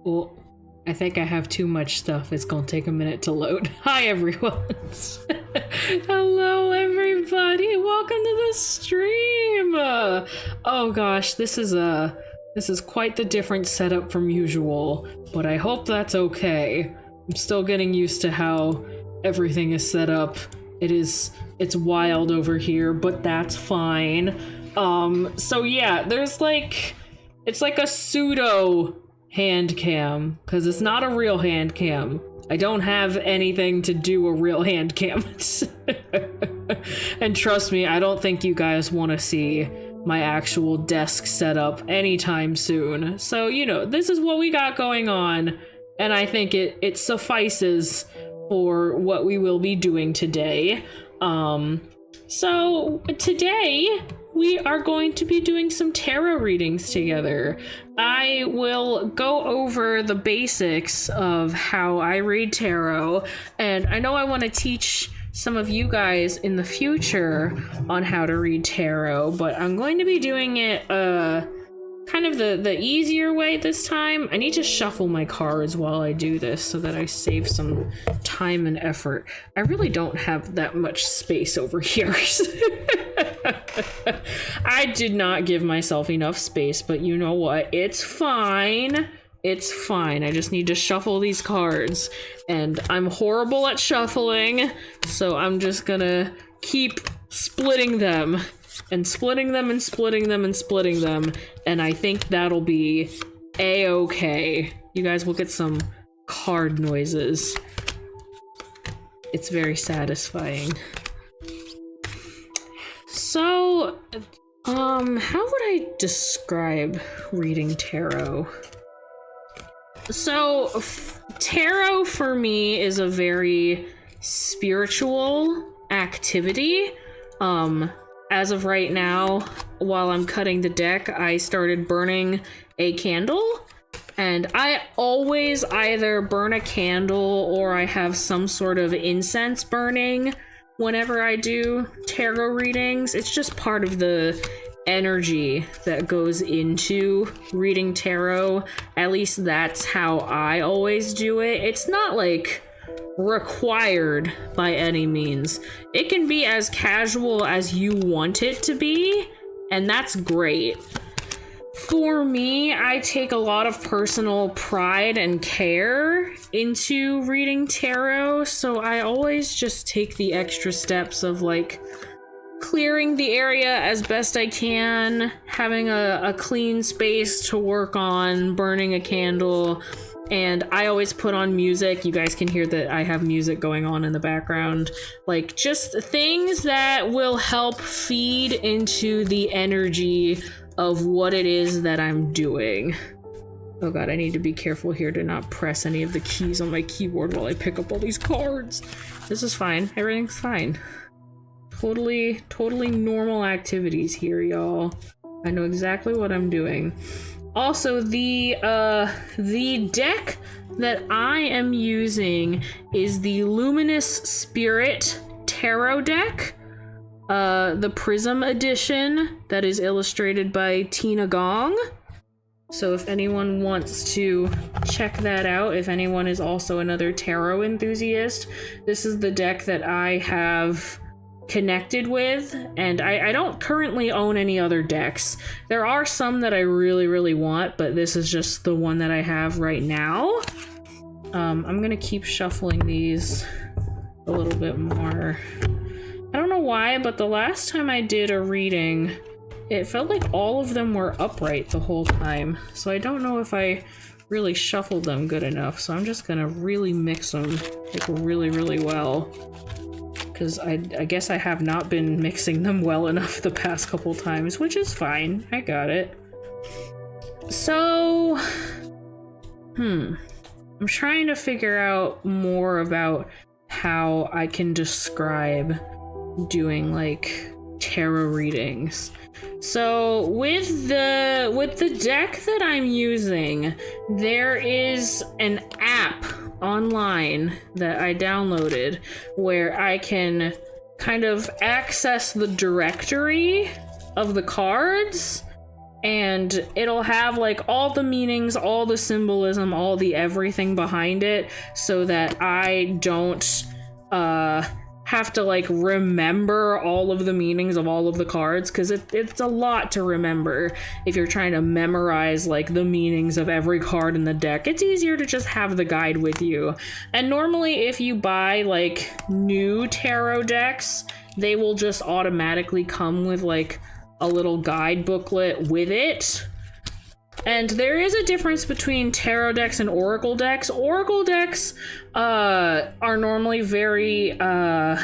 Oh, I think I have too much stuff. It's gonna take a minute to load. Hi, everyone. Hello, everybody. Welcome to the stream. Oh gosh, this is quite the different setup from usual, but I hope that's okay. I'm still getting used to how everything is set up. It's wild over here, but that's fine. So yeah, there's like, it's like a pseudo hand cam, because it's not a real hand cam. I don't have anything to do a real hand cam. And trust me, I don't think you guys want to see my actual desk setup anytime soon. So, you know, this is what we got going on, and I think it suffices for what we will be doing today. So today we are going to be doing some tarot readings together. I will go over the basics of how I read tarot, and I know I want to teach some of you guys in the future on how to read tarot, but I'm going to be doing it kind of the easier way this time. I need to shuffle my cards while I do this so that I save some time and effort. I really don't have that much space over here. I did not give myself enough space, but you know what? It's fine. It's fine. I just need to shuffle these cards, and I'm horrible at shuffling, so I'm just gonna keep splitting them and splitting them and splitting them and splitting them, and I think that'll be a-okay. You guys will get some card noises. It's very satisfying. So, how would I describe reading tarot? So, tarot for me is a very spiritual activity. As of right now, while I'm cutting the deck, I started burning a candle, and I always either burn a candle or I have some sort of incense burning whenever I do tarot readings. It's just part of the energy that goes into reading tarot. At least that's how I always do it. It's not like required by any means. It can be as casual as you want it to be, and that's great. For me, I take a lot of personal pride and care into reading tarot, so I always just take the extra steps of like clearing the area as best I can, having a clean space to work on, burning a candle, and I always put on music. You guys can hear that I have music going on in the background. Like, just things that will help feed into the energy of what it is that I'm doing. Oh god, I need to be careful here to not press any of the keys on my keyboard while I pick up all these cards. This is fine. Everything's fine. Totally normal activities here, y'all. I know exactly what I'm doing. Also, the deck that I am using is the Luminous Spirit Tarot deck, the Prism edition that is illustrated by Tina Gong. So if anyone wants to check that out, if anyone is also another tarot enthusiast, this is the deck that I have connected with, and I don't currently own any other decks. There are some that I really want, but this is just the one that I have right now. I'm gonna keep shuffling these a little bit more. I don't know why, but the last time I did a reading, it felt like all of them were upright the whole time, so I don't know if I really shuffled them good enough, so I'm just gonna really mix them like really well. Because I guess I have not been mixing them well enough the past couple times, which is fine. I got it. So, I'm trying to figure out more about how I can describe doing like tarot readings. So with the deck that I'm using, there is an app online that I downloaded where I can kind of access the directory of the cards and it'll have like all the meanings, all the symbolism, all the everything behind it, so that I don't have to like remember all of the meanings of all of the cards, because it's a lot to remember if you're trying to memorize like the meanings of every card in the deck. It's easier to just have the guide with you. And normally if you buy like new tarot decks, they will just automatically come with like a little guide booklet with it. And there is a difference between tarot decks and oracle decks. Oracle decks are normally very, they're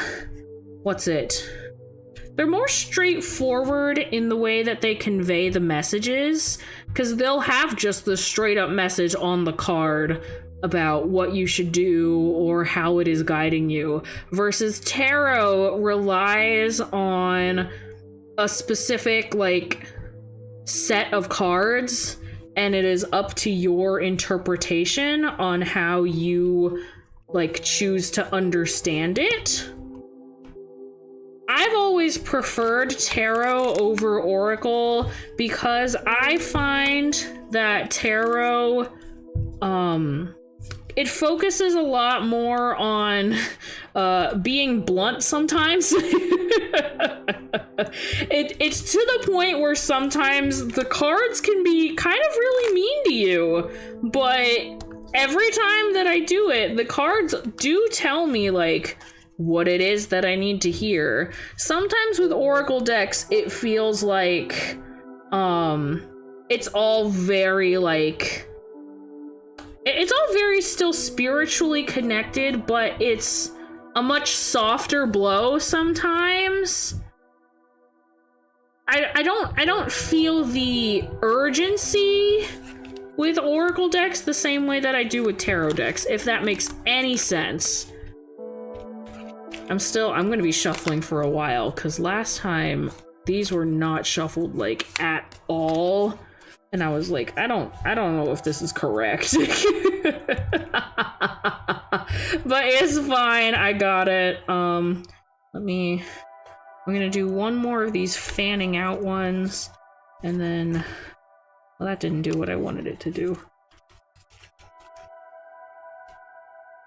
more straightforward in the way that they convey the messages, because they'll have just the straight up message on the card about what you should do or how it is guiding you, versus tarot relies on a specific like set of cards, and it is up to your interpretation on how you like choose to understand it. I've always preferred tarot over oracle because I find that tarot it focuses a lot more on being blunt sometimes. It's to the point where sometimes the cards can be kind of really mean to you, but every time that I do it, the cards do tell me like what it is that I need to hear. Sometimes with oracle decks, it feels like it's all very like it's all very still spiritually connected, but it's a much softer blow sometimes. I don't feel the urgency with oracle decks the same way that I do with tarot decks, if that makes any sense. I'm gonna be shuffling for a while, because last time these were not shuffled like at all. And I was like, I don't know if this is correct. But it's fine, I got it. I'm gonna do one more of these fanning out ones, and then, well, that didn't do what I wanted it to do.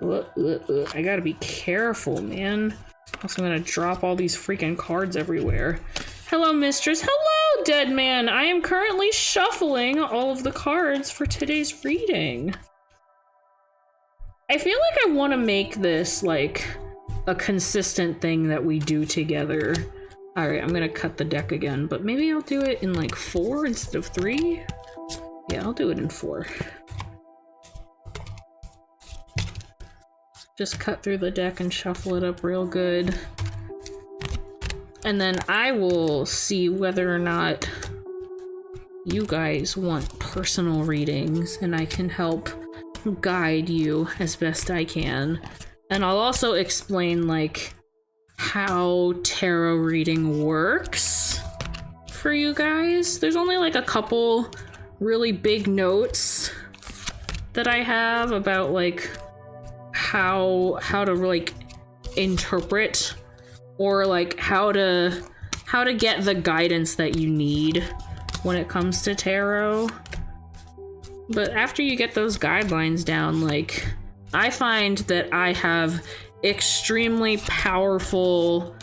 I gotta be careful, man. Also, I'm gonna drop all these freaking cards everywhere. Hello, mistress. Hello, dead man. I am currently shuffling all of the cards for today's reading. I feel like I want to make this like a consistent thing that we do together. All right, I'm gonna cut the deck again, but maybe I'll do it in like 4 instead of 3. Yeah, I'll do it in 4. Just cut through the deck and shuffle it up real good. And then I will see whether or not you guys want personal readings, and I can help guide you as best I can. And I'll also explain like how tarot reading works for you guys. There's only like a couple really big notes that I have about like how to like interpret, or like how to get the guidance that you need when it comes to tarot. But after you get those guidelines down, like, I find that I have extremely powerful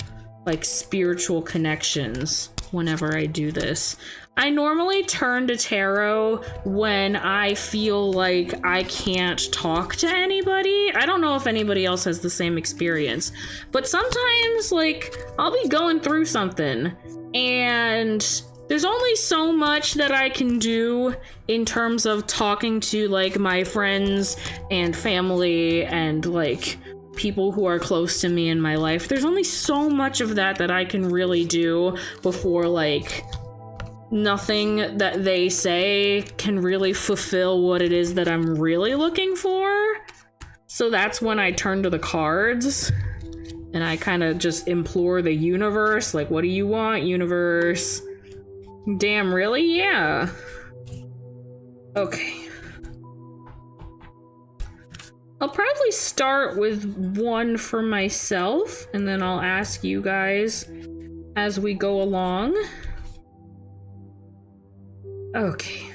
like spiritual connections whenever I do this. I normally turn to tarot when I feel like I can't talk to anybody. I don't know if anybody else has the same experience, but sometimes like I'll be going through something and there's only so much that I can do in terms of talking to like my friends and family and like people who are close to me in my life. There's only so much of that I can really do before like nothing that they say can really fulfill what it is that I'm really looking for. So that's when I turn to the cards and I kind of just implore the universe, like, what do you want, universe? Damn, really? Yeah. Okay. I'll probably start with one for myself, and then I'll ask you guys as we go along. Okay.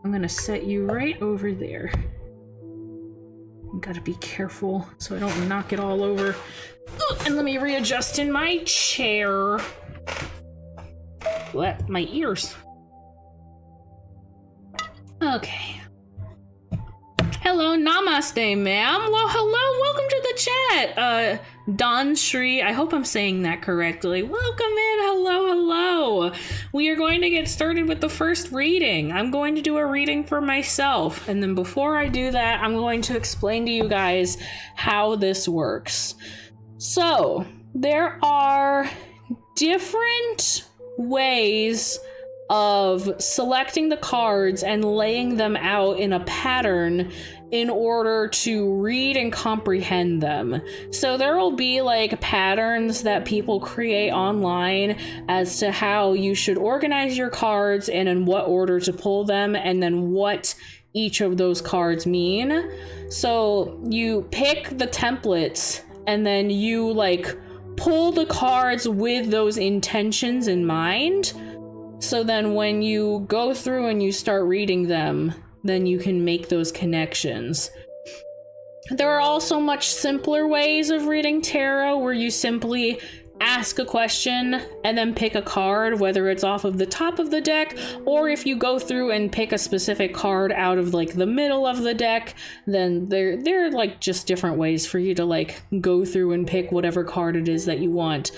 I'm gonna set you right over there. Gotta be careful so I don't knock it all over. And let me readjust in my chair. What? My ears. Okay. Hello, namaste, ma'am. Well, hello, welcome to the chat. Don Shri, I hope I'm saying that correctly. Welcome in, hello. We are going to get started with the first reading. I'm going to do a reading for myself, and then before I do that, I'm going to explain to you guys how this works. So, there are different ways of selecting the cards and laying them out in a pattern in order to read and comprehend them. So there will be like patterns that people create online as to how you should organize your cards and in what order to pull them, and then what each of those cards mean. So you pick the templates and then you like pull the cards with those intentions in mind. So then when you go through and you start reading them, then you can make those connections. There are also much simpler ways of reading tarot where you simply ask a question and then pick a card, whether it's off of the top of the deck, or if you go through and pick a specific card out of like the middle of the deck, then they're like just different ways for you to like go through and pick whatever card it is that you want.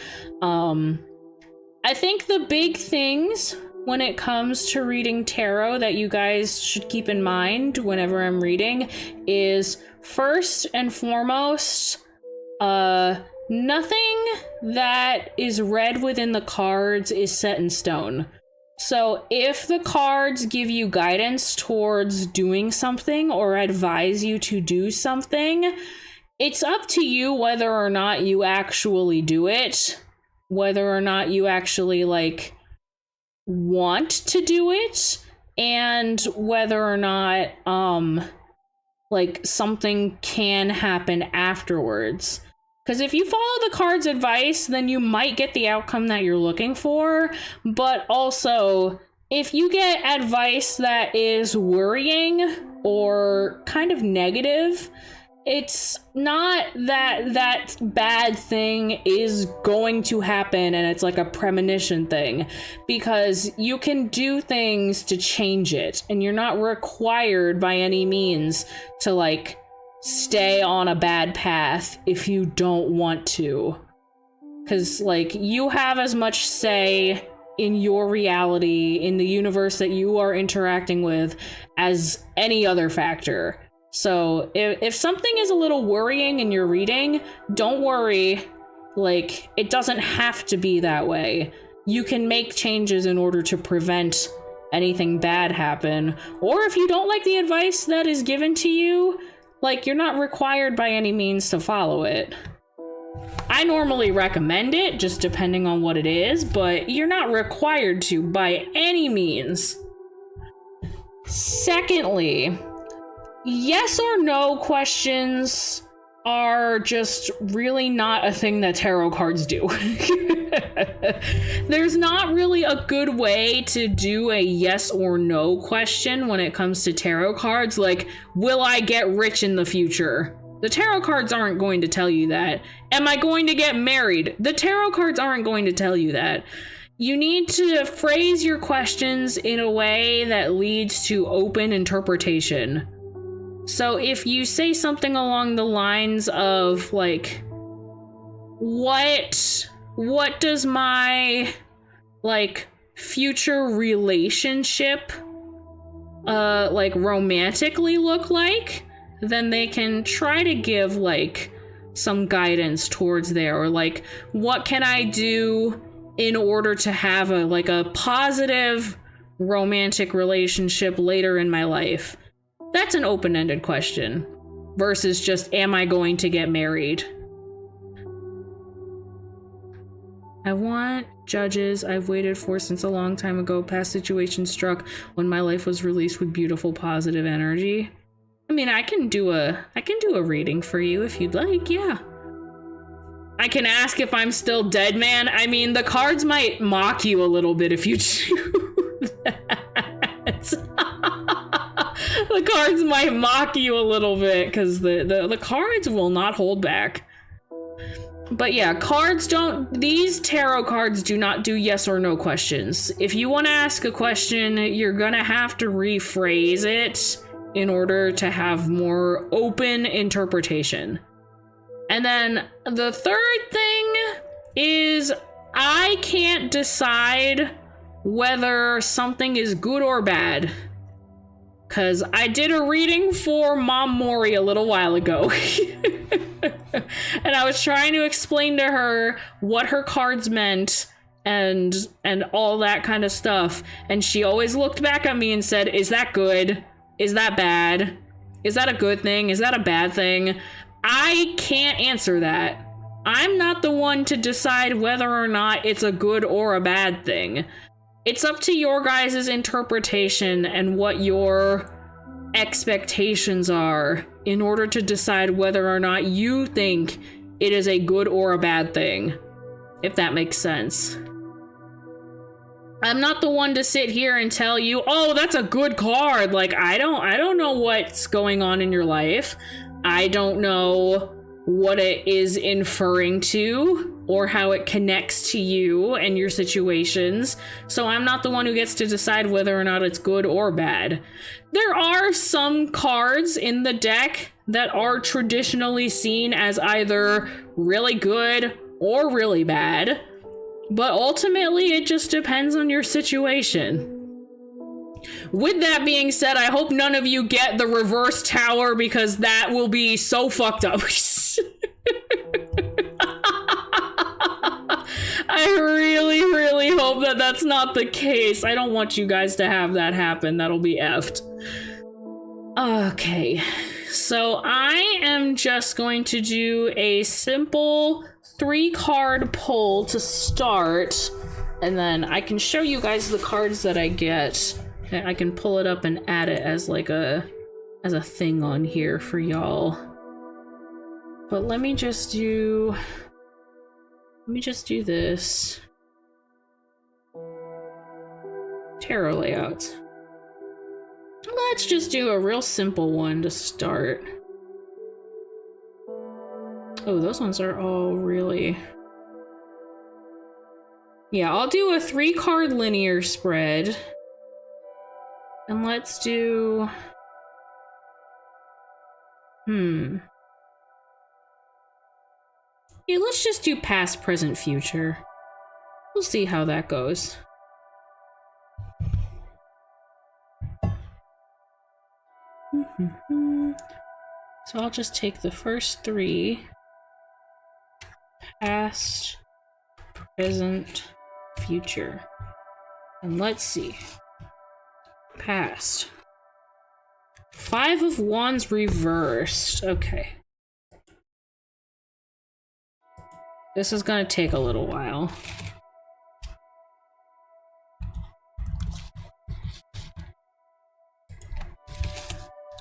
I think the big things when it comes to reading tarot that you guys should keep in mind whenever I'm reading is, first and foremost, nothing that is read within the cards is set in stone. So if the cards give you guidance towards doing something or advise you to do something, it's up to you whether or not you actually do it. Whether or not you actually like want to do it, and whether or not like something can happen afterwards. Because if you follow the card's advice, then you might get the outcome that you're looking for. But also, if you get advice that is worrying or kind of negative, it's not that that bad thing is going to happen and it's like a premonition thing, because you can do things to change it and you're not required by any means to like stay on a bad path if you don't want to. Because like you have as much say in your reality, in the universe that you are interacting with, as any other factor. So if something is a little worrying in your reading, don't worry. Like, it doesn't have to be that way. You can make changes in order to prevent anything bad happen. Or if you don't like the advice that is given to you, like, you're not required by any means to follow it. I normally recommend it, just depending on what it is, but you're not required to by any means. Secondly, yes or no questions are just really not a thing that tarot cards do. There's not really a good way to do a yes or no question when it comes to tarot cards. Like, will I get rich in the future? The tarot cards aren't going to tell you that. Am I going to get married? The tarot cards aren't going to tell you that. You need to phrase your questions in a way that leads to open interpretation. So if you say something along the lines of like, what does my like future relationship like romantically look like, then they can try to give like some guidance towards there, or like, what can I do in order to have a like a positive romantic relationship later in my life? That's an open-ended question versus just, am I going to get married? I want judges I've waited for since a long time ago. Past situations struck when my life was released with beautiful positive energy. I mean, I can do a reading for you if you'd like, yeah. I can ask if I'm still dead, man. I mean, the cards might mock you a little bit if you do that. the cards might mock you a little bit because the cards will not hold back. But yeah, these tarot cards do not do yes or no questions. If you want to ask a question, you're gonna have to rephrase it in order to have more open interpretation. And then the third thing is I can't decide whether something is good or bad. Because I did a reading for Mom Mori a little while ago. And I was trying to explain to her what her cards meant and all that kind of stuff. And she always looked back at me and said, is that good? Is that bad? Is that a good thing? Is that a bad thing? I can't answer that. I'm not the one to decide whether or not it's a good or a bad thing. It's up to your guys' interpretation and what your expectations are in order to decide whether or not you think it is a good or a bad thing, if that makes sense. I'm not the one to sit here and tell you, oh, that's a good card. Like, I don't know what's going on in your life. I don't know what it is inferring to or how it connects to you and your situations. So I'm not the one who gets to decide whether or not it's good or bad. There are some cards in the deck that are traditionally seen as either really good or really bad, but ultimately it just depends on your situation. With that being said, I hope none of you get the reverse tower because that will be so fucked up. I really, really hope that that's not the case. I don't want you guys to have that happen. That'll be effed. Okay, so I am just going to do a simple 3-card pull to start, and then I can show you guys the cards that I get. I can pull it up and add it as like a thing on here for y'all. But let me just do this. Tarot layouts. Let's just do a real simple one to start. Oh, those ones are all really... Yeah, I'll do a 3-card linear spread. And let's do... Yeah, let's just do past, present, future. We'll see how that goes. So I'll just take the first 3. Past, present, future. And let's see. Past. 5 of Wands reversed. Okay. This is gonna take a little while.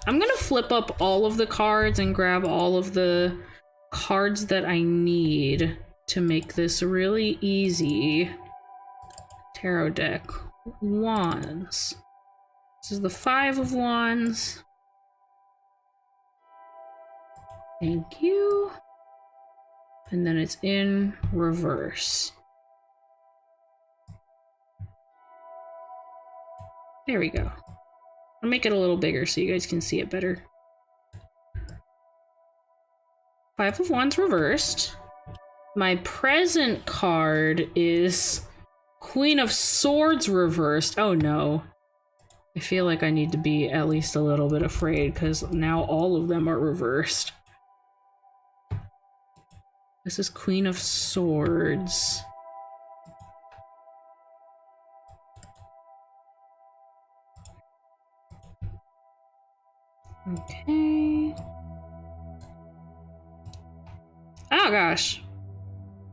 I'm gonna flip up all of the cards and grab all of the cards that I need to make this really easy. Tarot deck. Wands. This is the 5 of Wands. Thank you. And then it's in reverse. There we go. I'll make it a little bigger so you guys can see it better. 5 of Wands reversed. My present card is Queen of Swords reversed. Oh no. I feel like I need to be at least a little bit afraid because now all of them are reversed. This is Queen of Swords. Okay. Oh gosh.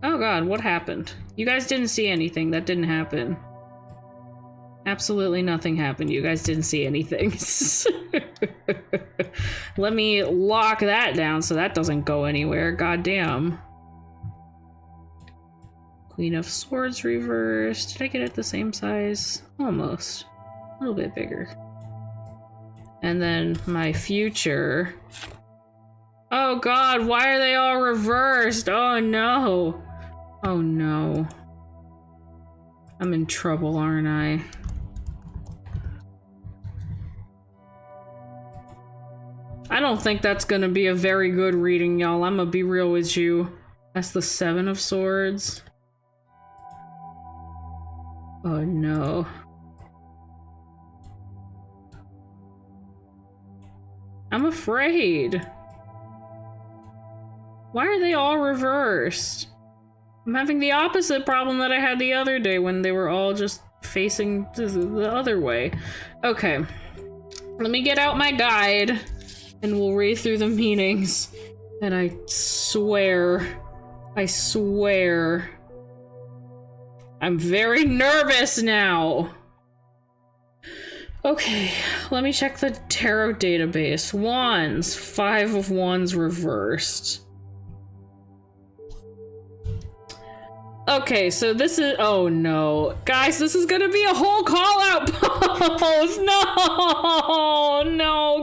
Oh god, what happened? You guys didn't see anything. That didn't happen. Absolutely nothing happened. You guys didn't see anything. Let me lock that down so that doesn't go anywhere. God damn. Queen of Swords reversed. Did I get it the same size? Almost. A little bit bigger. And then my future. Oh god, why are they all reversed? Oh no. Oh no. I'm in trouble, aren't I? I don't think that's gonna be a very good reading, y'all. I'm gonna be real with you. That's the Seven of Swords. Oh no. I'm afraid. Why are they all reversed? I'm having the opposite problem that I had the other day when they were all just facing the other way. Okay. Let me get out my guide and we'll read through the meanings. And I swear, I'm very nervous now. Okay, let me check the tarot database. Wands, 5 of Wands reversed. Okay, so this is, oh no. Guys, this is gonna be a whole call out post. No,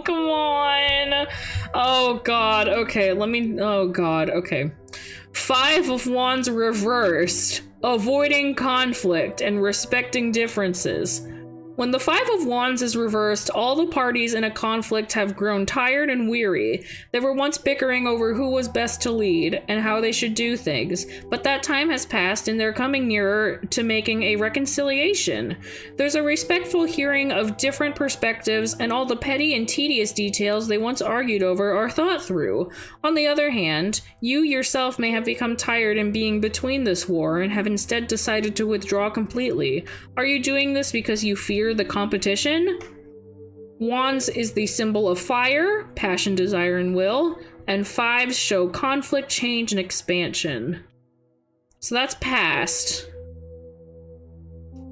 come on. Oh god, okay, oh god, okay. 5 of Wands reversed. Avoiding conflict and respecting differences. When the 5 of Wands is reversed, all the parties in a conflict have grown tired and weary. They were once bickering over who was best to lead and how they should do things, but that time has passed and they're coming nearer to making a reconciliation. There's a respectful hearing of different perspectives, and all the petty and tedious details they once argued over are thought through. On the other hand, you yourself may have become tired in being between this war and have instead decided to withdraw completely. Are you doing this because you fear the competition? Wands is the symbol of fire, passion, desire, and will, and 5s show conflict, change, and expansion. So that's past.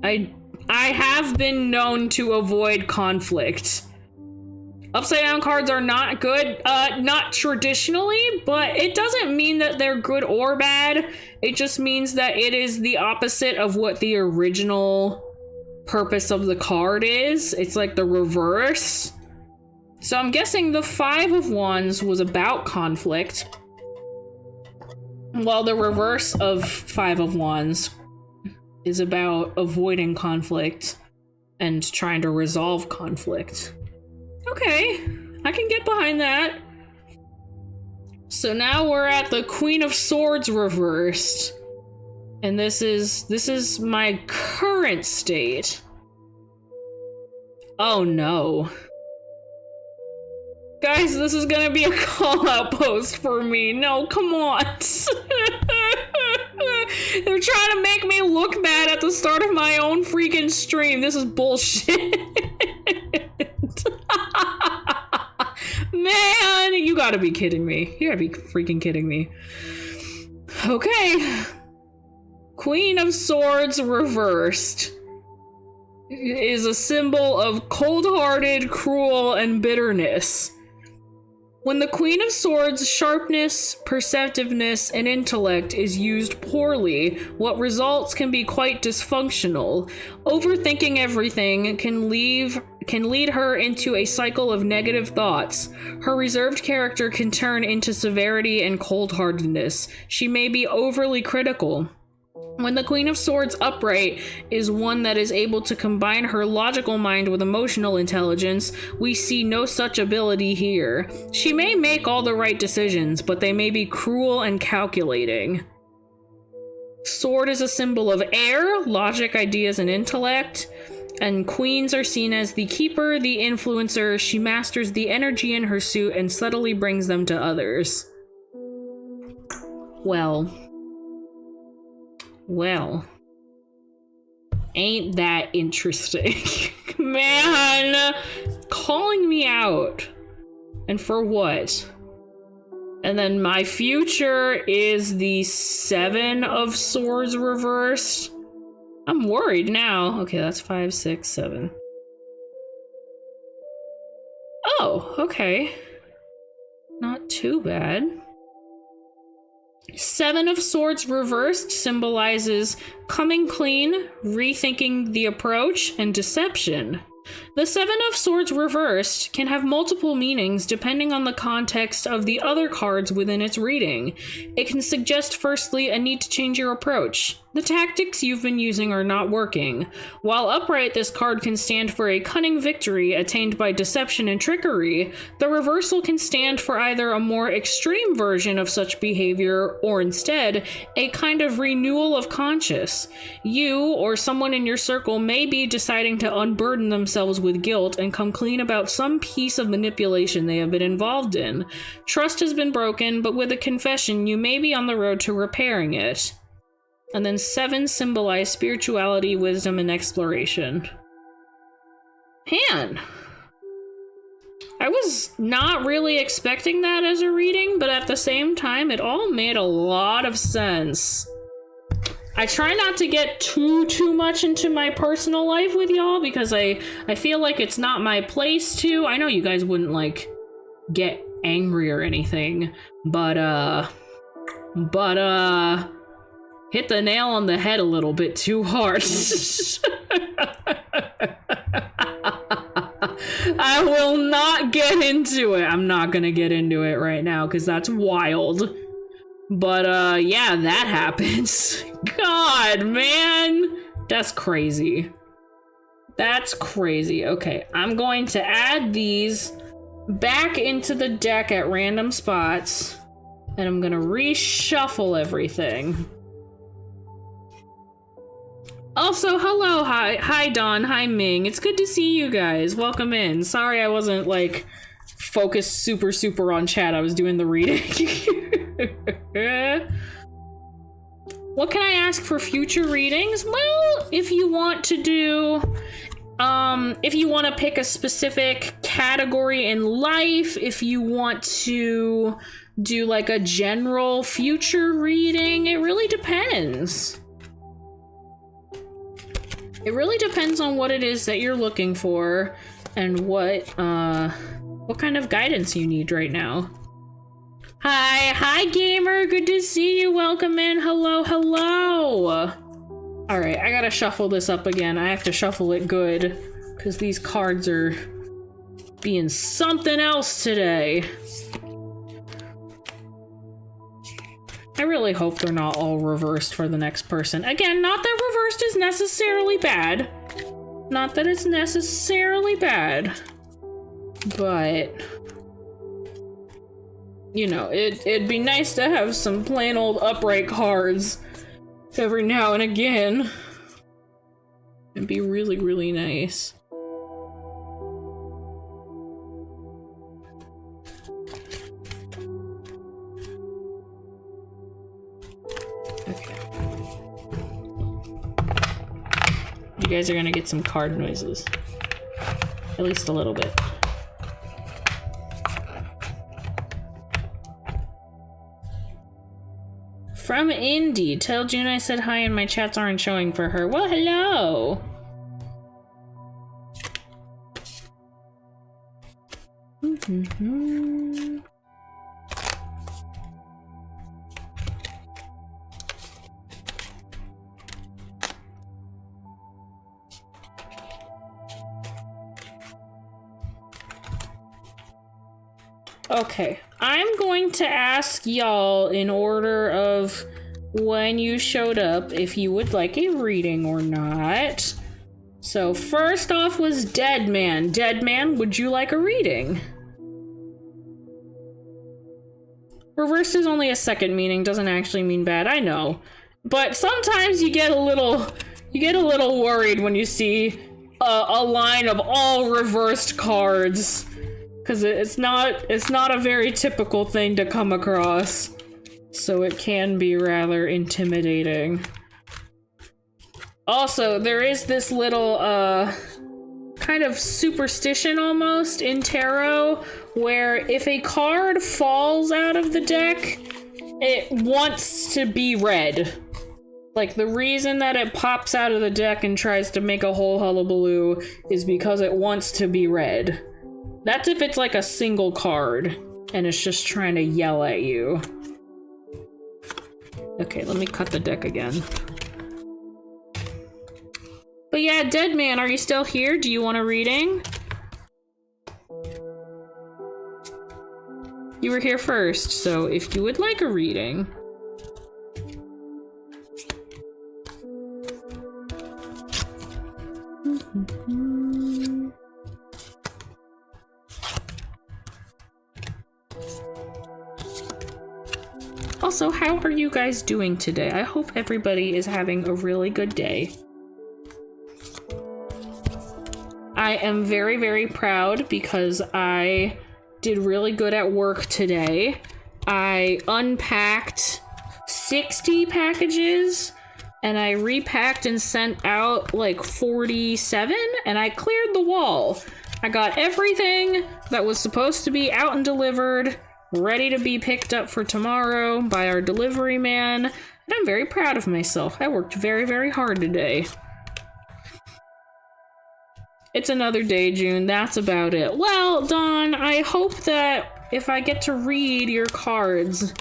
I have been known to avoid conflict. Upside down cards are not good, not traditionally, but it doesn't mean that they're good or bad. It just means that it is the opposite of what the original purpose of the card is. It's like the reverse. So I'm guessing the 5 of Wands was about conflict, while the reverse of 5 of Wands is about avoiding conflict and trying to resolve conflict. Okay, I can get behind that. So now we're at the Queen of Swords reversed. And this is my current state. Oh no. Guys, this is gonna be a call out post for me. No, come on. They're trying to make me look bad at the start of my own freaking stream. This is bullshit. Man, you gotta be kidding me. You gotta be freaking kidding me. Okay. Queen of Swords reversed is a symbol of cold-hearted, cruel, and bitterness. When the Queen of Swords' sharpness, perceptiveness, and intellect is used poorly, what results can be quite dysfunctional. Overthinking everything can lead her into a cycle of negative thoughts. Her reserved character can turn into severity and cold-heartedness. She may be overly critical. When the Queen of Swords upright is one that is able to combine her logical mind with emotional intelligence, we see no such ability here. She may make all the right decisions, but they may be cruel and calculating. Sword is a symbol of air, logic, ideas, and intellect. And queens are seen as the keeper, the influencer. She masters the energy in her suit and subtly brings them to others. Well, ain't that interesting? Man, calling me out. And for what? And then my future is the 7 of Swords reversed. I'm worried now. Okay, that's 5, 6, 7. Oh, okay. Not too bad. 7 of Swords reversed symbolizes coming clean, rethinking the approach, and deception. The Seven of Swords reversed can have multiple meanings depending on the context of the other cards within its reading. It can suggest, firstly, a need to change your approach. The tactics you've been using are not working. While upright, this card can stand for a cunning victory attained by deception and trickery, the reversal can stand for either a more extreme version of such behavior or instead, a kind of renewal of conscience. You or someone in your circle may be deciding to unburden themselves with guilt and come clean about some piece of manipulation they have been involved in. Trust has been broken, but with a confession, you may be on the road to repairing it. And then 7 symbolize spirituality, wisdom, and exploration. Man. I was not really expecting that as a reading, but at the same time, it all made a lot of sense. I try not to get too much into my personal life with y'all because I feel like it's not my place to. I know you guys wouldn't, like, get angry or anything, but hit the nail on the head a little bit too hard. I will not get into it. I'm not gonna get into it right now because that's wild. But yeah, that happens. God, man. That's crazy. That's crazy. Okay, I'm going to add these back into the deck at random spots. And I'm gonna reshuffle everything. Also, hello, hi Dawn, hi Ming. It's good to see you guys. Welcome in. Sorry I wasn't, like, focused super on chat. I was doing the reading. What can I ask for future readings? Well, if you want to do, if you want to pick a specific category in life, if you want to do, like, a general future reading, it really depends. It really depends on what it is that you're looking for and what kind of guidance you need right now. Hi gamer, good to see you, welcome in, hello. All right, I gotta shuffle this up again. I have to shuffle it good because these cards are being something else today. I really hope they're not all reversed for the next person. Again, not that reversed is necessarily bad. Not that it's necessarily bad. But, you know, it'd be nice to have some plain old upright cards every now and again. It'd be really nice. You guys are gonna get some card noises. At least a little bit. From Indy, tell June I said hi and my chats aren't showing for her. Well, hello! Okay, I'm going to ask y'all in order of when you showed up if you would like a reading or not. So first off was Dead Man. Dead Man, would you like a reading? Reversed is only a second meaning, doesn't actually mean bad, I know. But sometimes you get a little worried when you see a line of all reversed cards. Because it's not a very typical thing to come across. So it can be rather intimidating. Also, there is this little, kind of superstition almost in tarot, where if a card falls out of the deck, it wants to be read. Like, the reason that it pops out of the deck and tries to make a whole hullabaloo is because it wants to be read. That's if it's like a single card, and it's just trying to yell at you. Okay, let me cut the deck again. But But yeah, Dead Man, are you still here? Do you want a reading? You were here first, so if you would like a reading. Also, how are you guys doing today? I hope everybody is having a really good day. I am very, very proud because I did really good at work today. I unpacked 60 packages and I repacked and sent out like 47 and I cleared the wall. I got everything that was supposed to be out and delivered, ready to be picked up for tomorrow by our delivery man. And I'm very proud of myself. I worked very, very hard today. It's another day, June. That's about it. Well, Dawn, I hope that if I get to read your cards,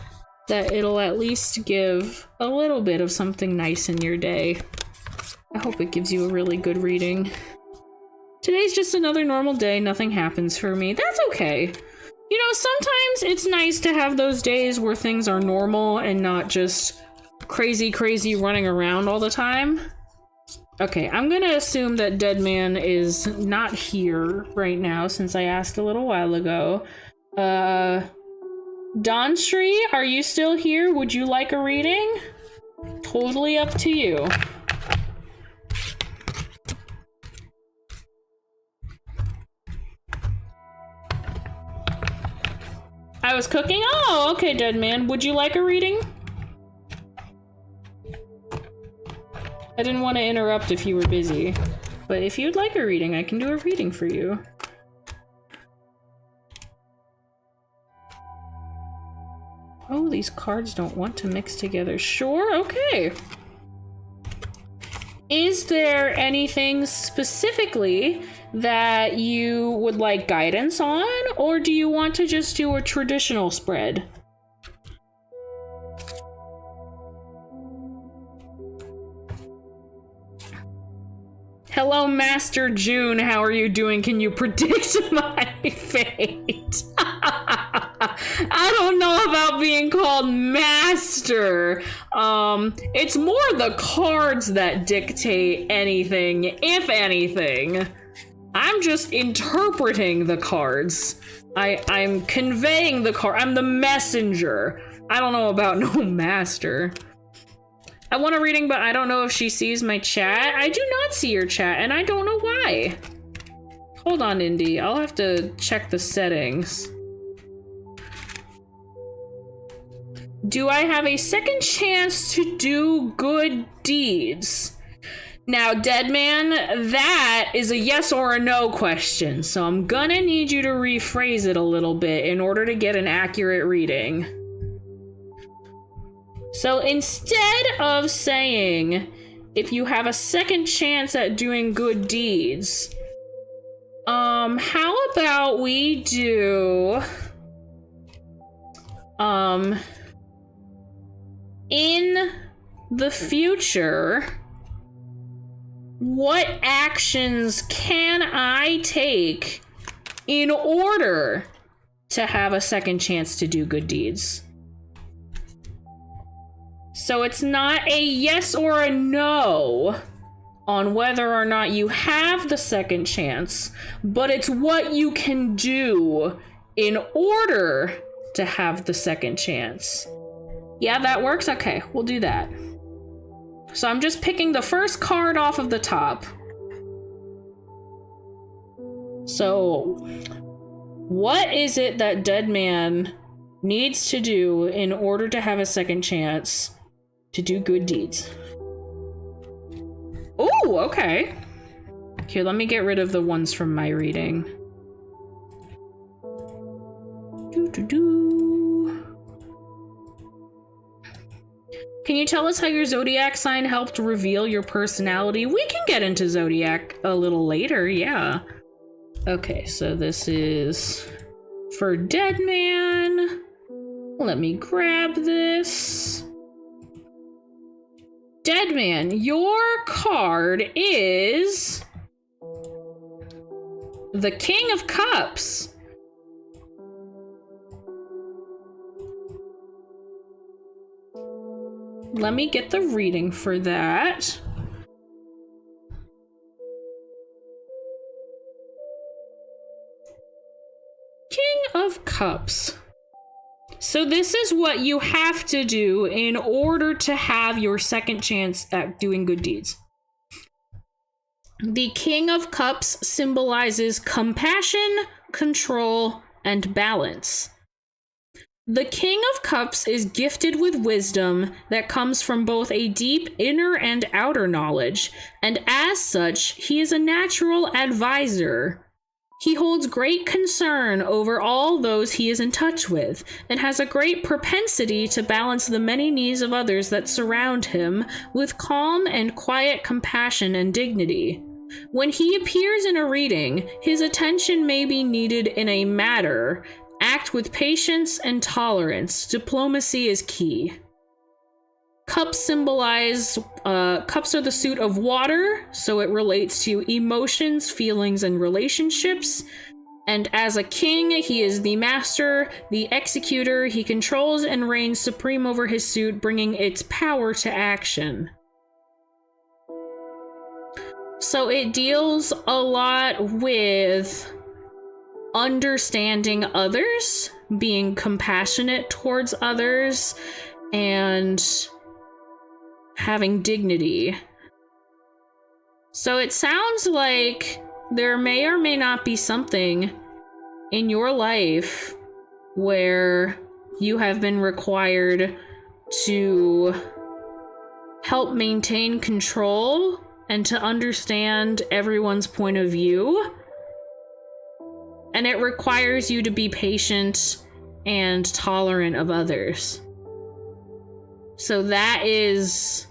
that it'll at least give a little bit of something nice in your day. I hope it gives you a really good reading. Today's just another normal day. Nothing happens for me. That's okay. You know, sometimes it's nice to have those days where things are normal and not just crazy, crazy running around all the time. Okay, I'm gonna assume that Dead Man is not here right now since I asked a little while ago. Donstree, are you still here? Would you like a reading? Totally up to you. I was cooking? Oh, okay, Dead Man. Would you like a reading? I didn't want to interrupt if you were busy, but if you'd like a reading, I can do a reading for you. Oh, these cards don't want to mix together. Sure, okay. Is there anything specifically that you would like guidance on, or do you want to just do a traditional spread? Hello, Master June. How are you doing? Can you predict my fate? I don't know about being called Master. It's more the cards that dictate anything, if anything. I'm just interpreting the cards. I'm conveying the card. I'm the messenger. I don't know about no master. I want a reading, but I don't know if she sees my chat. I do not see your chat, and I don't know why. Hold on, Indy. I'll have to check the settings. Do I have a second chance to do good deeds? Now, Dead Man, that is a yes or a no question, so I'm gonna need you to rephrase it a little bit in order to get an accurate reading. So instead of saying, if you have a second chance at doing good deeds, how about we do, in the future, what actions can I take in order to have a second chance to do good deeds? So it's not a yes or a no on whether or not you have the second chance, but it's what you can do in order to have the second chance. Yeah, that works? Okay, we'll do that. So I'm just picking the first card off of the top. So, what is it that Dead Man needs to do in order to have a second chance to do good deeds? Oh, okay. Here, let me get rid of the ones from my reading. Can you tell us how your zodiac sign helped reveal your personality? We can get into zodiac a little later, yeah. Okay, so this is for Dead Man. Let me grab this. Deadman, your card is the King of Cups. Let me get the reading for that. King of Cups. So this is what you have to do in order to have your second chance at doing good deeds. The King of Cups symbolizes compassion, control, and balance. The King of Cups is gifted with wisdom that comes from both a deep inner and outer knowledge, and as such, he is a natural advisor. He holds great concern over all those he is in touch with, and has a great propensity to balance the many needs of others that surround him with calm and quiet compassion and dignity. When he appears in a reading, his attention may be needed in a matter. Act with patience and tolerance. Diplomacy is key. Cups symbolize, cups are the suit of water, so it relates to emotions, feelings, and relationships. And as a king, he is the master, the executor. He controls and reigns supreme over his suit, bringing its power to action. So it deals a lot with understanding others, being compassionate towards others, and having dignity. So it sounds like there may or may not be something in your life where you have been required to help maintain control and to understand everyone's point of view. And it requires you to be patient and tolerant of others. So that is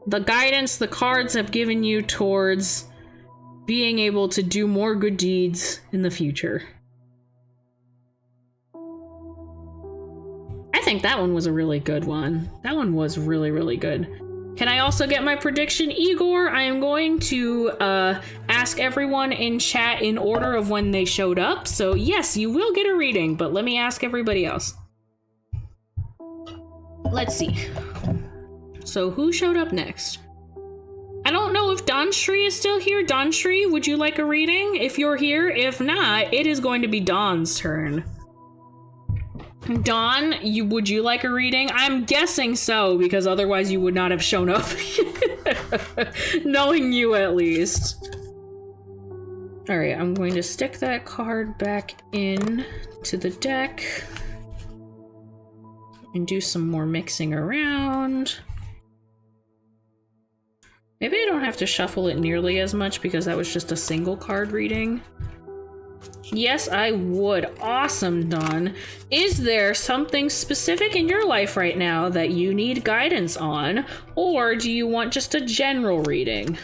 the guidance the cards have given you towards being able to do more good deeds in the future. I think that one was a really good one. That one was really, really good. Can I also get my prediction, Igor? I am going to ask everyone in chat in order of when they showed up. So yes, you will get a reading, but let me ask everybody else. Let's see. So who showed up next? I don't know if Donshri is still here. Donshri, would you like a reading? If you're here, if not, it is going to be Dawn's turn. Dawn, would you like a reading? I'm guessing so, because otherwise you would not have shown up. Knowing you at least. Alright, I'm going to stick that card back in to the deck. And do some more mixing around. Maybe I don't have to shuffle it nearly as much because that was just a single card reading. Yes, I would. Awesome, Dawn. Is there something specific in your life right now that you need guidance on, or do you want just a general reading?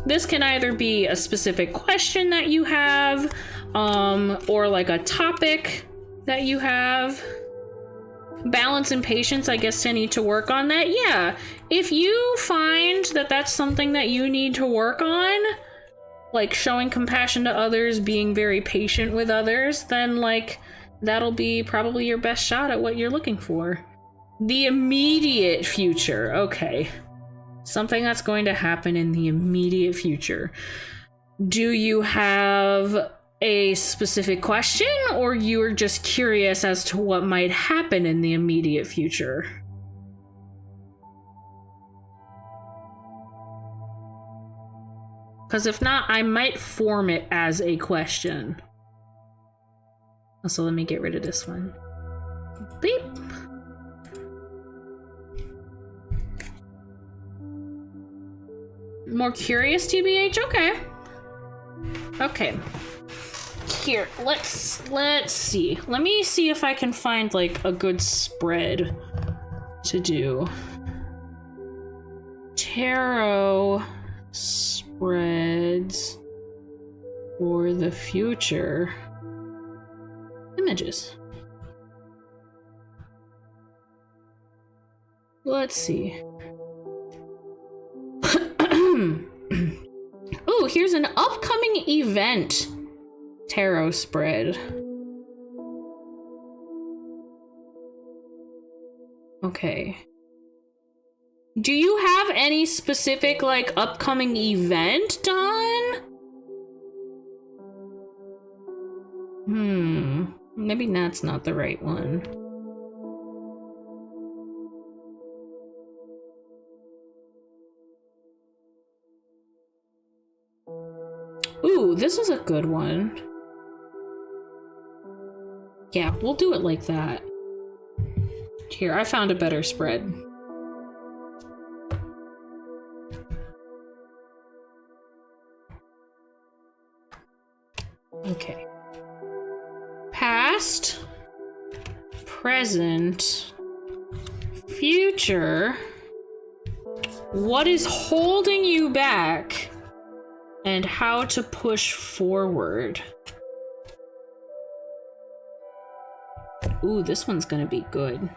This can either be a specific question that you have, or like a topic that you have. Balance and patience, I guess I need to work on that. Yeah, if you find that that's something that you need to work on, like showing compassion to others, being very patient with others, then like that'll be probably your best shot at what you're looking for. The immediate future. Okay. Something that's going to happen in the immediate future. Do you have a specific question, or you're just curious as to what might happen in the immediate future? Because if not, I might form it as a question. Also, let me get rid of this one. Beep. More curious, TBH? Okay. Okay. Here, let's see. Let me see if I can find like a good spread to do. Tarot spreads for the future. Images. Let's see. Oh, here's an upcoming event tarot spread. Okay. Do you have any specific, like, upcoming event done? Maybe that's not the right one. Ooh, this is a good one. Yeah, we'll do it like that. Here, I found a better spread. Okay. Past, present, future. What is holding you back? And how to push forward. Ooh, this one's gonna be good.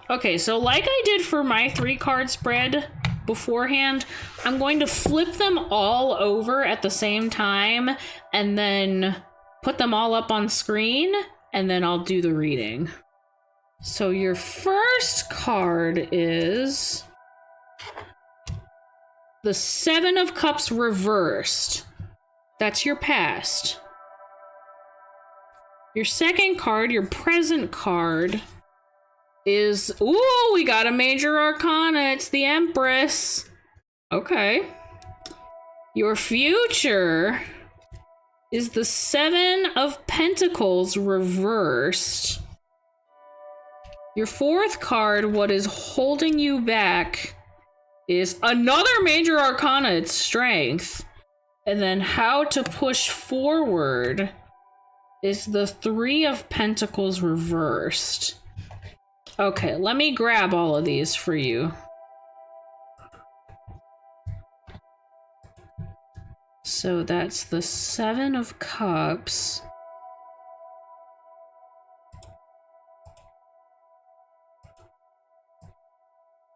Okay, so like I did for my 3-card spread beforehand, I'm going to flip them all over at the same time and then put them all up on screen, and then I'll do the reading. So your first card is the 7 of Cups reversed. That's your past. Your second card, your present card, is... Ooh, we got a major arcana. It's the Empress. Okay. Your future is the 7 of Pentacles reversed. Your fourth card, what is holding you back, is another major arcana. It's Strength. And then how to push forward is the 3 of Pentacles reversed. Okay, let me grab all of these for you. So that's the 7 of Cups.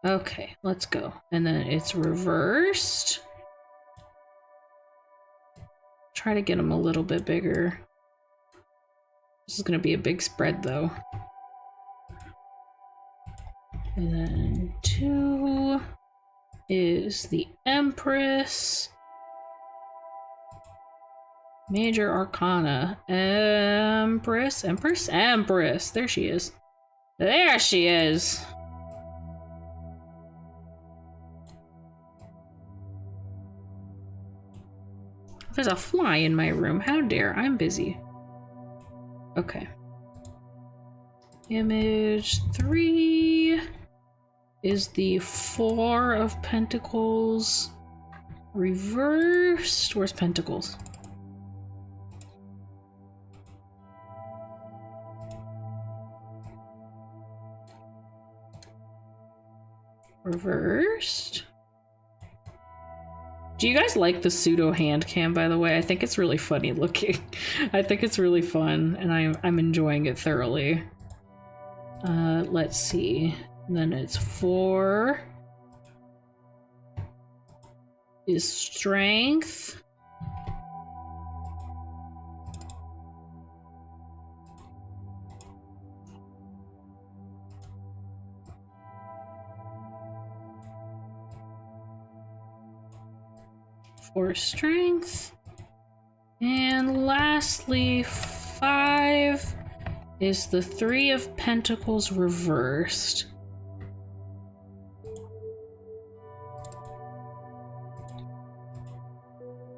Okay, let's go. And then it's reversed. Try to get them a little bit bigger. This is gonna be a big spread though. And then 2 is the Empress. Major Arcana. Empress. There she is. There she is. There's a fly in my room. How dare, I'm busy. Okay. Image 3 is the 4 of Pentacles reversed. Where's Pentacles? Reversed. Do you guys like the pseudo hand cam, by the way? I think it's really funny looking. I think it's really fun, and I'm enjoying it thoroughly. Let's see. And then it's 4 is Strength. For Strength. And lastly, 5 is the 3 of Pentacles reversed.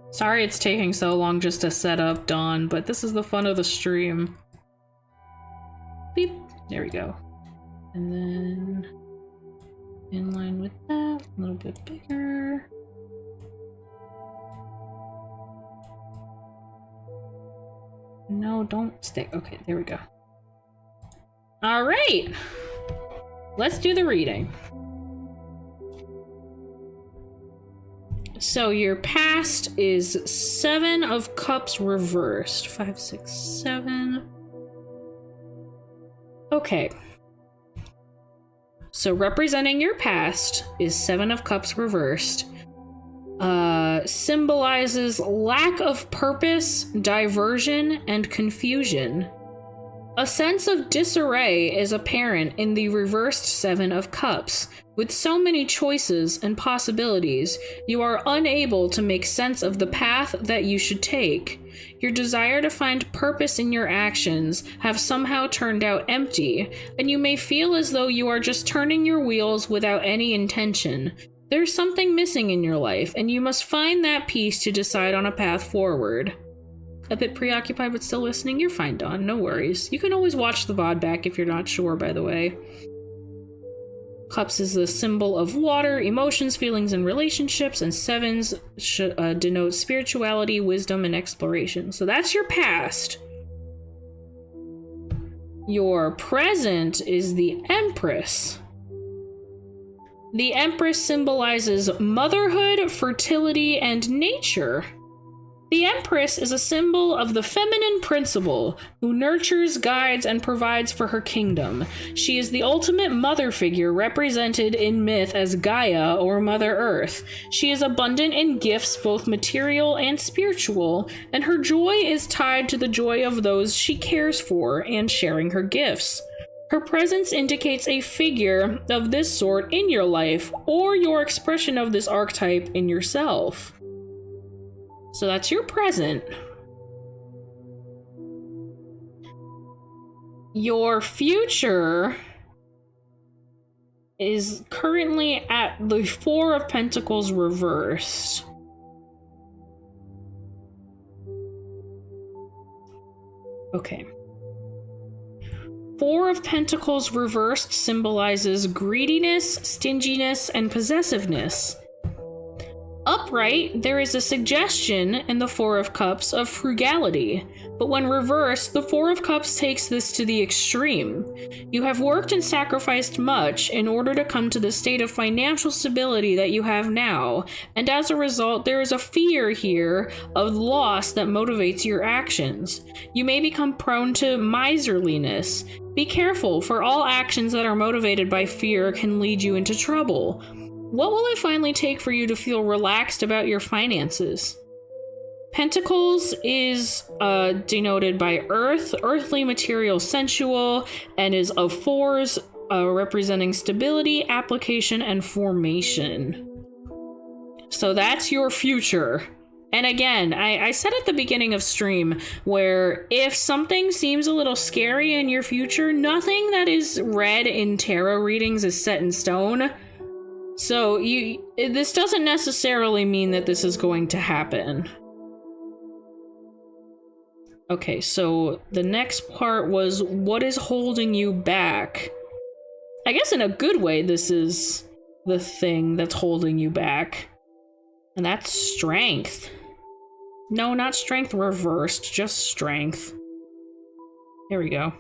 Sorry it's taking so long just to set up, Dawn, but this is the fun of the stream. Beep. There we go. And then in line with that, a little bit bigger. No, don't stick. Okay, there we go. All right. Let's do the reading. So your past is 7 of Cups reversed. 5, 6, 7. Okay. So representing your past is Seven of Cups reversed. Symbolizes lack of purpose, diversion, and confusion. A sense of disarray is apparent in the reversed Seven of Cups. With so many choices and possibilities, you are unable to make sense of the path that you should take. Your desire to find purpose in your actions have somehow turned out empty, and you may feel as though you are just turning your wheels without any intention. There's something missing in your life, and you must find that piece to decide on a path forward. A bit preoccupied but still listening? You're fine, Dawn. No worries. You can always watch the VOD back if you're not sure, by the way. Cups is the symbol of water, emotions, feelings, and relationships, and sevens denote spirituality, wisdom, and exploration. So that's your past. Your present is the Empress. The Empress symbolizes motherhood, fertility, and nature. The Empress is a symbol of the feminine principle, who nurtures, guides, and provides for her kingdom. She is the ultimate mother figure represented in myth as Gaia or Mother Earth. She is abundant in gifts, both material and spiritual, and her joy is tied to the joy of those she cares for and sharing her gifts. Her presence indicates a figure of this sort in your life, or your expression of this archetype in yourself. So that's your present. Your future is currently at the Four of Pentacles reversed. Okay. Four of Pentacles reversed symbolizes greediness, stinginess, and possessiveness. Upright, there is a suggestion in the Four of Cups of frugality, but when reversed, the Four of Cups takes this to the extreme. You have worked and sacrificed much in order to come to the state of financial stability that you have now, and as a result, there is a fear here of loss that motivates your actions. You may become prone to miserliness. Be careful, for all actions that are motivated by fear can lead you into trouble. What will it finally take for you to feel relaxed about your finances? Pentacles is denoted by earth, earthly, material, sensual, and is of fours, representing stability, application, and formation. So that's your future. And again, I said at the beginning of stream, where if something seems a little scary in your future, nothing that is read in tarot readings is set in stone. So this doesn't necessarily mean that this is going to happen. Okay, so the next part was what is holding you back? I guess in a good way, this is the thing that's holding you back. And that's strength. No, not strength reversed, just strength. Here we go.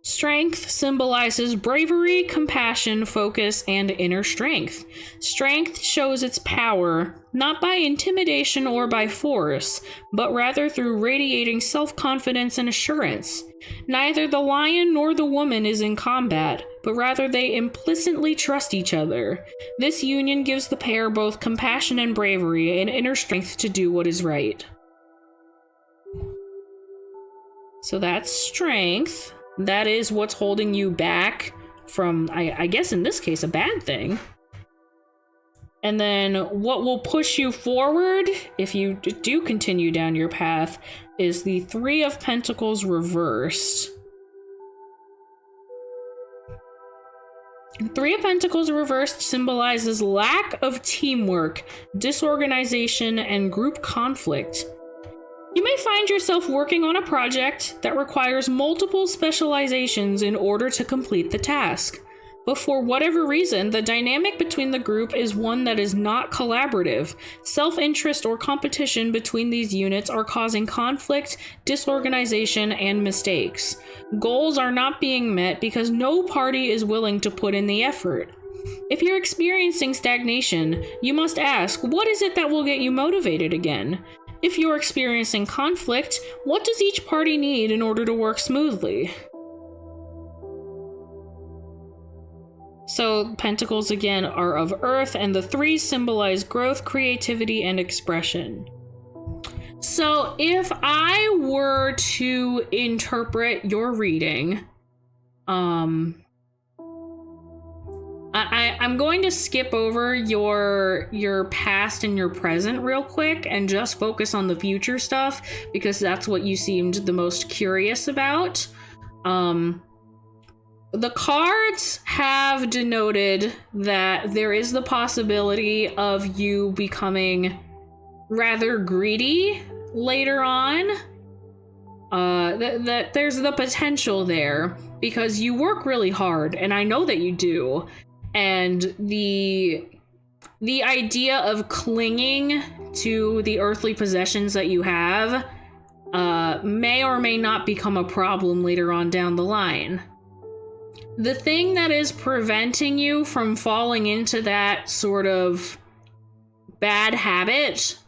Strength symbolizes bravery, compassion, focus, and inner strength. Strength shows its power, not by intimidation or by force, but rather through radiating self-confidence and assurance. Neither the lion nor the woman is in combat, but rather they implicitly trust each other. This union gives the pair both compassion and bravery and inner strength to do what is right. So that's strength. That is what's holding you back from, I guess in this case, a bad thing. And then what will push you forward, if you do continue down your path, is the Three of Pentacles reversed. Three of Pentacles reversed symbolizes lack of teamwork, disorganization, and group conflict. You may find yourself working on a project that requires multiple specializations in order to complete the task. But for whatever reason, the dynamic between the group is one that is not collaborative. Self-interest or competition between these units are causing conflict, disorganization, and mistakes. Goals are not being met because no party is willing to put in the effort. If you're experiencing stagnation, you must ask, what is it that will get you motivated again? If you're experiencing conflict, what does each party need in order to work smoothly? So pentacles again are of earth, and the 3 symbolize growth, creativity, and expression. So if I were to interpret your reading, I'm going to skip over your past and your present real quick and just focus on the future stuff, because that's what you seemed the most curious about. The cards have denoted that there is the possibility of you becoming rather greedy later on. That there's the potential there, because you work really hard, and I know that you do. And the idea of clinging to the earthly possessions that you have may or may not become a problem later on down the line. The thing that is preventing you from falling into that sort of bad habit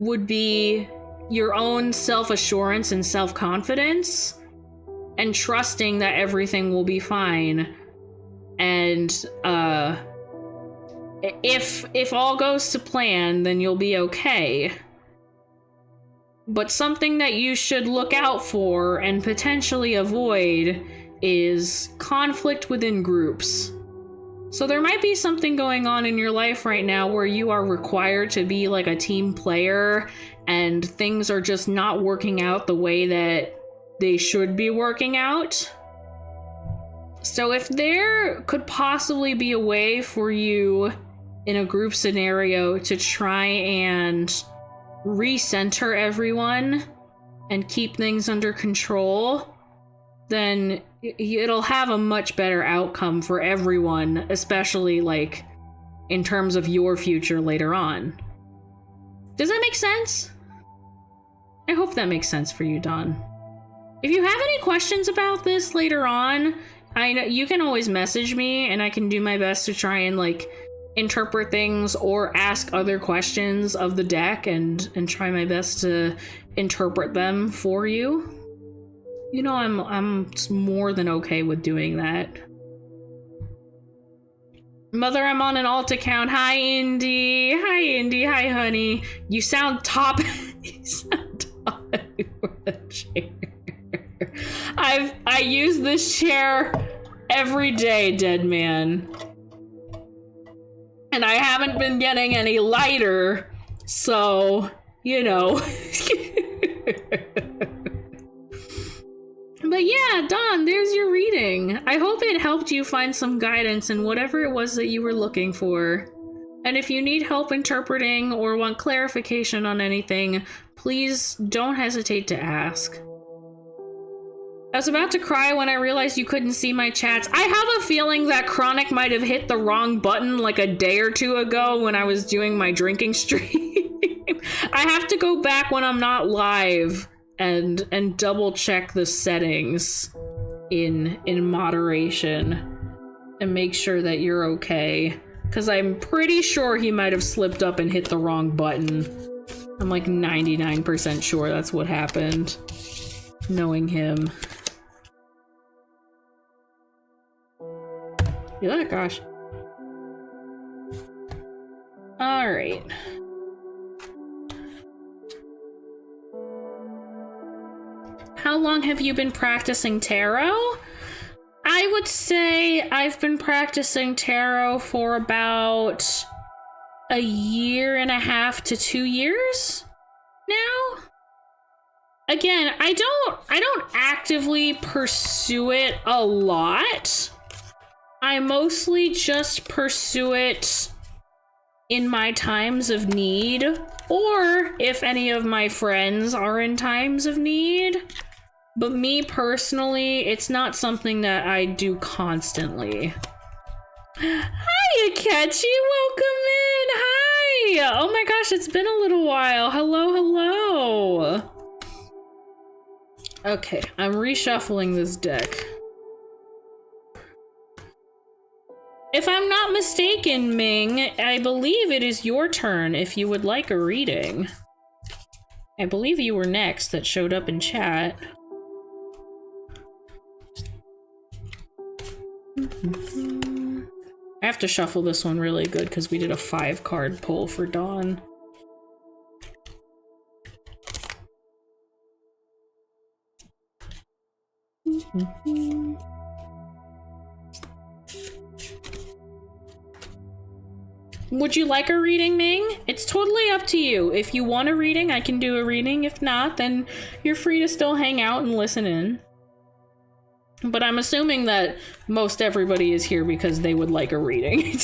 would be your own self-assurance and self-confidence, and trusting that everything will be fine. And if all goes to plan, then you'll be okay. But something that you should look out for and potentially avoid is conflict within groups. So there might be something going on in your life right now where you are required to be like a team player, and things are just not working out the way that they should be working out. So if there could possibly be a way for you in a group scenario to try and recenter everyone and keep things under control, then it'll have a much better outcome for everyone, especially like in terms of your future later on. Does that make sense? I hope that makes sense for you, Dawn. If you have any questions about this later on, I know you can always message me, and I can do my best to try and like interpret things or ask other questions of the deck and try my best to interpret them for you. You know, I'm more than okay with doing that. Mother, I'm on an alt account. Hi, Indy. Hi, Indy. Hi, honey. You sound top. You sound top for the chair. I use this chair every day, dead man. And I haven't been getting any lighter, so, you know. But yeah, Dawn, there's your reading. I hope it helped you find some guidance in whatever it was that you were looking for. And if you need help interpreting or want clarification on anything, please don't hesitate to ask. I was about to cry when I realized you couldn't see my chats. I have a feeling that Chronic might have hit the wrong button like a day or two ago when I was doing my drinking stream. I have to go back when I'm not live and double check the settings in moderation and make sure that you're okay. Because I'm pretty sure he might have slipped up and hit the wrong button. I'm like 99% sure that's what happened, knowing him. Yeah, gosh. All right. How long have you been practicing tarot? I would say I've been practicing tarot for about a 1.5 to 2 years now. Again, I don't actively pursue it a lot. I mostly just pursue it in my times of need, or if any of my friends are in times of need. But me personally, it's not something that I do constantly. Hi, Akechi, welcome in. Hi. Oh my gosh, it's been a little while. Hello, hello. Okay, I'm reshuffling this deck. If I'm not mistaken, Ming, I believe it is your turn if you would like a reading. I believe you were next that showed up in chat. I have to shuffle this one really good because we did a 5-card pull for Dawn. Would you like a reading, Ming? It's totally up to you. If you want a reading, I can do a reading. If not, then you're free to still hang out and listen in. But I'm assuming that most everybody is here because they would like a reading.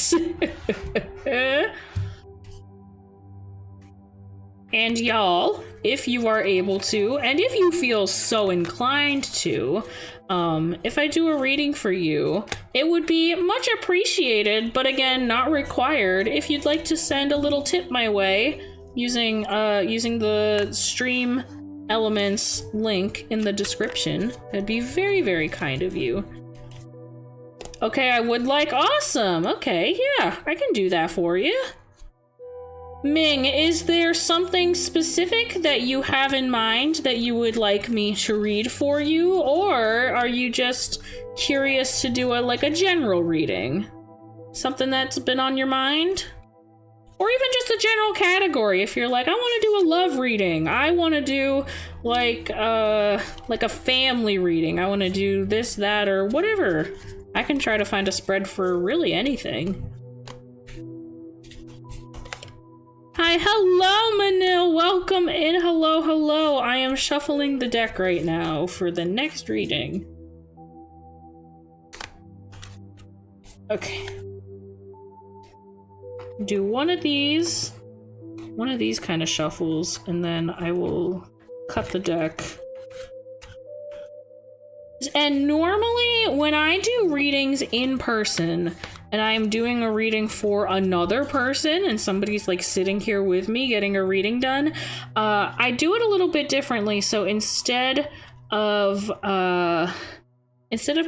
And y'all, if you are able to, and if you feel so inclined to, if I do a reading for you, it would be much appreciated, but again, not required, if you'd like to send a little tip my way using the stream elements link in the description. That'd be very, very kind of you. Okay, I would like, awesome. Okay, yeah, I can do that for you. Ming, is there something specific that you have in mind that you would like me to read for you, or are you just curious to do a general reading? Something that's been on your mind? Or even just a general category, if you're like, I want to do a love reading, I want to do like a family reading, I want to do this, that, or whatever. I can try to find a spread for really anything. Hi, hello, Manil. Welcome in. Hello, hello. I am shuffling the deck right now for the next reading. Okay. Do one of these kind of shuffles, and then I will cut the deck. And normally, when I do readings in person, and I'm doing a reading for another person, and somebody's like sitting here with me getting a reading done, I do it a little bit differently. So instead of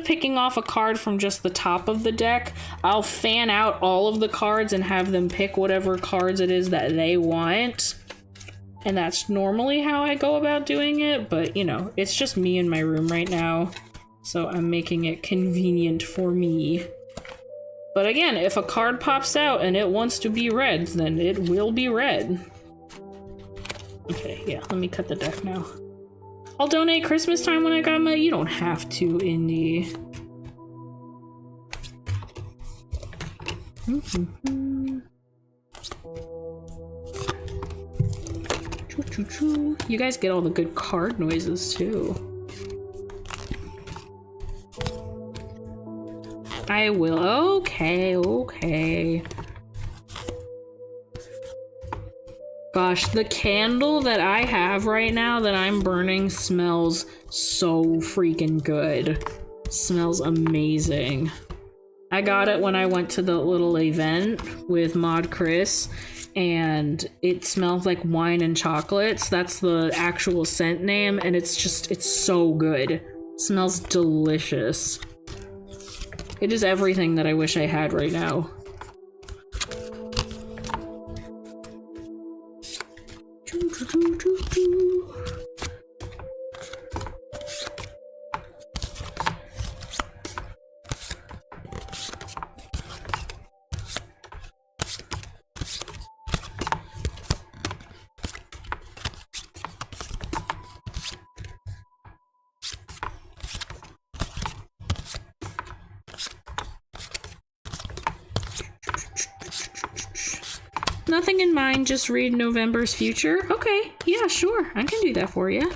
picking off a card from just the top of the deck, I'll fan out all of the cards and have them pick whatever cards it is that they want. And that's normally how I go about doing it, but you know, it's just me in my room right now, so I'm making it convenient for me. But again, if a card pops out and it wants to be read, then it will be read. Okay, yeah, let me cut the deck now. I'll donate Christmas time when I got my... You don't have to, Indy. You guys get all the good card noises, too. I will. Okay, okay. Gosh, the candle that I have right now that I'm burning smells so freaking good. Smells amazing. I got it when I went to the little event with Mod Chris, and it smells like wine and chocolates. That's the actual scent name, and it's so good. It smells delicious. It is everything that I wish I had right now. Nothing in mind, just read November's future. Okay, yeah, sure. I can do that for you.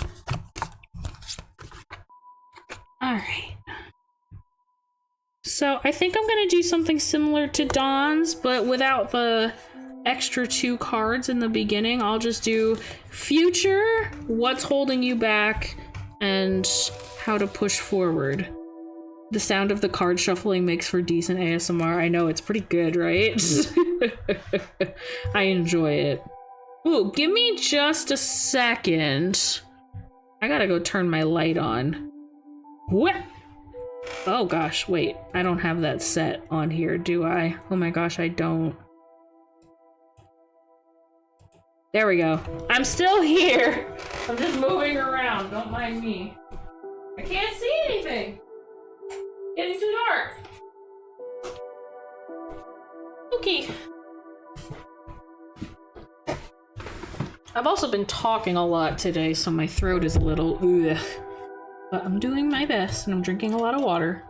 Alright. So, I think I'm gonna do something similar to Dawn's, but without the extra 2 cards in the beginning. I'll just do future, what's holding you back, and how to push forward. The sound of the card shuffling makes for decent ASMR. I know, it's pretty good, right? I enjoy it. Ooh, give me just a second. I gotta go turn my light on. What? Oh gosh, wait. I don't have that set on here, do I? Oh my gosh, I don't. There we go. I'm still here. I'm just moving around. Don't mind me. I can't see anything. Getting too dark. Okay. I've also been talking a lot today, so my throat is a little ugh. But I'm doing my best, and I'm drinking a lot of water.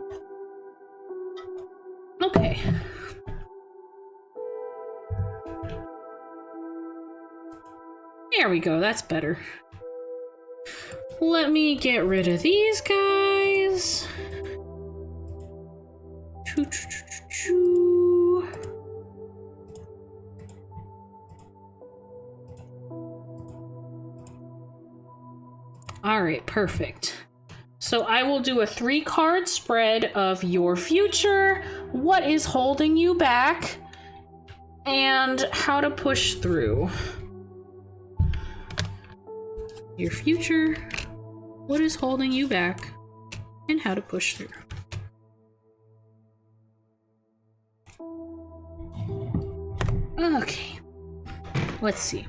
Okay. There we go, that's better. Let me get rid of these guys. Alright, perfect. So I will do a 3-card spread of your future, what is holding you back, and how to push through. Your future, what is holding you back, and how to push through. Okay, let's see.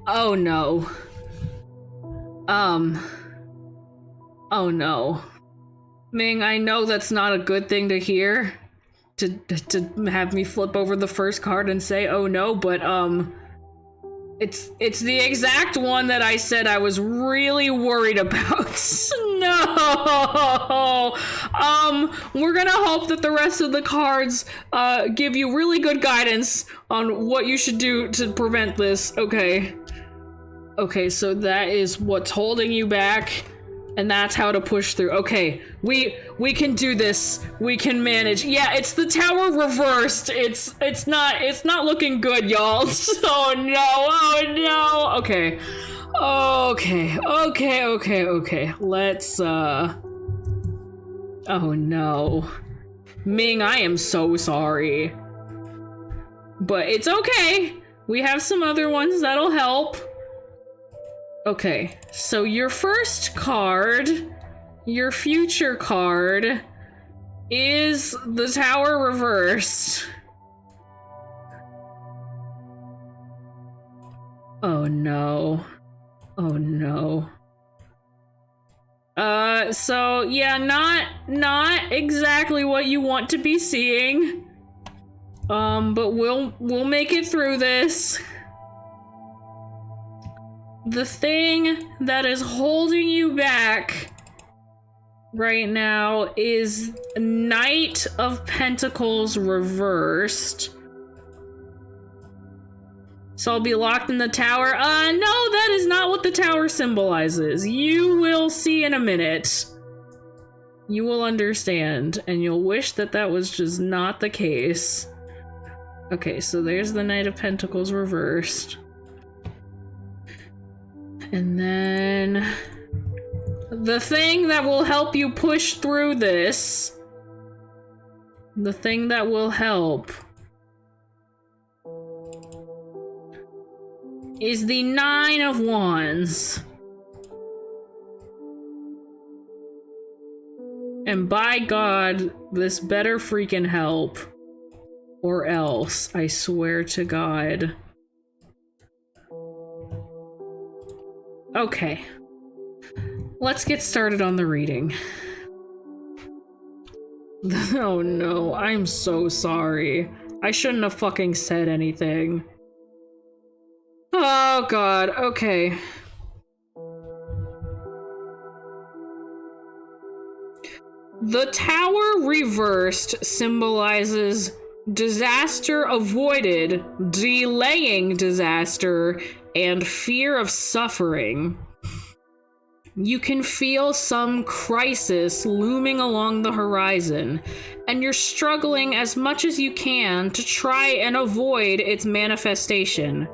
Oh no. Oh no. Ming, I know that's not a good thing to hear. To have me flip over the first card and say, oh no, but it's the exact one that I said I was really worried about. No! We're gonna hope that the rest of the cards give you really good guidance on what you should do to prevent this. Okay. Okay, so that is what's holding you back, and that's how to push through. Okay, we can do this. We can manage. Yeah, it's the tower reversed. It's not looking good, y'all. Oh no. Okay. Okay. Let's oh no. Ming, I am so sorry. But it's okay. We have some other ones that'll help. Okay, so your first card, your future card, is the tower reversed. Oh no. Oh no. So yeah, not exactly what you want to be seeing. But we'll make it through this. The thing that is holding you back right now is Knight of Pentacles reversed. So I'll be locked in the tower. No, that is not what the tower symbolizes. You will see in a minute. You will understand, and you'll wish that that was just not the case. Okay, so there's the Knight of Pentacles reversed. And then the thing that will help you push through this, the thing that will help, is the 9 of Wands. And by God, this better freaking help. Or else, I swear to God. Okay, let's get started on the reading. Oh no, I'm so sorry. I shouldn't have fucking said anything. Oh God, okay. The tower reversed symbolizes disaster avoided, delaying disaster, and fear of suffering. You can feel some crisis looming along the horizon, and you're struggling as much as you can to try and avoid its manifestation.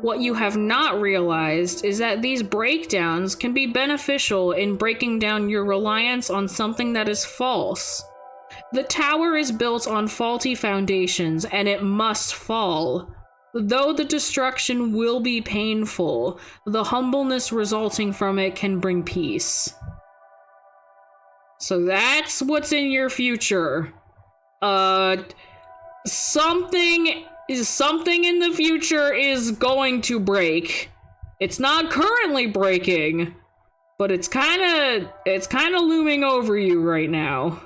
What you have not realized is that these breakdowns can be beneficial in breaking down your reliance on something that is false. The tower is built on faulty foundations, and it must fall. Though the destruction will be painful, the humbleness resulting from it can bring peace. So that's what's in your future. Something in the future is going to break. It's not currently breaking, but it's kind of looming over you right now.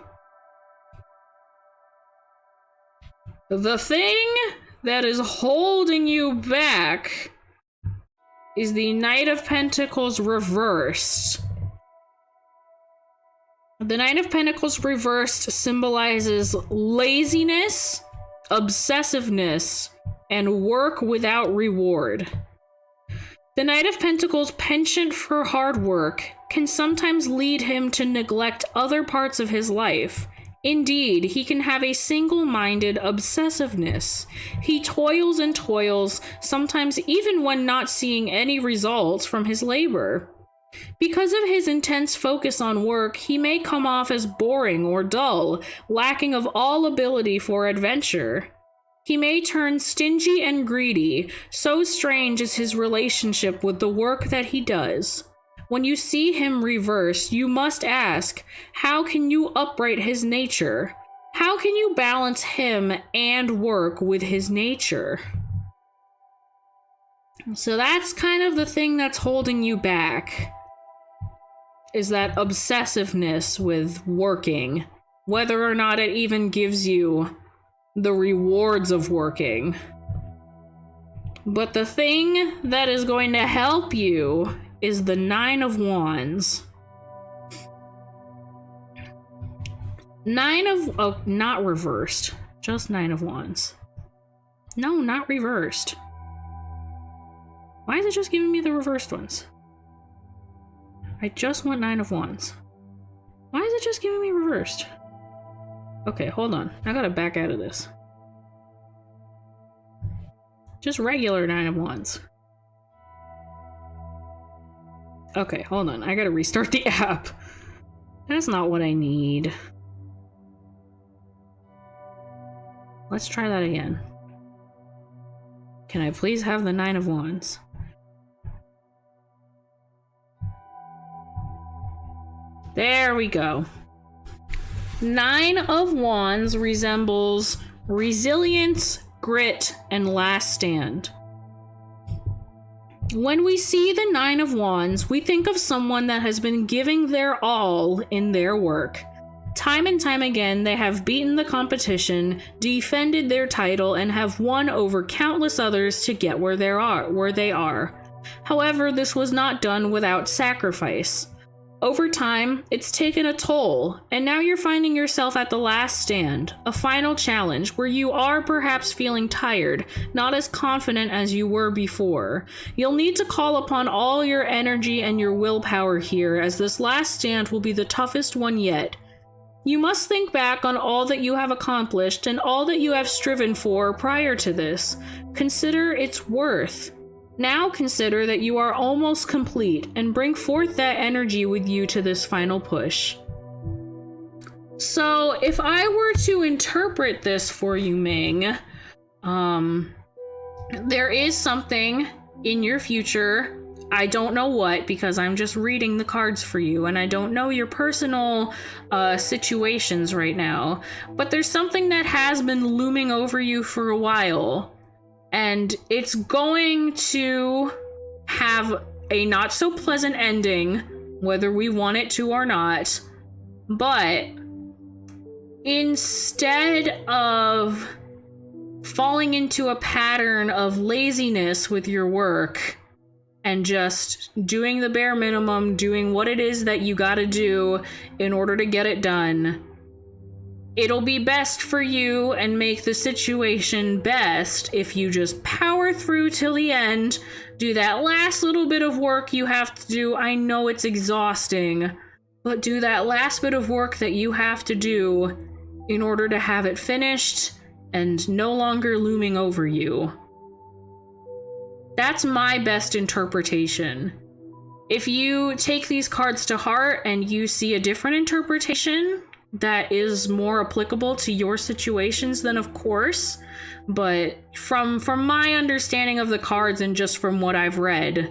The thing that is holding you back is the Knight of Pentacles reversed. The Knight of Pentacles reversed symbolizes laziness, obsessiveness, and work without reward. The Knight of Pentacles' penchant for hard work can sometimes lead him to neglect other parts of his life. Indeed, he can have a single-minded obsessiveness. He toils and toils, sometimes even when not seeing any results from his labor. Because of his intense focus on work, he may come off as boring or dull, lacking of all ability for adventure. He may turn stingy and greedy, so strange is his relationship with the work that he does. When you see him reversed, you must ask, how can you upright his nature? How can you balance him and work with his nature? So that's kind of the thing that's holding you back, is that obsessiveness with working, whether or not it even gives you the rewards of working. But the thing that is going to help you is the Nine of Wands. Not reversed, just Nine of Wands. No, not reversed. Why is it just giving me the reversed ones? I just want Nine of Wands. Why is it just giving me reversed? Okay, hold on. I gotta back out of this. Just regular Nine of Wands. Okay, hold on. I gotta restart the app. That's not what I need. Let's try that again. Can I please have the Nine of Wands? There we go. Nine of Wands resembles resilience, grit, and last stand. When we see the Nine of Wands, we think of someone that has been giving their all in their work. Time and time again, they have beaten the competition, defended their title, and have won over countless others to get where they are. However, this was not done without sacrifice. Over time, it's taken a toll, and now you're finding yourself at the last stand, a final challenge where you are perhaps feeling tired, not as confident as you were before. You'll need to call upon all your energy and your willpower here, as this last stand will be the toughest one yet. You must think back on all that you have accomplished and all that you have striven for prior to this. Consider its worth. Now consider that you are almost complete and bring forth that energy with you to this final push. So if I were to interpret this for you, Ming, there is something in your future. I don't know what, because I'm just reading the cards for you and I don't know your personal situations right now, but there's something that has been looming over you for a while. And it's going to have a not so pleasant ending, whether we want it to or not. But instead of falling into a pattern of laziness with your work and just doing the bare minimum, doing what it is that you gotta do in order to get it done, it'll be best for you and make the situation best if you just power through till the end, do that last little bit of work you have to do. I know it's exhausting, but do that last bit of work that you have to do in order to have it finished and no longer looming over you. That's my best interpretation. If you take these cards to heart and you see a different interpretation that is more applicable to your situations, then of course. But from my understanding of the cards and just from what I've read,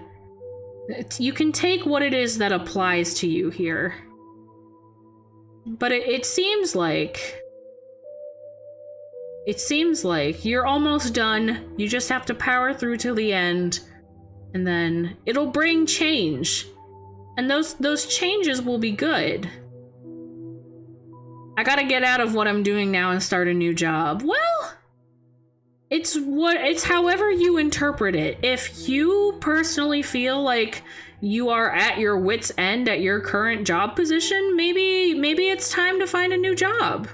you can take what it is that applies to you here. But it seems like you're almost done. You just have to power through till the end, and then it'll bring change. And those changes will be good. I gotta get out of what I'm doing now and start a new job. Well, It's however you interpret it. If you personally feel like you are at your wit's end at your current job position, maybe it's time to find a new job.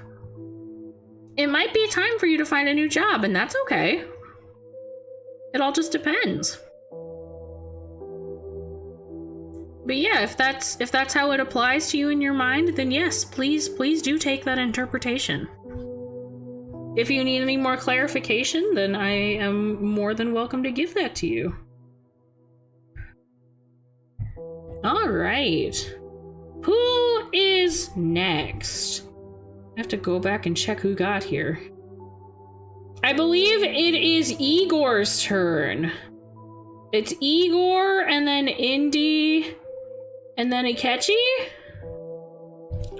It might be time for you to find a new job, and that's okay. It all just depends. But yeah, if that's how it applies to you in your mind, then yes, please do take that interpretation. If you need any more clarification, then I am more than welcome to give that to you. All right. Who is next? I have to go back and check who got here. I believe it is Igor's turn. It's Igor, and then Indy, and then Ikechi?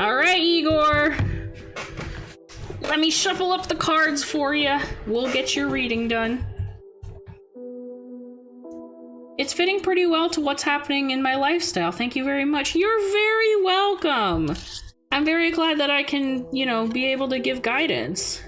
All right, Igor. Let me shuffle up the cards for you. We'll get your reading done. It's fitting pretty well to what's happening in my lifestyle. Thank you very much. You're very welcome. I'm very glad that I can, you know, be able to give guidance.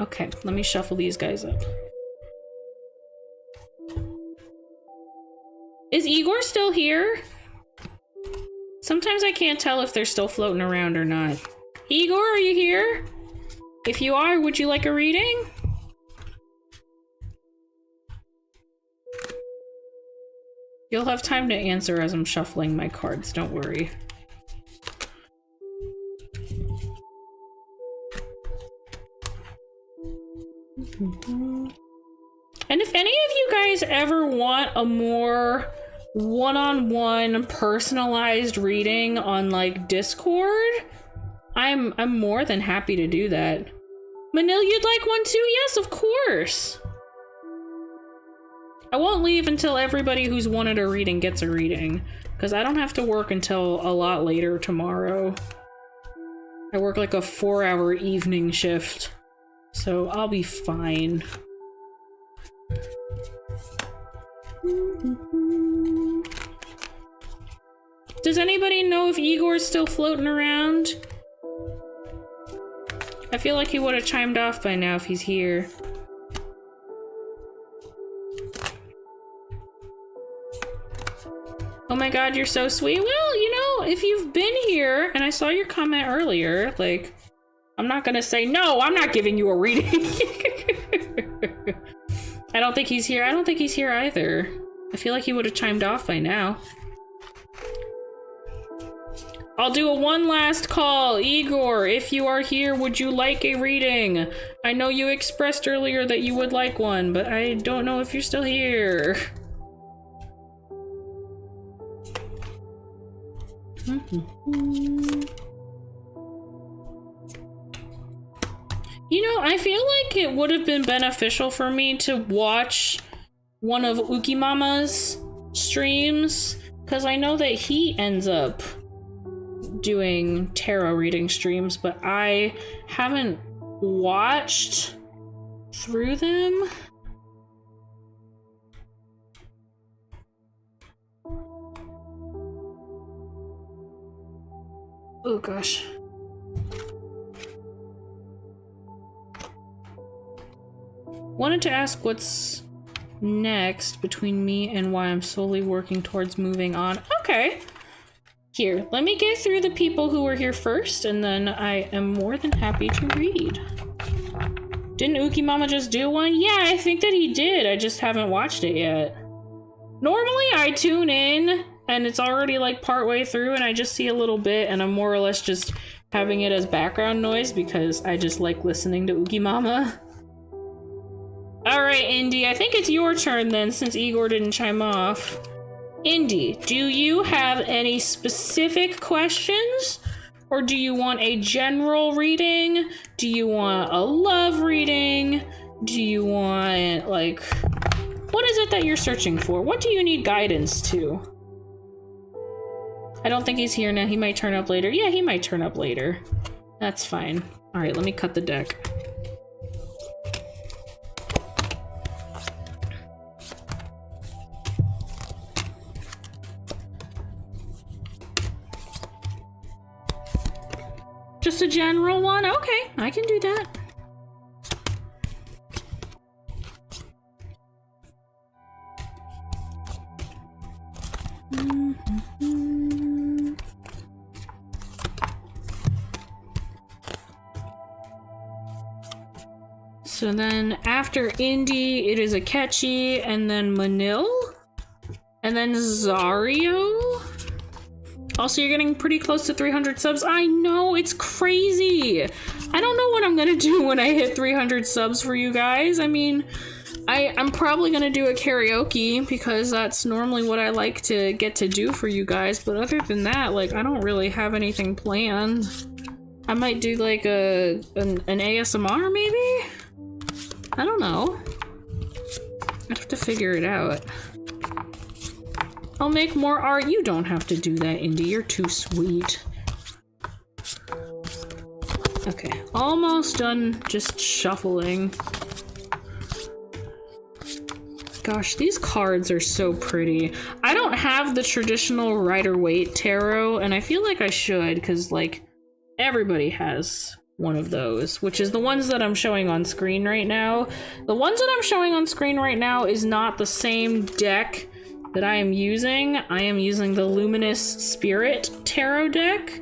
Okay, let me shuffle these guys up. Is Igor still here? Sometimes I can't tell if they're still floating around or not. Igor, are you here? If you are, would you like a reading? You'll have time to answer as I'm shuffling my cards, don't worry. And if any of you guys ever want a more one-on-one personalized reading on like Discord, I'm more than happy to do that. Manil, you'd like one too? Yes, of course. I won't leave until everybody who's wanted a reading gets a reading, because I don't have to work until a lot later tomorrow. I work like a 4-hour evening shift, so I'll be fine. Does anybody know if Igor's still floating around? I feel like he would have chimed off by now if he's here. Oh my god, you're so sweet. Well, you know, if you've been here, and I saw your comment earlier, like, I'm not gonna say, no, I'm not giving you a reading. I don't think he's here. I don't think he's here either. I feel like he would have chimed off by now. I'll do a one last call. Igor, if you are here, would you like a reading? I know you expressed earlier that you would like one, but I don't know if you're still here. You know, I feel like it would have been beneficial for me to watch one of Ukimama's streams, because I know that he ends up doing tarot reading streams, but I haven't watched through them. Oh gosh. Wanted to ask what's next between me and why I'm slowly working towards moving on. Okay. Here, let me get through the people who were here first, and then I am more than happy to read. Didn't Ukimama just do one? Yeah, I think that he did. I just haven't watched it yet. Normally I tune in and it's already like partway through and I just see a little bit and I'm more or less just having it as background noise because I just like listening to Ukimama. Alright, Indy, I think it's your turn then since Igor didn't chime off. Indy, do you have any specific questions? Or do you want a general reading? Do you want a love reading? Do you want, like, what is it that you're searching for? What do you need guidance to? I don't think he's here now. He might turn up later. Yeah, he might turn up later. That's fine. All right, let me cut the deck. Just a general one? Okay, I can do that. So then after Indy, it is Akechi, and then Manil, and then Zario. Also, you're getting pretty close to 300 subs. I know, it's crazy. I don't know what I'm gonna do when I hit 300 subs for you guys. I mean, I'm probably gonna do a karaoke because that's normally what I like to get to do for you guys. But other than that, like, I don't really have anything planned. I might do like an ASMR maybe? I don't know. I'd have to figure it out. I'll make more art. You don't have to do that, Indy. You're too sweet. Okay, almost done just shuffling. Gosh, these cards are so pretty. I don't have the traditional Rider-Waite tarot, and I feel like I should, because, like, everybody has one of those, which is the ones that I'm showing on screen right now. The ones that I'm showing on screen right now is not the same deck that I am using. I am using the Luminous Spirit tarot deck.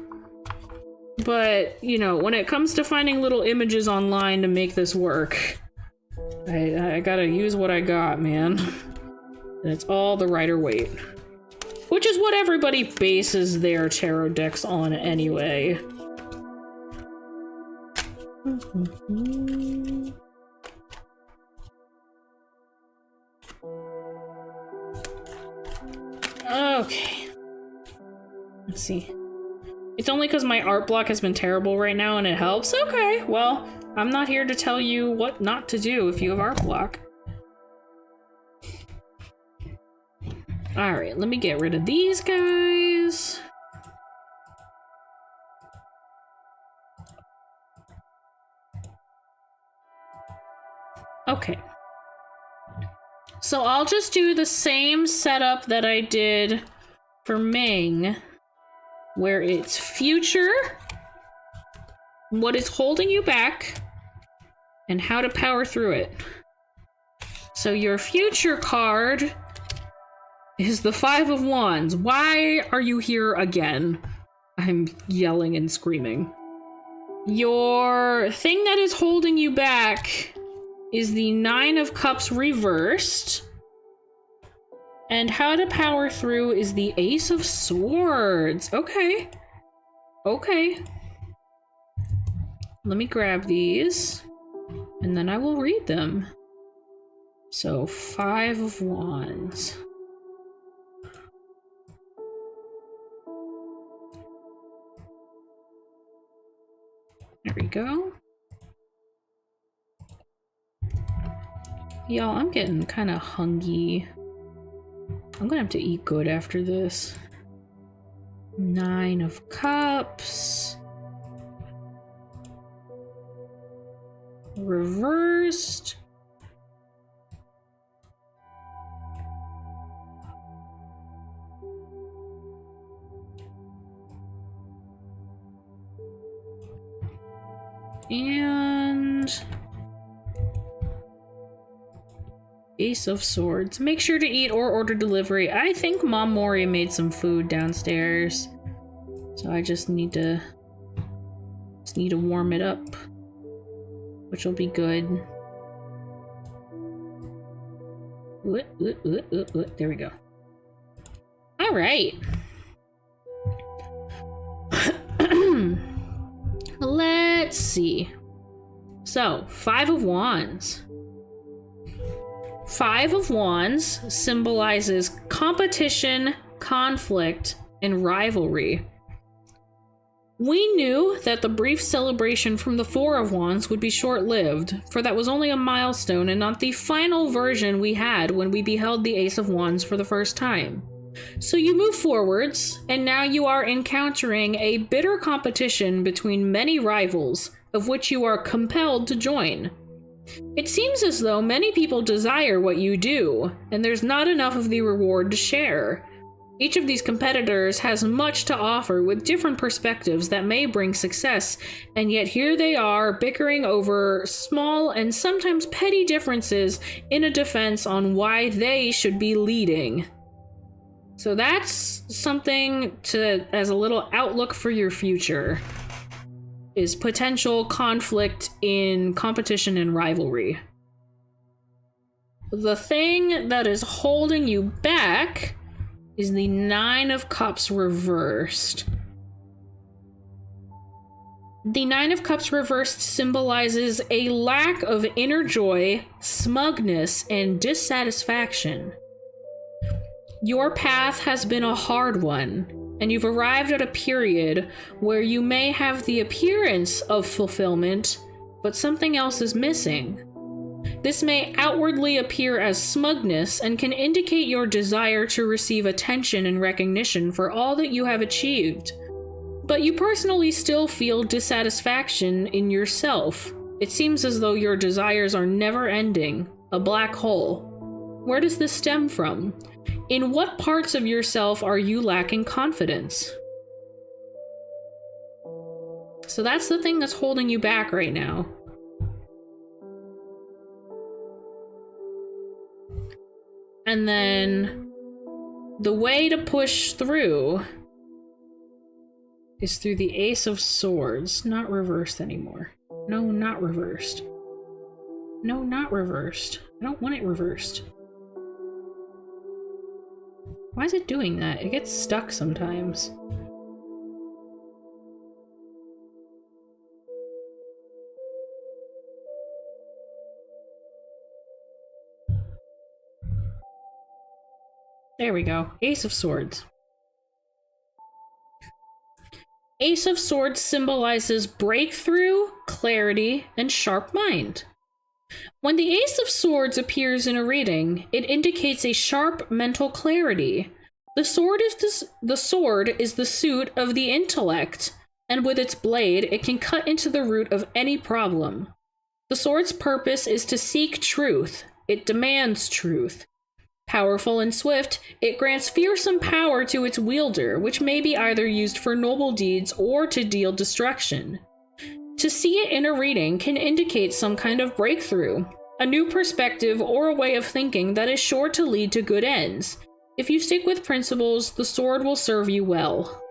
But, you know, when it comes to finding little images online to make this work, I gotta use what I got, man. And it's all the Rider-Waite. Which is what everybody bases their tarot decks on anyway. Okay. Let's see. It's only because my art block has been terrible right now and it helps? Okay, well, I'm not here to tell you what not to do if you have art block. Alright, let me get rid of these guys. Okay. So I'll just do the same setup that I did for Ming, where it's future, what is holding you back, and how to power through it. So your future card is the 5 of Wands. Why are you here again? I'm yelling and screaming. Your thing that is holding you back is the 9 of Cups reversed. And how to power through is the Ace of Swords. Okay. Okay. Let me grab these, and then I will read them. So, 5 of Wands. There we go. Y'all, I'm getting kind of hungry. I'm gonna have to eat good after this. 9 of Cups. Reversed. And Ace of Swords. Make sure to eat or order delivery. I think Mom Mori made some food downstairs, so I just need to warm it up, which will be good. There we go. All right. Let's see. So, 5 of Wands. 5 of Wands symbolizes competition, conflict, and rivalry. We knew that the brief celebration from the 4 of Wands would be short-lived, for that was only a milestone and not the final version we had when we beheld the Ace of Wands for the first time. So you move forwards, and now you are encountering a bitter competition between many rivals, of which you are compelled to join. It seems as though many people desire what you do, and there's not enough of the reward to share. Each of these competitors has much to offer with different perspectives that may bring success, and yet here they are bickering over small and sometimes petty differences in a defense on why they should be leading. So that's something to, as a little outlook for your future, is potential conflict in competition and rivalry. The thing that is holding you back is the Nine of Cups reversed. The Nine of Cups reversed symbolizes a lack of inner joy, smugness, and dissatisfaction. Your path has been a hard one, and you've arrived at a period where you may have the appearance of fulfillment, but something else is missing. This may outwardly appear as smugness and can indicate your desire to receive attention and recognition for all that you have achieved. But you personally still feel dissatisfaction in yourself. It seems as though your desires are never ending, a black hole. Where does this stem from? In what parts of yourself are you lacking confidence? So that's the thing that's holding you back right now. And then the way to push through is through the Ace of Swords. Not reversed anymore. No, not reversed. No, not reversed. I don't want it reversed. Why is it doing that? It gets stuck sometimes. There we go. Ace of Swords. Ace of Swords symbolizes breakthrough, clarity, and sharp mind. When the Ace of Swords appears in a reading, it indicates a sharp mental clarity. The sword is the suit of the intellect, and with its blade, it can cut into the root of any problem. The sword's purpose is to seek truth. It demands truth. Powerful and swift, it grants fearsome power to its wielder, which may be either used for noble deeds or to deal destruction. To see it in a reading can indicate some kind of breakthrough, a new perspective or a way of thinking that is sure to lead to good ends. If you stick with principles, the sword will serve you well.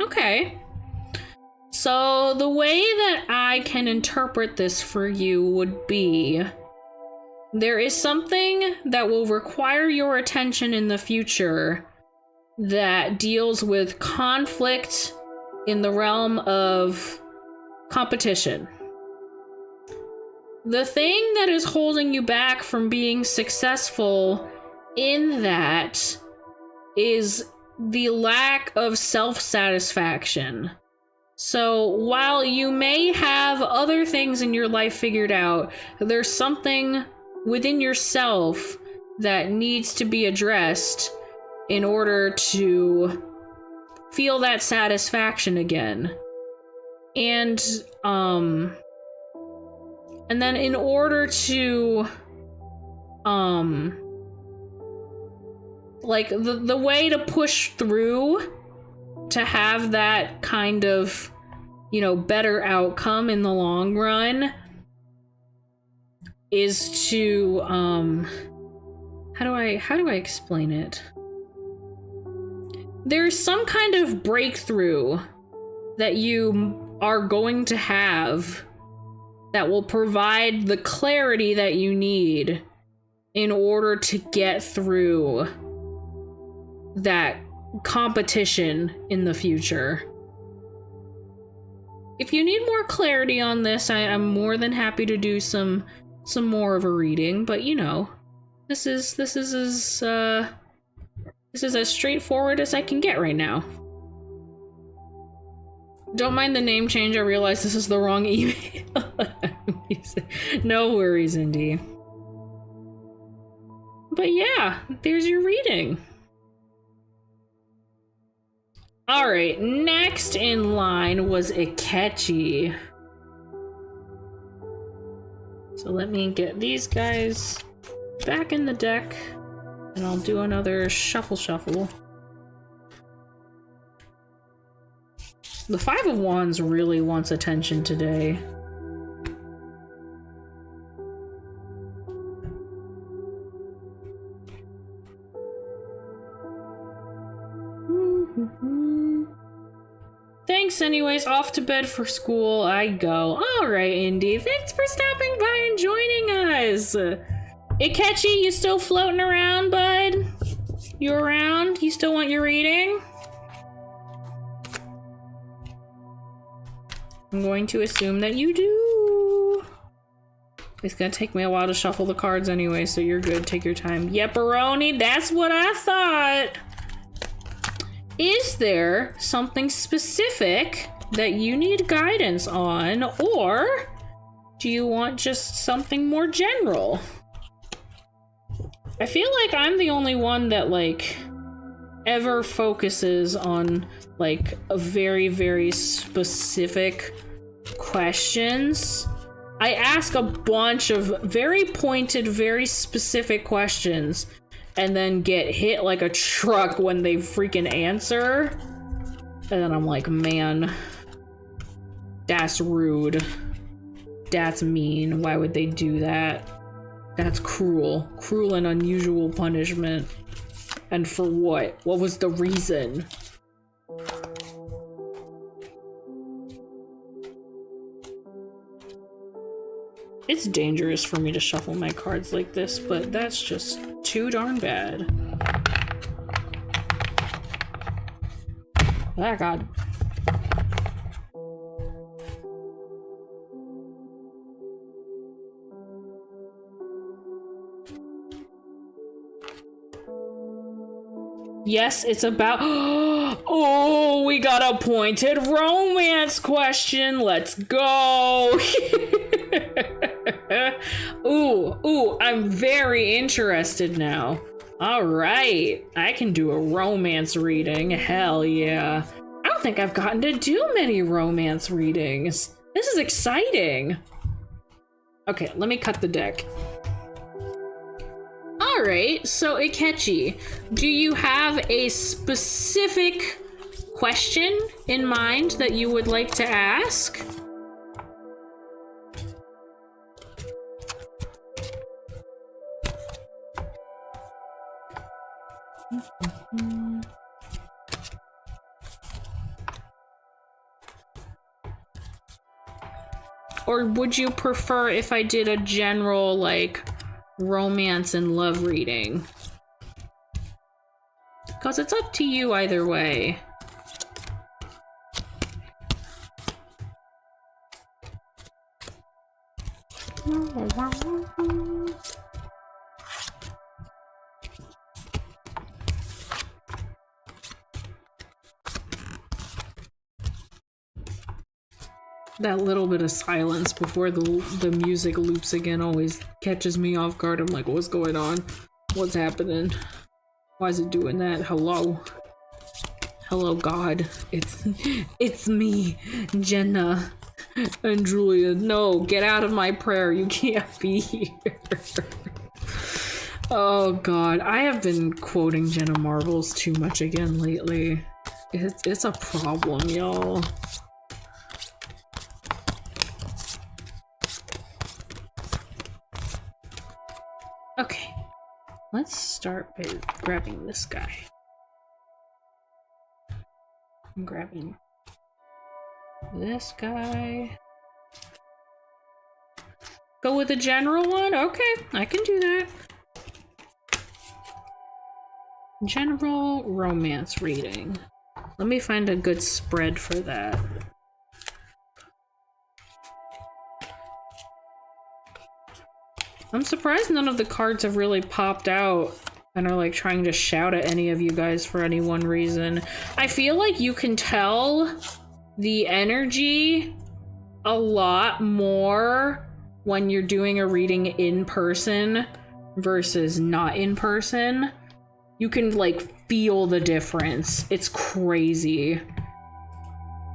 Okay. So the way that I can interpret this for you would be, there is something that will require your attention in the future that deals with conflict in the realm of competition. The thing that is holding you back from being successful in that is the lack of self-satisfaction. So while you may have other things in your life figured out, there's something within yourself that needs to be addressed in order to feel that satisfaction again. And then in order to like the way to push through to have that kind of, you know, better outcome in the long run is to how do I explain it? There's some kind of breakthrough that you are going to have that will provide the clarity that you need in order to get through that competition in the future. If you need more clarity on this, I'm more than happy to do some more of a reading, but you know, this is as straightforward as I can get right now. Don't mind the name change, I realize this is the wrong email. No worries, Indy. But yeah, there's your reading. Alright, next in line was Ikechi. So let me get these guys back in the deck. And I'll do another shuffle shuffle. The Five of Wands really wants attention today. Thanks anyways, off to bed for school I go. Alright, Indy, thanks for stopping by and joining us. Ikechi, you still floating around, bud? You around? You still want your reading? I'm going to assume that you do. It's gonna take me a while to shuffle the cards anyway, so you're good. Take your time. Yepperoni, that's what I thought. Is there something specific that you need guidance on, or do you want just something more general? I feel like I'm the only one that, like, ever focuses on, like, a very, very specific questions. I ask a bunch of very pointed, very specific questions, and then get hit like a truck when they freaking answer. And then I'm like, man, that's rude. That's mean. Why would they do that? That's cruel. Cruel and unusual punishment. And for what? What was the reason? It's dangerous for me to shuffle my cards like this, but that's just too darn bad. Ah, God. Yes, it's about... Oh, we got a pointed romance question. Let's go. Ooh, I'm very interested now. All right, I can do a romance reading. Hell yeah. I don't think I've gotten to do many romance readings. This is exciting. Okay, let me cut the deck. All right, so Ikechi, do you have a specific question in mind that you would like to ask? Or would you prefer if I did a general, like, romance and love reading? Because it's up to you either way. That little bit of silence before the music loops again always catches me off guard. I'm like, what's going on? What's happening? Why is it doing that? Hello? Hello, God. It's me, Jenna and Julia. No, get out of my prayer. You can't be here. Oh, God. I have been quoting Jenna Marbles too much again lately. It's a problem, y'all. Okay, let's start by grabbing this guy. I'm grabbing this guy. Go with the general one? Okay, I can do that. General romance reading. Let me find a good spread for that. I'm surprised none of the cards have really popped out and are like trying to shout at any of you guys for any one reason. I feel like you can tell the energy a lot more when you're doing a reading in person versus not in person. You can like feel the difference. It's crazy.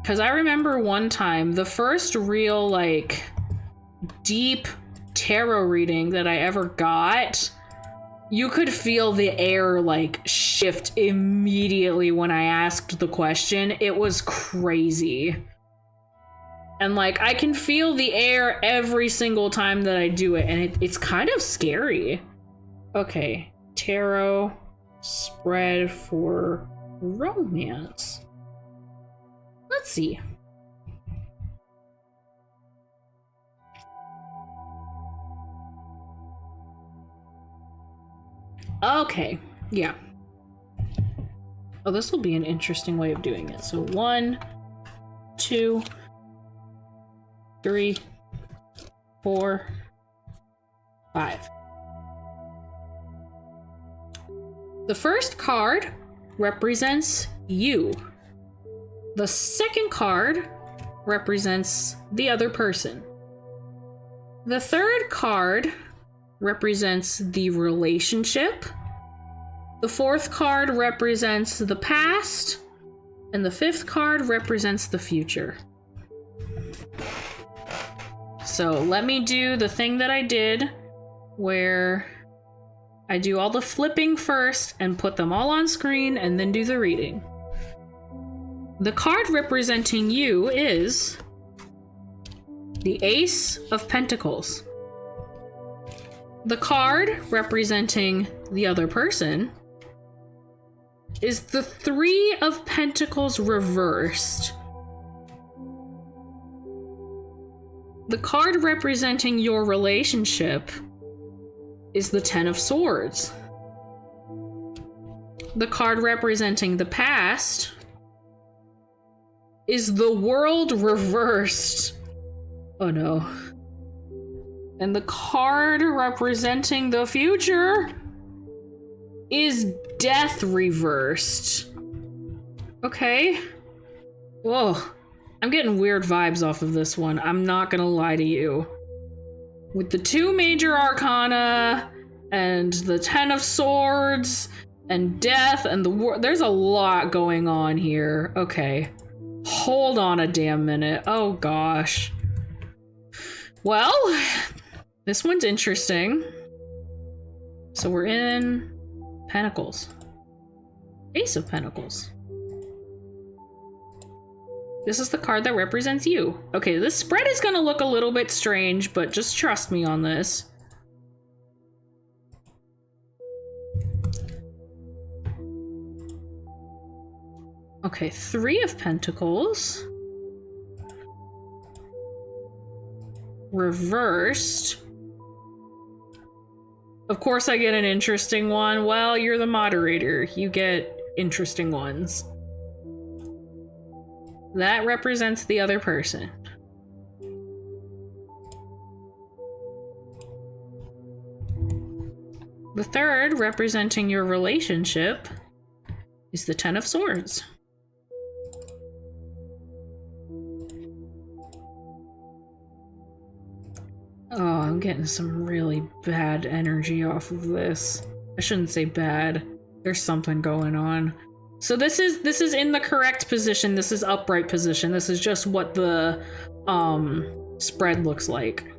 Because I remember one time, the first real like deep tarot reading that I ever got, You could feel the air, like, shift immediately when I asked the question. It was crazy. And, like, I can feel the air every single time that I do it, and it's kind of scary. Okay, tarot spread for romance. Let's see. Okay, yeah. Oh, this will be an interesting way of doing it. So 1, 2, 3, 4, 5. The first card represents you. The second card represents the other person. The third card represents the relationship. The fourth card represents the past. And the fifth card represents the future. So let me do the thing that I did where I do all the flipping first and put them all on screen and then do the reading. The card representing you is the Ace of Pentacles. The card representing the other person is the Three of Pentacles reversed. The card representing your relationship is the Ten of Swords. The card representing the past is the World reversed. Oh no. And the card representing the future is Death reversed. Okay. Whoa. I'm getting weird vibes off of this one. I'm not gonna lie to you. With the 2 major arcana and the 10 of swords and death and there's a lot going on here. Okay. Hold on a damn minute. Oh gosh. Well, this one's interesting. So we're in Pentacles. Ace of Pentacles. This is the card that represents you. Okay, this spread is gonna look a little bit strange, but just trust me on this. Okay, 3 of Pentacles. Reversed. Of course I get an interesting one. Well, you're the moderator. You get interesting ones. That represents the other person. The third, representing your relationship, is the Ten of Swords. Oh, I'm getting some really bad energy off of this. I shouldn't say bad. There's something going on. So this is in the correct position. This is upright position. This is just what the spread looks like.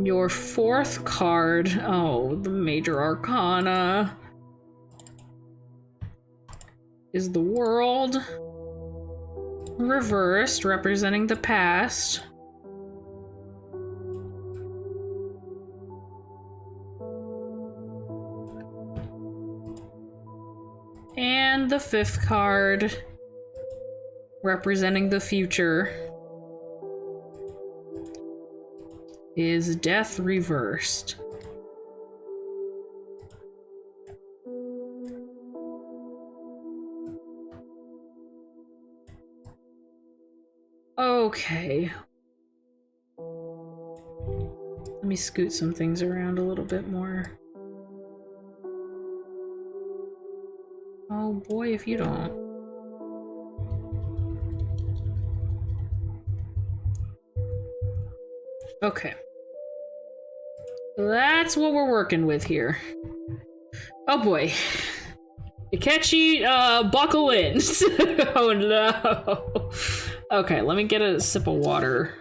Your fourth card, oh, the major arcana, is the World reversed, representing the past. And the fifth card, representing the future, is Death reversed. Okay. Let me scoot some things around a little bit more. Oh boy, if you don't. Okay. That's what we're working with here. Oh boy. Ikechi, buckle in. Oh no. Okay, let me get a sip of water.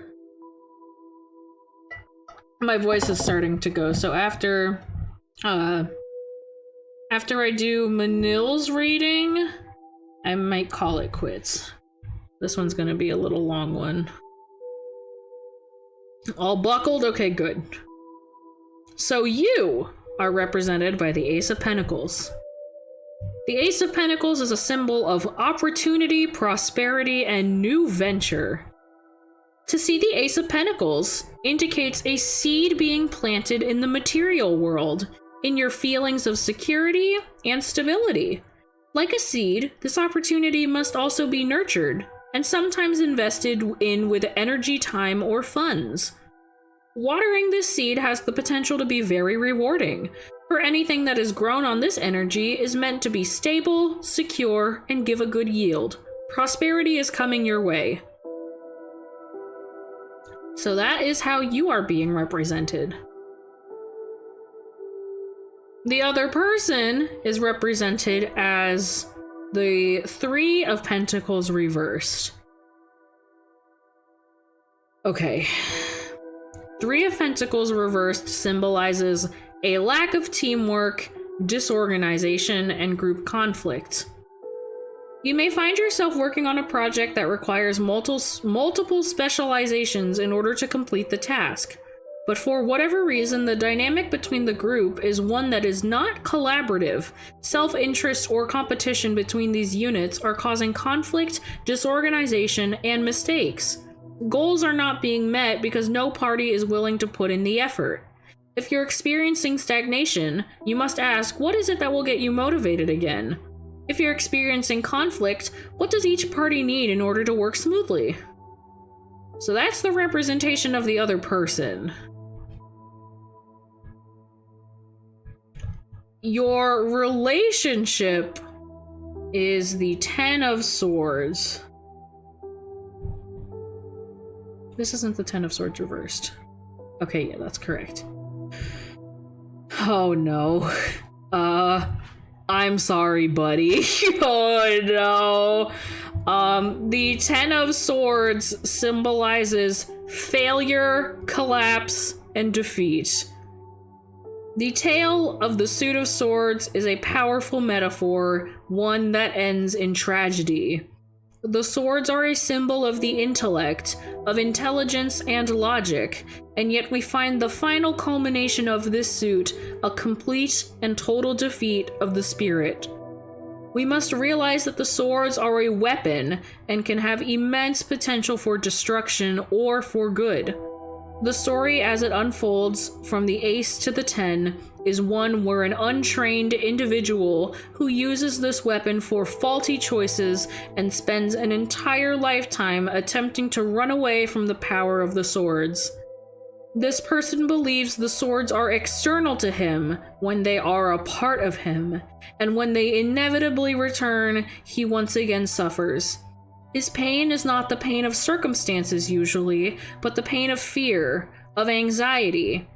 My voice is starting to go, so after I do Manil's reading, I might call it quits. This one's gonna be a little long one. All buckled? Okay, good. So you are represented by the Ace of Pentacles. The Ace of Pentacles is a symbol of opportunity, prosperity, and new venture. To see the Ace of Pentacles indicates a seed being planted in the material world, in your feelings of security and stability. Like a seed, this opportunity must also be nurtured, and sometimes invested in with energy, time, or funds. Watering this seed has the potential to be very rewarding, for anything that is grown on this energy is meant to be stable, secure, and give a good yield. Prosperity is coming your way. So that is how you are being represented. The other person is represented as the Three of Pentacles reversed. Okay. Three of Pentacles reversed symbolizes a lack of teamwork, disorganization, and group conflict. You may find yourself working on a project that requires multiple specializations in order to complete the task. But for whatever reason, the dynamic between the group is one that is not collaborative. Self-interest or competition between these units are causing conflict, disorganization, and mistakes. Goals are not being met because no party is willing to put in the effort. If you're experiencing stagnation, you must ask, what is it that will get you motivated again? If you're experiencing conflict, what does each party need in order to work smoothly? So that's the representation of the other person. Your relationship is the Ten of Swords. This isn't the Ten of Swords reversed. Okay, yeah, that's correct. Oh no. I'm sorry, buddy. Oh no. The Ten of Swords symbolizes failure, collapse, and defeat. The tale of the Suit of Swords is a powerful metaphor, one that ends in tragedy. The swords are a symbol of the intellect, of intelligence and logic, and yet we find the final culmination of this suit a complete and total defeat of the spirit. We must realize that the swords are a weapon and can have immense potential for destruction or for good. The story as it unfolds from the Ace to the Ten is one where an untrained individual who uses this weapon for faulty choices and spends an entire lifetime attempting to run away from the power of the swords. This person believes the swords are external to him when they are a part of him, and when they inevitably return, he once again suffers. His pain is not the pain of circumstances usually, but the pain of fear, of anxiety.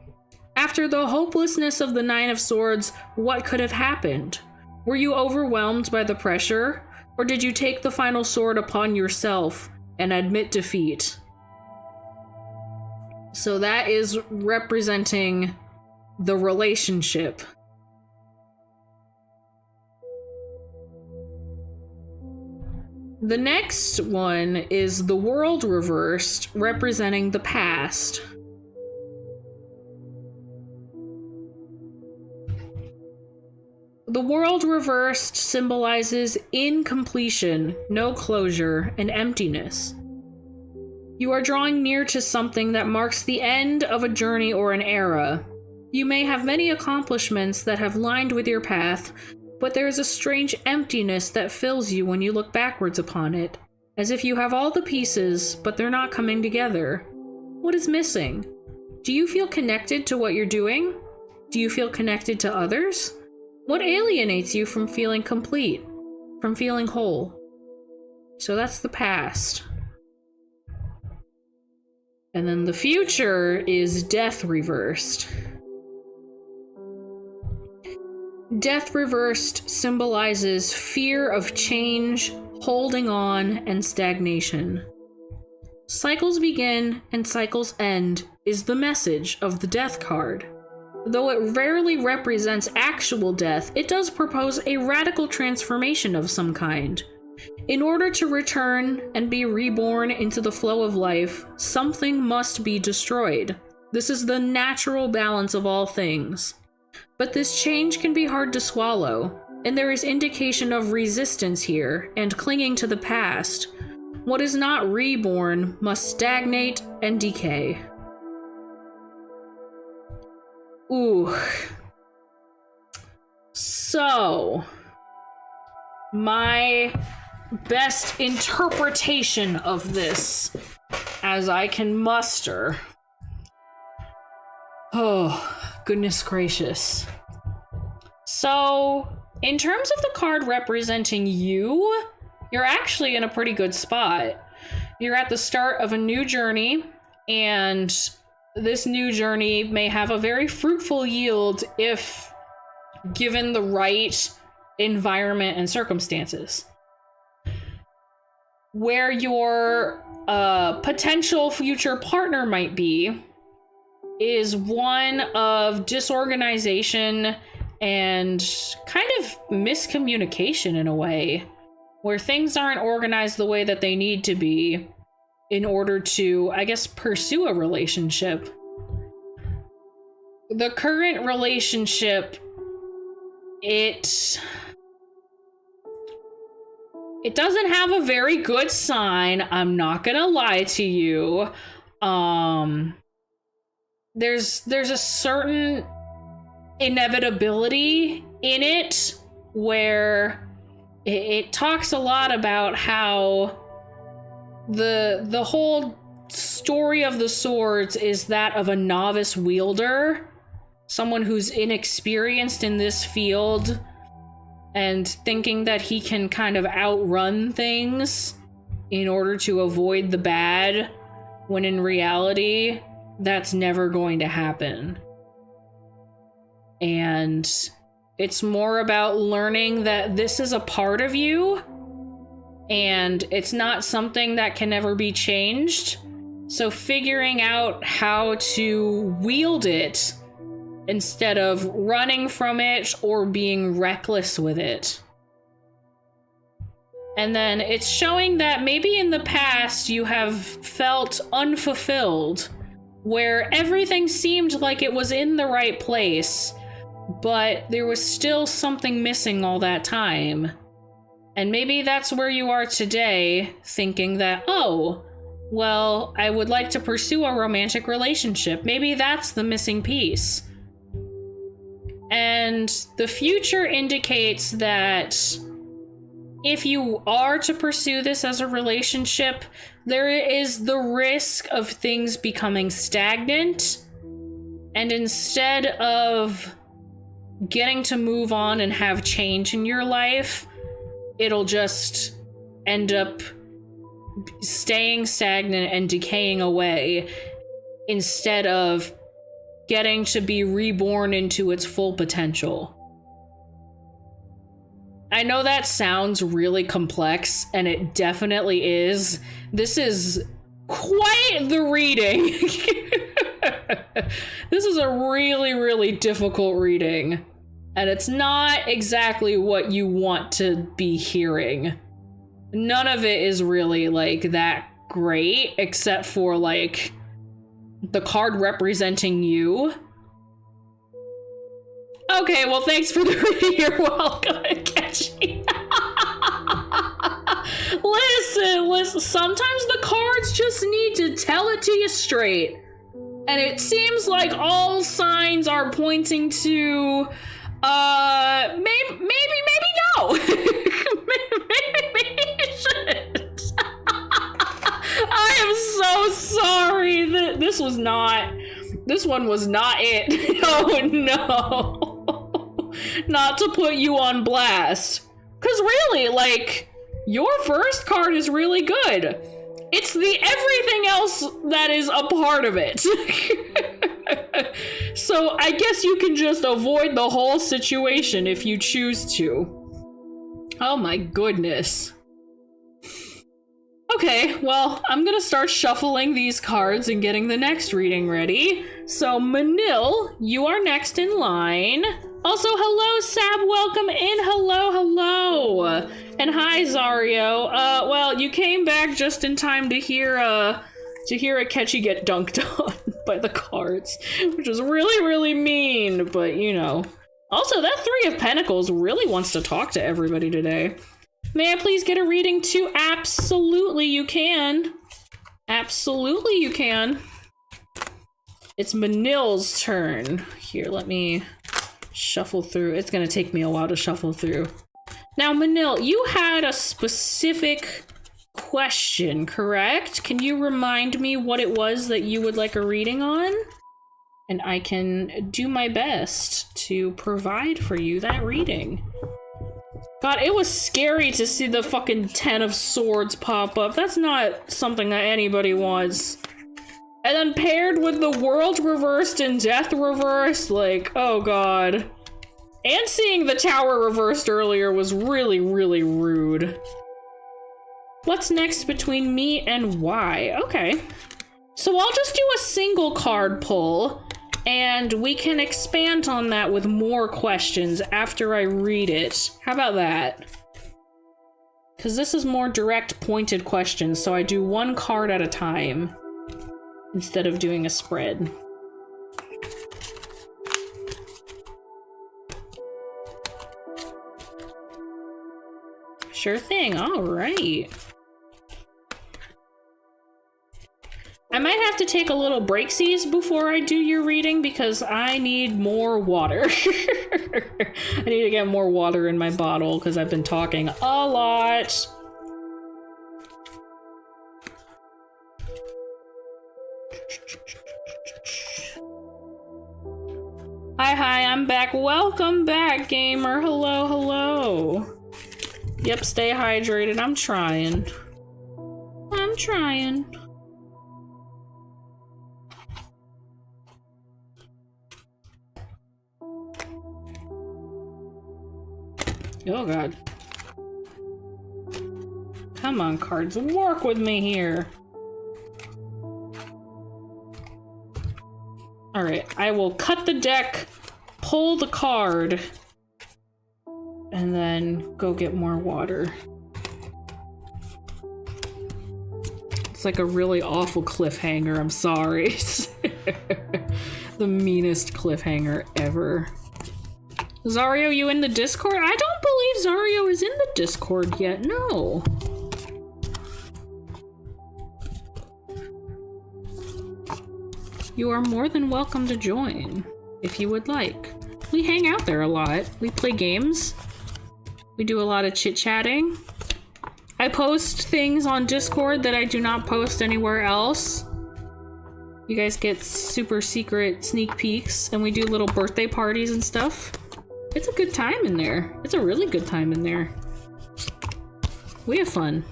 After the hopelessness of the Nine of Swords, what could have happened? Were you overwhelmed by the pressure? Or did you take the final sword upon yourself and admit defeat? So that is representing the relationship. The next one is the World reversed, representing the past. The World reversed symbolizes incompletion, no closure, and emptiness. You are drawing near to something that marks the end of a journey or an era. You may have many accomplishments that have lined with your path, but there is a strange emptiness that fills you when you look backwards upon it, as if you have all the pieces, but they're not coming together. What is missing? Do you feel connected to what you're doing? Do you feel connected to others? What alienates you from feeling complete, from feeling whole? So that's the past. And then the future is Death reversed. Death reversed symbolizes fear of change, holding on, and stagnation. Cycles begin and cycles end is the message of the death card. Though it rarely represents actual death, it does propose a radical transformation of some kind. In order to return and be reborn into the flow of life, something must be destroyed. This is the natural balance of all things. But this change can be hard to swallow, and there is indication of resistance here and clinging to the past. What is not reborn must stagnate and decay. Ooh. So, my best interpretation of this, as I can muster. Oh, goodness gracious. So, in terms of the card representing you, you're actually in a pretty good spot. You're at the start of a new journey, and this new journey may have a very fruitful yield if given the right environment and circumstances. Where your potential future partner might be is one of disorganization and kind of miscommunication in a way, where things aren't organized the way that they need to be in order to, I guess, pursue a relationship. The current relationship, it doesn't have a very good sign. I'm not gonna lie to you. There's a certain inevitability in it where it talks a lot about how the whole story of the swords is that of a novice wielder, someone who's inexperienced in this field and thinking that he can kind of outrun things in order to avoid the bad, when in reality, that's never going to happen. And it's more about learning that this is a part of you, and it's not something that can ever be changed. So figuring out how to wield it instead of running from it or being reckless with it. And then it's showing that maybe in the past you have felt unfulfilled, where everything seemed like it was in the right place, but there was still something missing all that time. And maybe that's where you are today, thinking that, oh, well, I would like to pursue a romantic relationship. Maybe that's the missing piece. And the future indicates that if you are to pursue this as a relationship, there is the risk of things becoming stagnant. And instead of getting to move on and have change in your life, it'll just end up staying stagnant and decaying away instead of getting to be reborn into its full potential. I know that sounds really complex, and it definitely is. This is quite the reading. This is a really, really difficult reading, and it's not exactly what you want to be hearing. None of it is really, like, that great, except for, like, the card representing you. Okay, well, thanks for the reading. You're welcome, Catchy. Listen, sometimes the cards just need to tell it to you straight. And it seems like all signs are pointing to, maybe no. maybe you shouldn't. I am so sorry that this one was not it. Oh no. Not to put you on blast. Cause really, like, your first card is really good. It's the everything else that is a part of it. So I guess you can just avoid the whole situation if you choose to. Oh my goodness. Okay, well, I'm gonna start shuffling these cards and getting the next reading ready. So, Manil, you are next in line. Also, hello, Sab, welcome in. Hello, hello. And hi, Zario. Well, you came back just in time to hear a Akechi get dunked on by the cards, which is really, really mean, but you know. Also, that Three of Pentacles really wants to talk to everybody today. May I please get a reading too? Absolutely you can. Absolutely you can. It's Manil's turn. Here, let me shuffle through. It's gonna take me a while to shuffle through. Now, Manil, you had a specific question, correct? Can you remind me what it was that you would like a reading on? And I can do my best to provide for you that reading. God, it was scary to see the fucking 10 of Swords pop up. That's not something that anybody wants. And then paired with the World reversed and Death reversed, like, oh god. And seeing the Tower reversed earlier was really, really rude. What's next between me and Y? Okay. So I'll just do a single card pull, and we can expand on that with more questions after I read it. How about that? Because this is more direct, pointed questions, so I do one card at a time instead of doing a spread. Sure thing, all right. I might have to take a little breaksies before I do your reading because I need more water. I need to get more water in my bottle because I've been talking a lot. Hi, I'm back. Welcome back, gamer. Hello, hello. Yep, stay hydrated. I'm trying. I'm trying. Oh god. Come on, cards, work with me here. Alright, I will cut the deck, pull the card, and then go get more water. It's like a really awful cliffhanger, I'm sorry. The meanest cliffhanger ever. Zario, you in the Discord? I don't believe Zario is in the Discord yet, no. You are more than welcome to join, if you would like. We hang out there a lot. We play games. We do a lot of chit-chatting. I post things on Discord that I do not post anywhere else. You guys get super secret sneak peeks, and we do little birthday parties and stuff. It's a good time in there. It's a really good time in there. We have fun.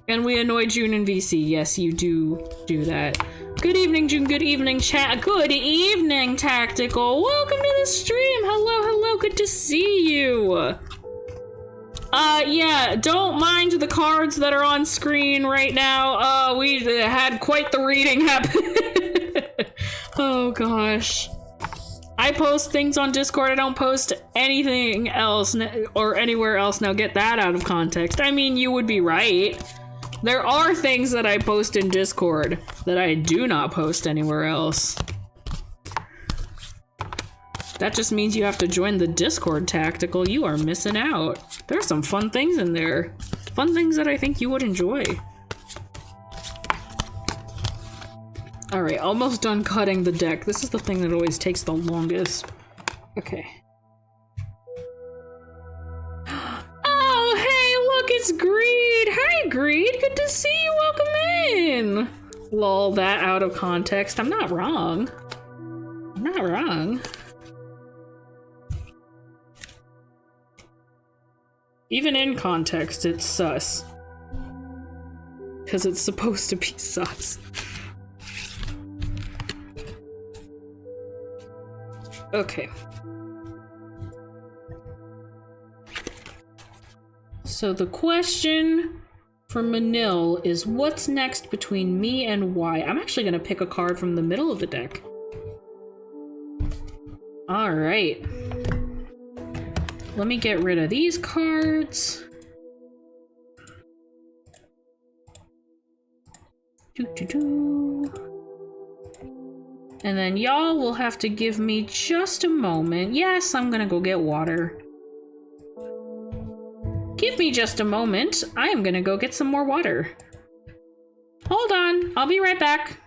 And we annoy June and VC. Yes, you do that. Good evening, June. Good evening, chat. Good evening, Tactical. Welcome to the stream. Hello, hello. Good to see you. Yeah, don't mind the cards that are on screen right now. We had quite the reading happen. Oh, gosh. I post things on Discord. I don't post anything else or anywhere else. Now get that out of context. I mean, you would be right. There are things that I post in Discord that I do not post anywhere else. That just means you have to join the Discord, Tactical. You are missing out. There's some fun things in there. Fun things that I think you would enjoy. Alright, almost done cutting the deck. This is the thing that always takes the longest. Okay. Oh, hey, look, it's Greed! Hi, Greed! Good to see you! Welcome in! Lol, that out of context. I'm not wrong. I'm not wrong. Even in context, it's sus. Because it's supposed to be sus. Okay. So the question for Manil is what's next between me and why. I'm actually going to pick a card from the middle of the deck. Alright. Let me get rid of these cards. And then y'all will have to give me just a moment. Yes, I'm gonna go get water. Give me just a moment. I am gonna go get some more water. Hold on, I'll be right back.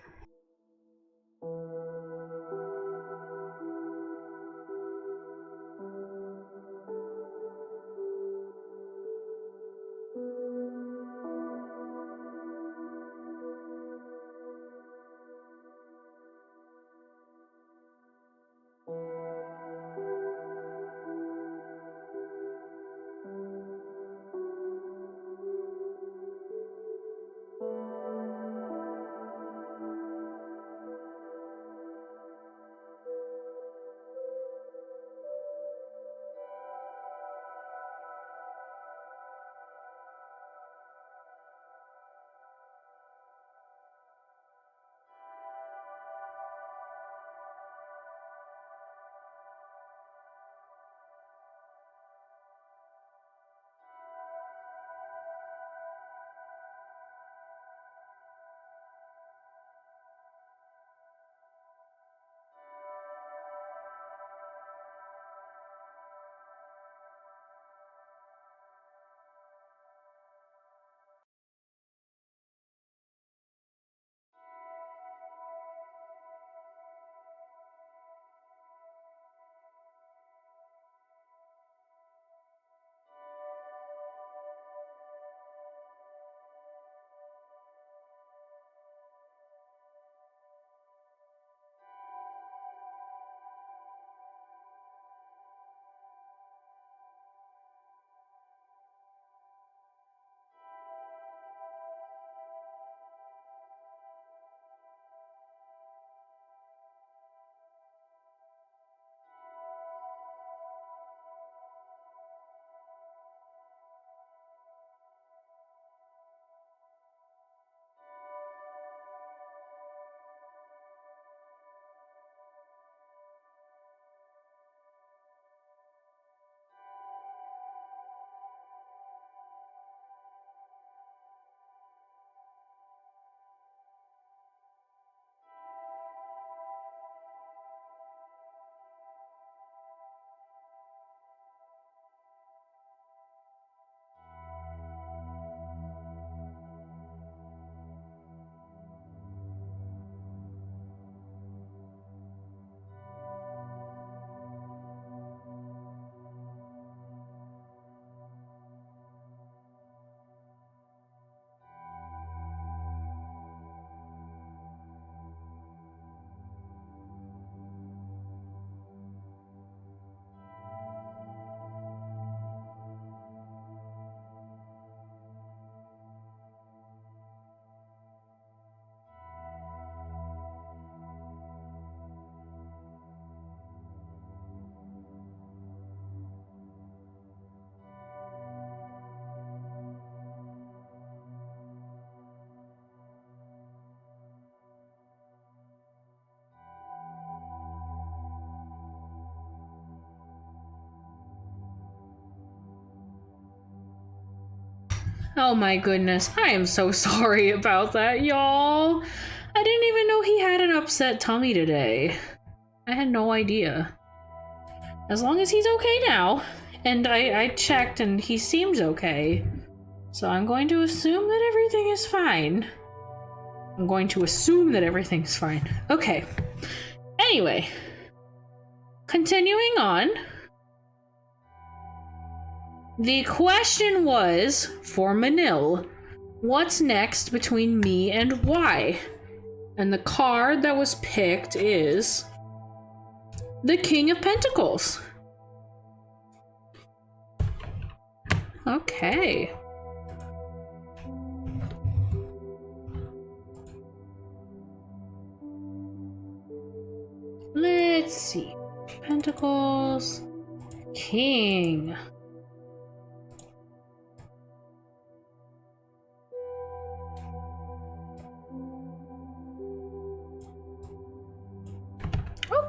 Oh my goodness, I am so sorry about that, y'all. I didn't even know he had an upset tummy today. I had no idea. As long as he's okay now. And I checked and he seems okay. So I'm going to assume that everything is fine. I'm going to assume that everything's fine. Okay. Anyway. Continuing on. The question was, for Manil, what's next between me and why? And the card that was picked is the King of Pentacles. Okay. Let's see. Pentacles. King.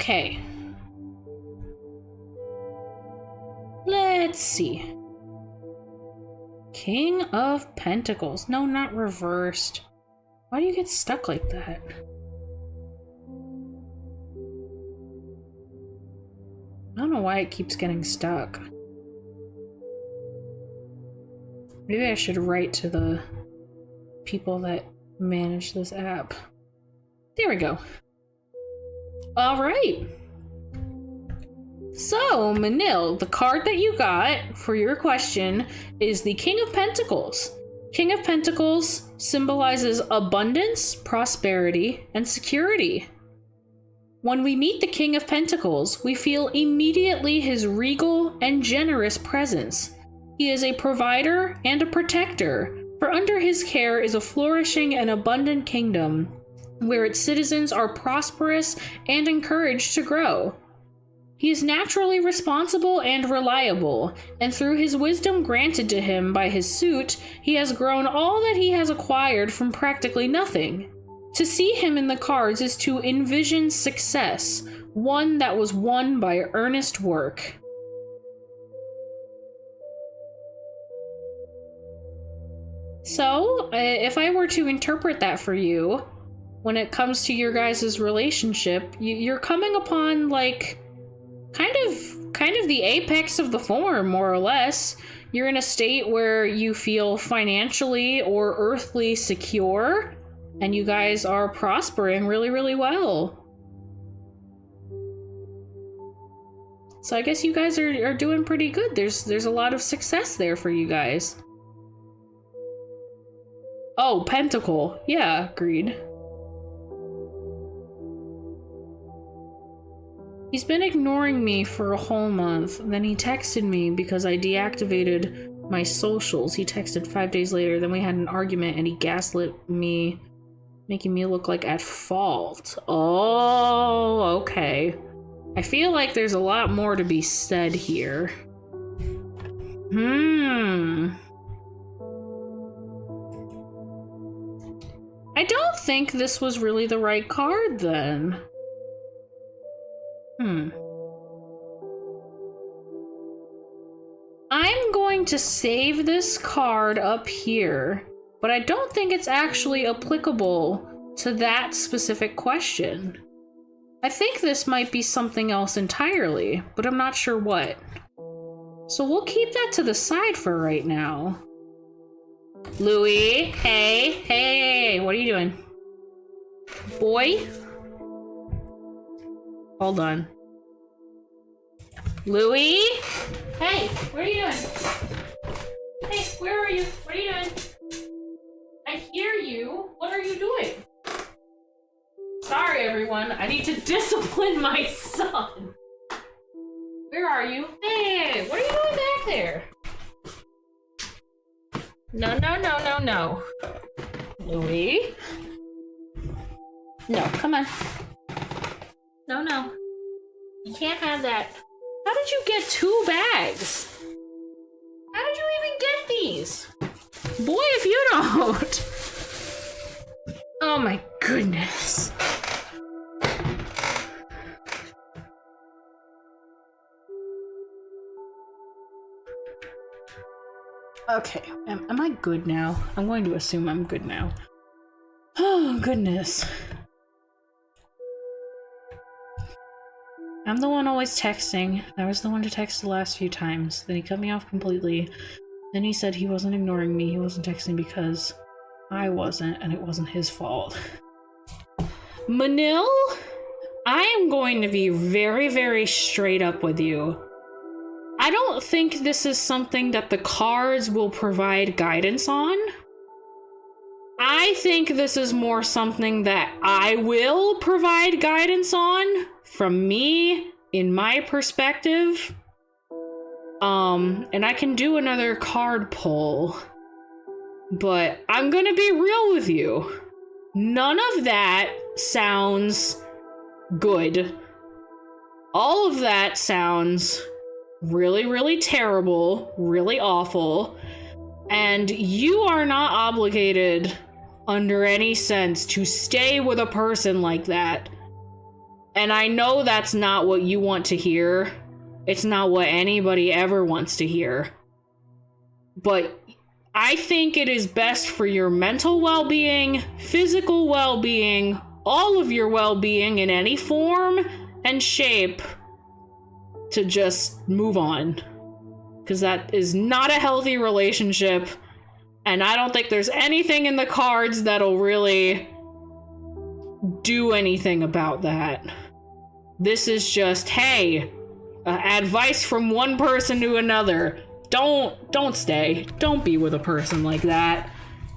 Okay. Let's see. King of Pentacles. No, not reversed. Why do you get stuck like that? I don't know why it keeps getting stuck. Maybe I should write to the people that manage this app. There we go. All right. So, Manil, the card that you got for your question is the King of Pentacles. King of Pentacles symbolizes abundance, prosperity, and security. When we meet the King of Pentacles, we feel immediately his regal and generous presence. He is a provider and a protector, for under his care is a flourishing and abundant kingdom, where its citizens are prosperous and encouraged to grow. He is naturally responsible and reliable, and through his wisdom granted to him by his suit, he has grown all that he has acquired from practically nothing. To see him in the cards is to envision success, one that was won by earnest work. So, if I were to interpret that for you, when it comes to your guys' relationship, you're coming upon, like, kind of the apex of the form, more or less. You're in a state where you feel financially or earthly secure, and you guys are prospering really, really well. So I guess you guys are doing pretty good. There's a lot of success there for you guys. Oh, Pentacle. Yeah, agreed. He's been ignoring me for a whole month. Then he texted me because I deactivated my socials. He texted 5 days later. Then we had an argument and he gaslit me, making me look like at fault. Oh, okay. I feel like there's a lot more to be said here. I don't think this was really the right card then. I'm going to save this card up here, but I don't think it's actually applicable to that specific question. I think this might be something else entirely, but I'm not sure what. So we'll keep that to the side for right now. Louis, hey, what are you doing? Boy? Hold on. Louis? Hey, what are you doing? Hey, where are you? What are you doing? I hear you. What are you doing? Sorry, everyone. I need to discipline my son. Where are you? Hey, what are you doing back there? No. Louis? No, come on. No. You can't have that. How did you get 2 bags? How did you even get these? Boy, if you don't. Oh my goodness. Okay, am I good now? I'm going to assume I'm good now. Oh, goodness. I'm the one always texting. I was the one to text the last few times. Then he cut me off completely. Then he said he wasn't ignoring me. He wasn't texting because I wasn't, and it wasn't his fault. Manil, I am going to be very, very straight up with you. I don't think this is something that the cards will provide guidance on. I think this is more something that I will provide guidance on from me, in my perspective. And I can do another card pull. But I'm gonna be real with you. None of that sounds good. All of that sounds really, really terrible, really awful, and you are not obligated under any sense to stay with a person like that. And I know that's not what you want to hear. It's not what anybody ever wants to hear. But I think it is best for your mental well-being, physical well-being, all of your well-being in any form and shape to just move on. Because that is not a healthy relationship. And I don't think there's anything in the cards that'll really do anything about that. This is just, hey, advice from one person to another. Don't stay. Don't be with a person like that.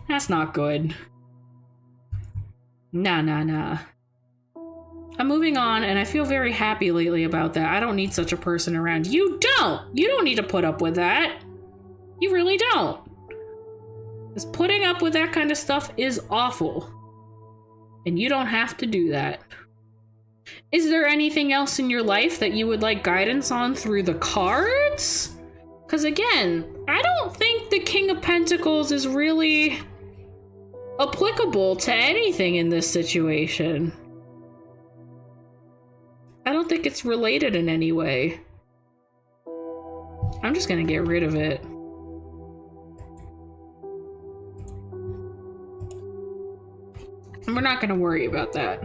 That's not good. Nah. I'm moving on, and I feel very happy lately about that. I don't need such a person around. You don't! You don't need to put up with that. You really don't. Because putting up with that kind of stuff is awful. And you don't have to do that. Is there anything else in your life that you would like guidance on through the cards? Because again, I don't think the King of Pentacles is really applicable to anything in this situation. I don't think it's related in any way. I'm just gonna get rid of it. And we're not gonna worry about that.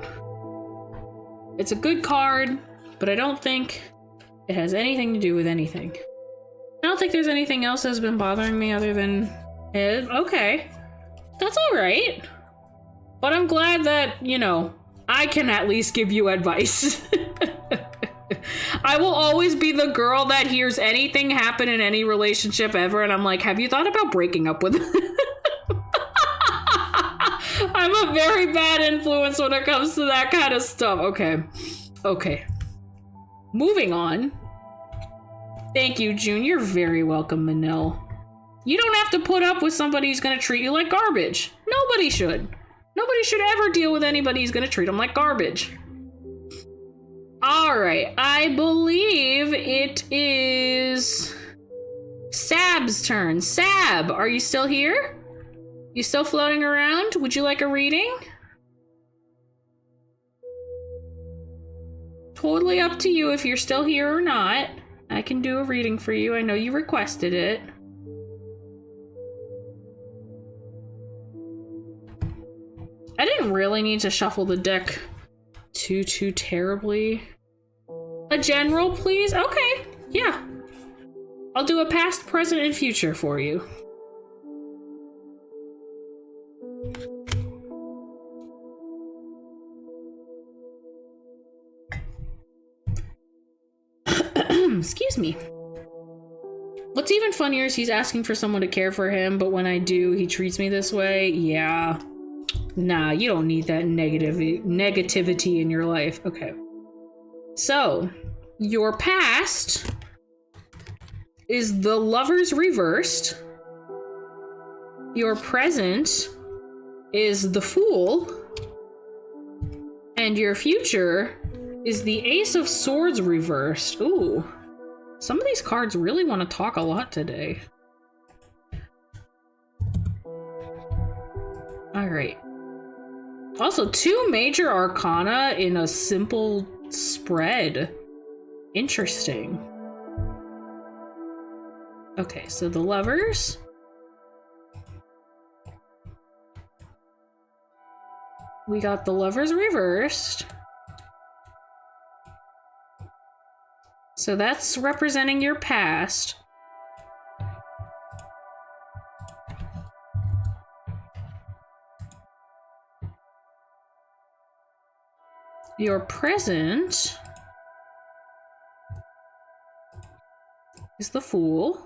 It's a good card, but I don't think it has anything to do with anything. I don't think there's anything else that's been bothering me other than it. Okay. That's alright. But I'm glad that, you know, I can at least give you advice. I will always be the girl that hears anything happen in any relationship ever, and I'm like, have you thought about breaking up with I'm a very bad influence when it comes to that kind of stuff. Okay. Moving on. Thank you, June. You're very welcome, Manil. You don't have to put up with somebody who's gonna treat you like garbage. Nobody should. Nobody should ever deal with anybody who's gonna treat them like garbage. Alright, I believe it is Sab's turn. Sab, are you still here? You still floating around? Would you like a reading? Totally up to you if you're still here or not. I can do a reading for you. I know you requested it. I didn't really need to shuffle the deck too terribly. A general, please? Okay, yeah. I'll do a past, present, and future for you. Excuse me. What's even funnier is he's asking for someone to care for him, but when I do, he treats me this way. Yeah. Nah, you don't need that negativity in your life. Okay. So, your past is the Lovers reversed. Your present is the Fool. And your future is the Ace of Swords reversed. Ooh. Some of these cards really want to talk a lot today. Alright. Also, 2 major arcana in a simple spread. Interesting. Okay, so the Lovers. We got the Lovers reversed. So that's representing your past. Your present is the Fool.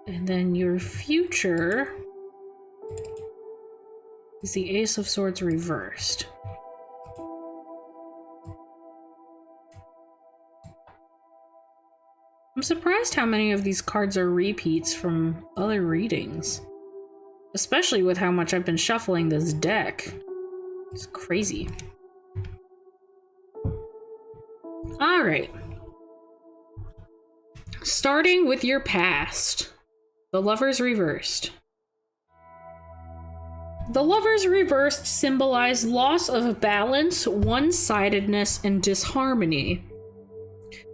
And then your future is the Ace of Swords reversed. I'm surprised how many of these cards are repeats from other readings. Especially with how much I've been shuffling this deck. It's crazy. Alright. Starting with your past. The Lovers Reversed. The Lovers Reversed symbolize loss of balance, one-sidedness, and disharmony.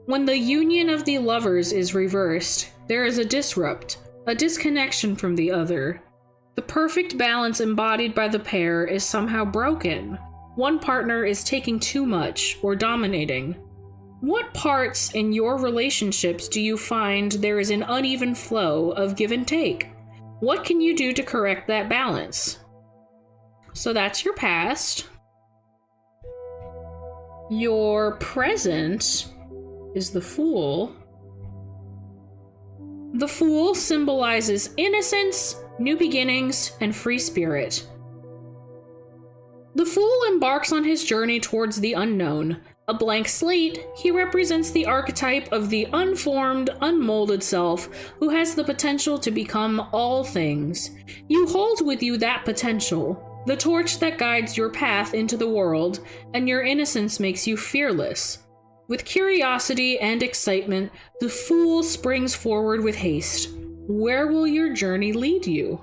When the union of the lovers is reversed, there is a disrupt, a disconnection from the other. The perfect balance embodied by the pair is somehow broken. One partner is taking too much or dominating. What parts in your relationships do you find there is an uneven flow of give and take? What can you do to correct that balance? So that's your past. Your present is the Fool. The Fool symbolizes innocence, new beginnings, and free spirit. The Fool embarks on his journey towards the unknown. A blank slate, he represents the archetype of the unformed, unmolded self who has the potential to become all things. You hold with you that potential, the torch that guides your path into the world, and your innocence makes you fearless. With curiosity and excitement, the Fool springs forward with haste. Where will your journey lead you?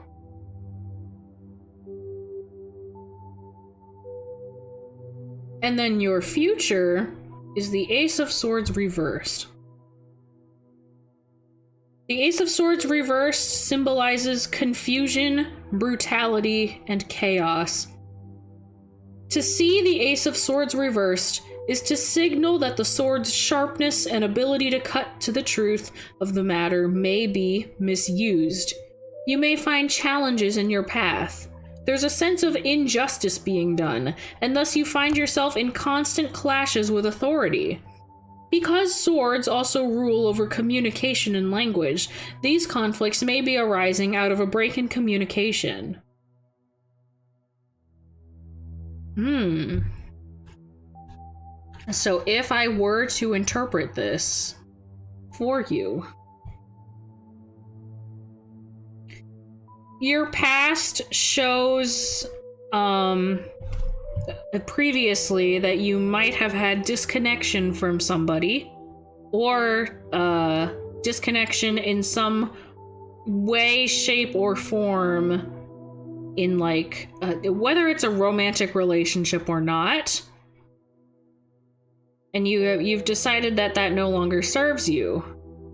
And then your future is the Ace of Swords reversed. The Ace of Swords reversed symbolizes confusion, brutality, and chaos. To see the Ace of Swords reversed is to signal that the sword's sharpness and ability to cut to the truth of the matter may be misused. You may find challenges in your path. There's a sense of injustice being done, and thus you find yourself in constant clashes with authority. Because swords also rule over communication and language, these conflicts may be arising out of a break in communication. So if I were to interpret this for you, your past shows previously that you might have had disconnection from somebody, or disconnection in some way, shape, or form in like whether it's a romantic relationship or not, and you've decided that that no longer serves you.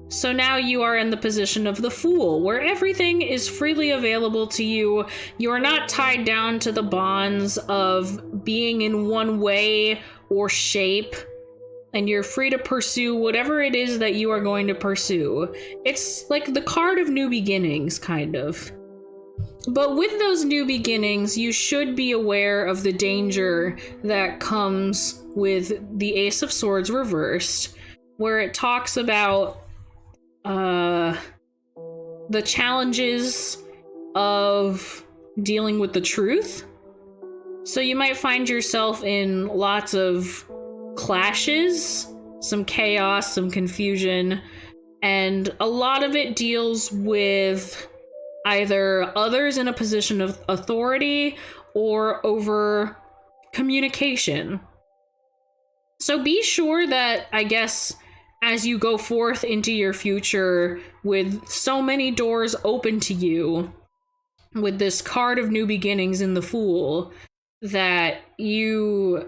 So now you are in the position of the Fool, where everything is freely available to you. You are not tied down to the bonds of being in one way or shape, and you're free to pursue whatever it is that you are going to pursue. It's like the card of new beginnings, kind of. But with those new beginnings, you should be aware of the danger that comes with the Ace of Swords reversed, where it talks about the challenges of dealing with the truth. So you might find yourself in lots of clashes, some chaos, some confusion, and a lot of it deals with either others in a position of authority or over communication. So be sure that, I guess, as you go forth into your future with so many doors open to you, with this card of new beginnings in the Fool, that you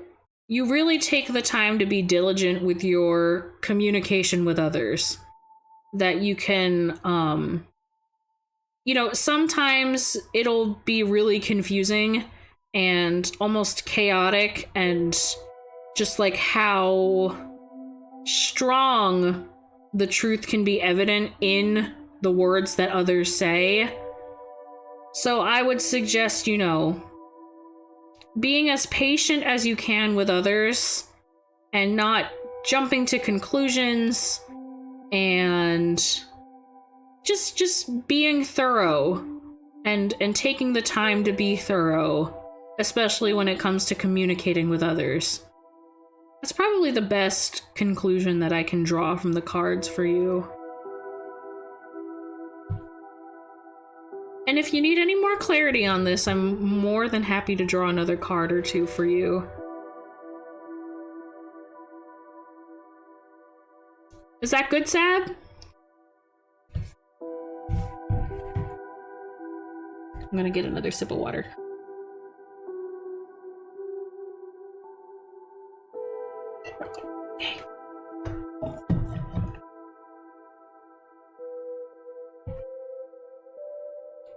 really take the time to be diligent with your communication with others. That you can, sometimes it'll be really confusing and almost chaotic, and just like how strong the truth can be evident in the words that others say. So I would suggest, being as patient as you can with others and not jumping to conclusions, and just being thorough and taking the time to be thorough, especially when it comes to communicating with others. That's probably the best conclusion that I can draw from the cards for you. And if you need any more clarity on this, I'm more than happy to draw another card or two for you. Is that good, Sab? I'm gonna get another sip of water.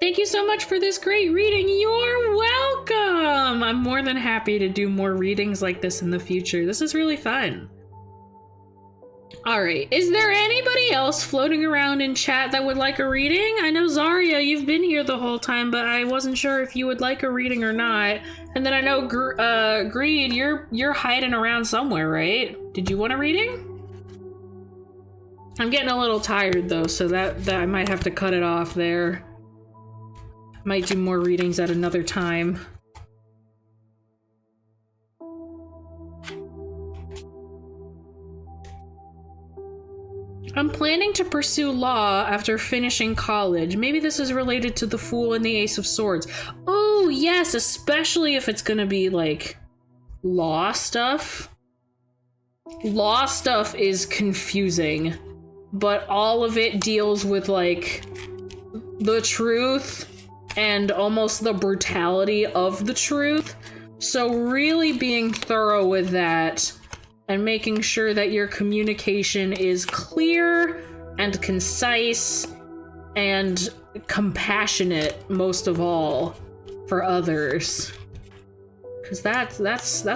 Thank you so much for this great reading. You're welcome! I'm more than happy to do more readings like this in the future. This is really fun. Alright, is there anybody else floating around in chat that would like a reading? I know, Zarya, you've been here the whole time, but I wasn't sure if you would like a reading or not. And then I know, Greed, you're hiding around somewhere, right? Did you want a reading? I'm getting a little tired, though, so that I might have to cut it off there. Might do more readings at another time. I'm planning to pursue law after finishing college. Maybe this is related to the Fool and the Ace of Swords. Oh, yes, especially if it's gonna be, like, law stuff. Law stuff is confusing, but all of it deals with, like, the truth and almost the brutality of the truth. So really being thorough with that and making sure that your communication is clear and concise and compassionate, most of all, for others. Because that's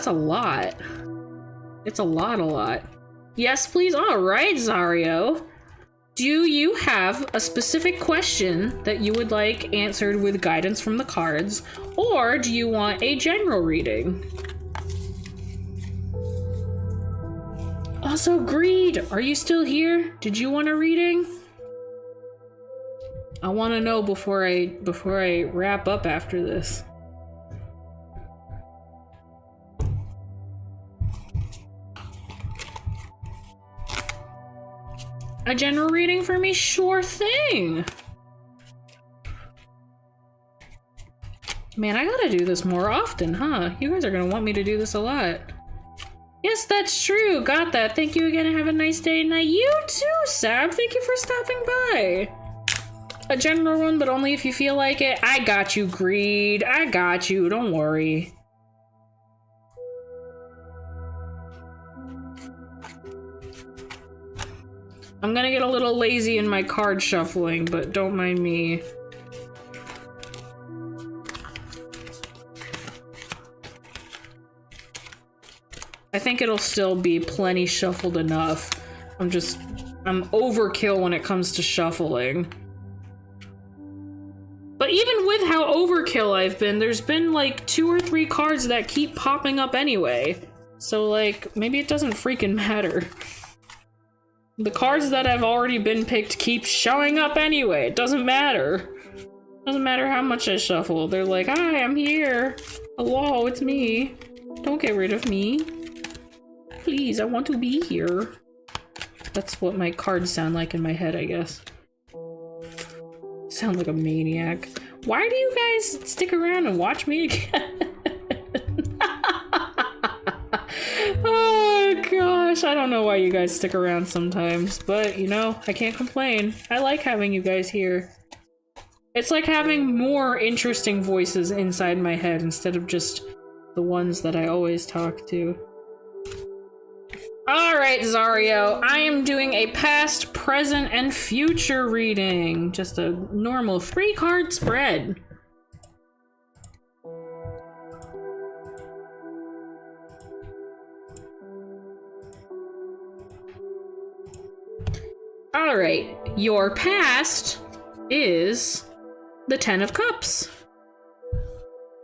a lot. It's a lot. Yes, please. All right, Zario. Do you have a specific question that you would like answered with guidance from the cards, or do you want a general reading? Also, Greed, are you still here? Did you want a reading? I want to know before I wrap up after this. A general reading for me? Sure thing! Man, I gotta do this more often, huh? You guys are gonna want me to do this a lot. Yes, that's true. Got that. Thank you again and have a nice day and night. You too, Sab. Thank you for stopping by. A general one, but only if you feel like it. I got you, Greed. I got you. Don't worry. I'm gonna get a little lazy in my card shuffling, but don't mind me. I think it'll still be plenty shuffled enough. I'm overkill when it comes to shuffling. But even with how overkill I've been, there's been like 2 or 3 cards that keep popping up anyway. So like, maybe it doesn't freaking matter. The cards that have already been picked keep showing up anyway. It doesn't matter. Doesn't matter how much I shuffle. They're like, hi, I'm here. Hello, it's me. Don't get rid of me. Please, I want to be here. That's what my cards sound like in my head, I guess. Sound like a maniac. Why do you guys stick around and watch me again? Oh gosh, I don't know why you guys stick around sometimes, but you know, I can't complain. I like having you guys here. It's like having more interesting voices inside my head instead of just the ones that I always talk to. Alright, Zario, I am doing a past, present, and future reading. Just a normal 3-card spread. Alright, your past is the 10 of Cups.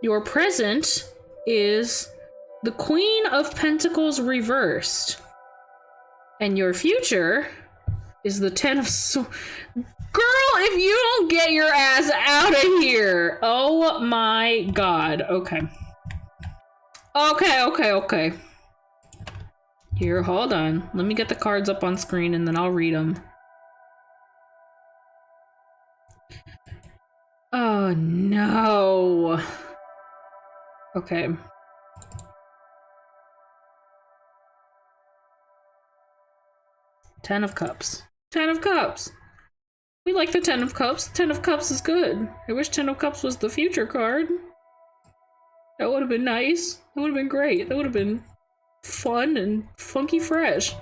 Your present is the Queen of Pentacles reversed. And your future is the 10 of Swords. Girl, if you don't get your ass out of here! Oh my god. Okay. Okay. Here, hold on. Let me get the cards up on screen and then I'll read them. Oh no. Okay. 10 of Cups. 10 of Cups. We like the Ten of Cups. Ten of Cups is good. I wish Ten of Cups was the future card. That would have been nice. That would have been great. That would have been fun and funky fresh.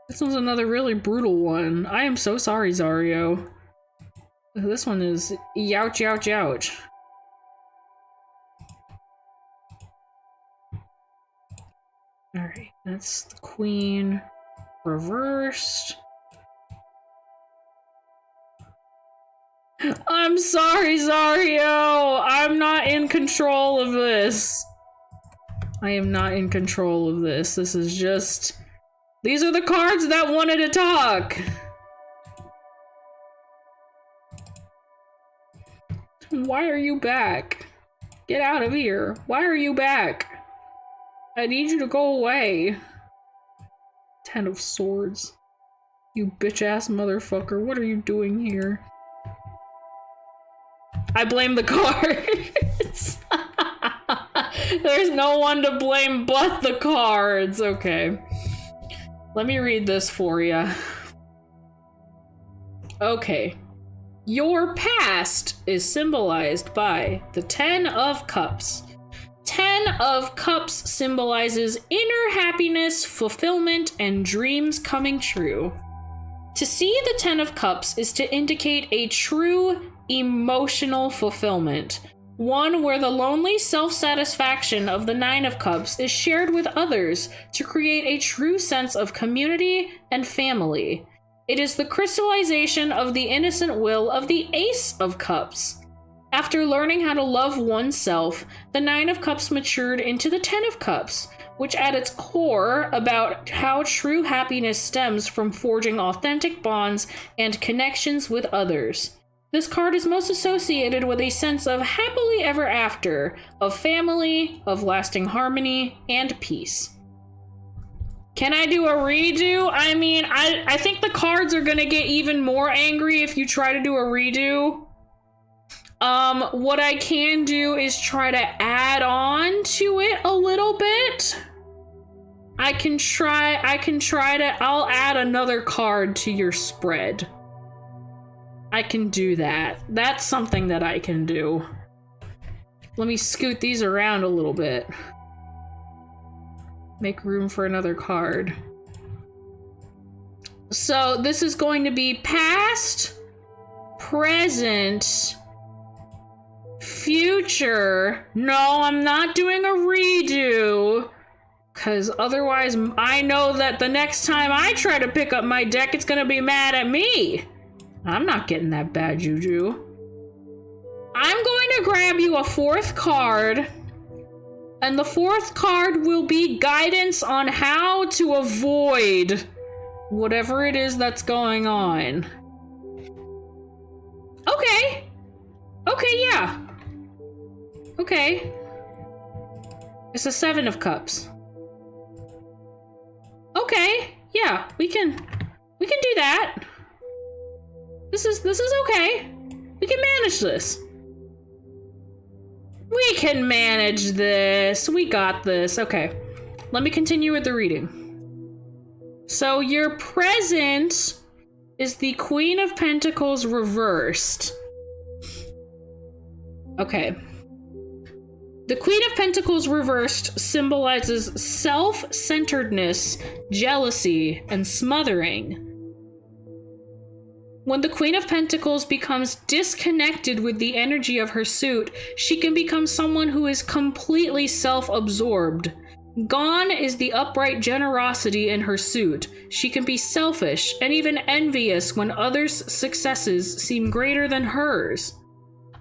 This one's another really brutal one. I am so sorry, Zario. This one is youch, youch, youch. Alright, that's the Queen reversed. I'm sorry, Zario! I'm not in control of this. I am not in control of this. This is just... These are the cards that wanted to talk! Why are you back? Get out of here. Why are you back? I need you to go away. Ten of Swords. You bitch-ass motherfucker. What are you doing here? I blame the cards. There's no one to blame but the cards. Okay. Let me read this for you. Okay. Your past is symbolized by the Ten of Cups. Ten of Cups symbolizes inner happiness, fulfillment, and dreams coming true. To see the Ten of Cups is to indicate a true emotional fulfillment, one where the lonely self-satisfaction of the Nine of Cups is shared with others to create a true sense of community and family. It is the crystallization of the innocent will of the Ace of Cups. After learning how to love oneself, the Nine of Cups matured into the Ten of Cups, which at its core about how true happiness stems from forging authentic bonds and connections with others. This card is most associated with a sense of happily ever after, of family, of lasting harmony, and peace. Can I do a redo? I mean, I think the cards are gonna get even more angry if you try to do a redo. What I can do is try to add on to it a little bit. I'll add another card to your spread. I can do that. That's something that I can do. Let me scoot these around a little bit. Make room for another card. So this is going to be past, present, future. No, I'm not doing a redo. Because otherwise I know that the next time I try to pick up my deck, it's going to be mad at me. I'm not getting that bad juju. I'm going to grab you a fourth card, and the fourth card will be guidance on how to avoid whatever it is that's going on. Okay. Okay, yeah. Okay. It's a Seven of Cups. Okay, yeah, we can do that. This is okay. We can manage this. We can manage this. We got this. Okay. Let me continue with the reading. So your present is the Queen of Pentacles reversed. Okay. The Queen of Pentacles reversed symbolizes self-centeredness, jealousy, and smothering. When the Queen of Pentacles becomes disconnected with the energy of her suit, she can become someone who is completely self-absorbed. Gone is the upright generosity in her suit. She can be selfish and even envious when others' successes seem greater than hers.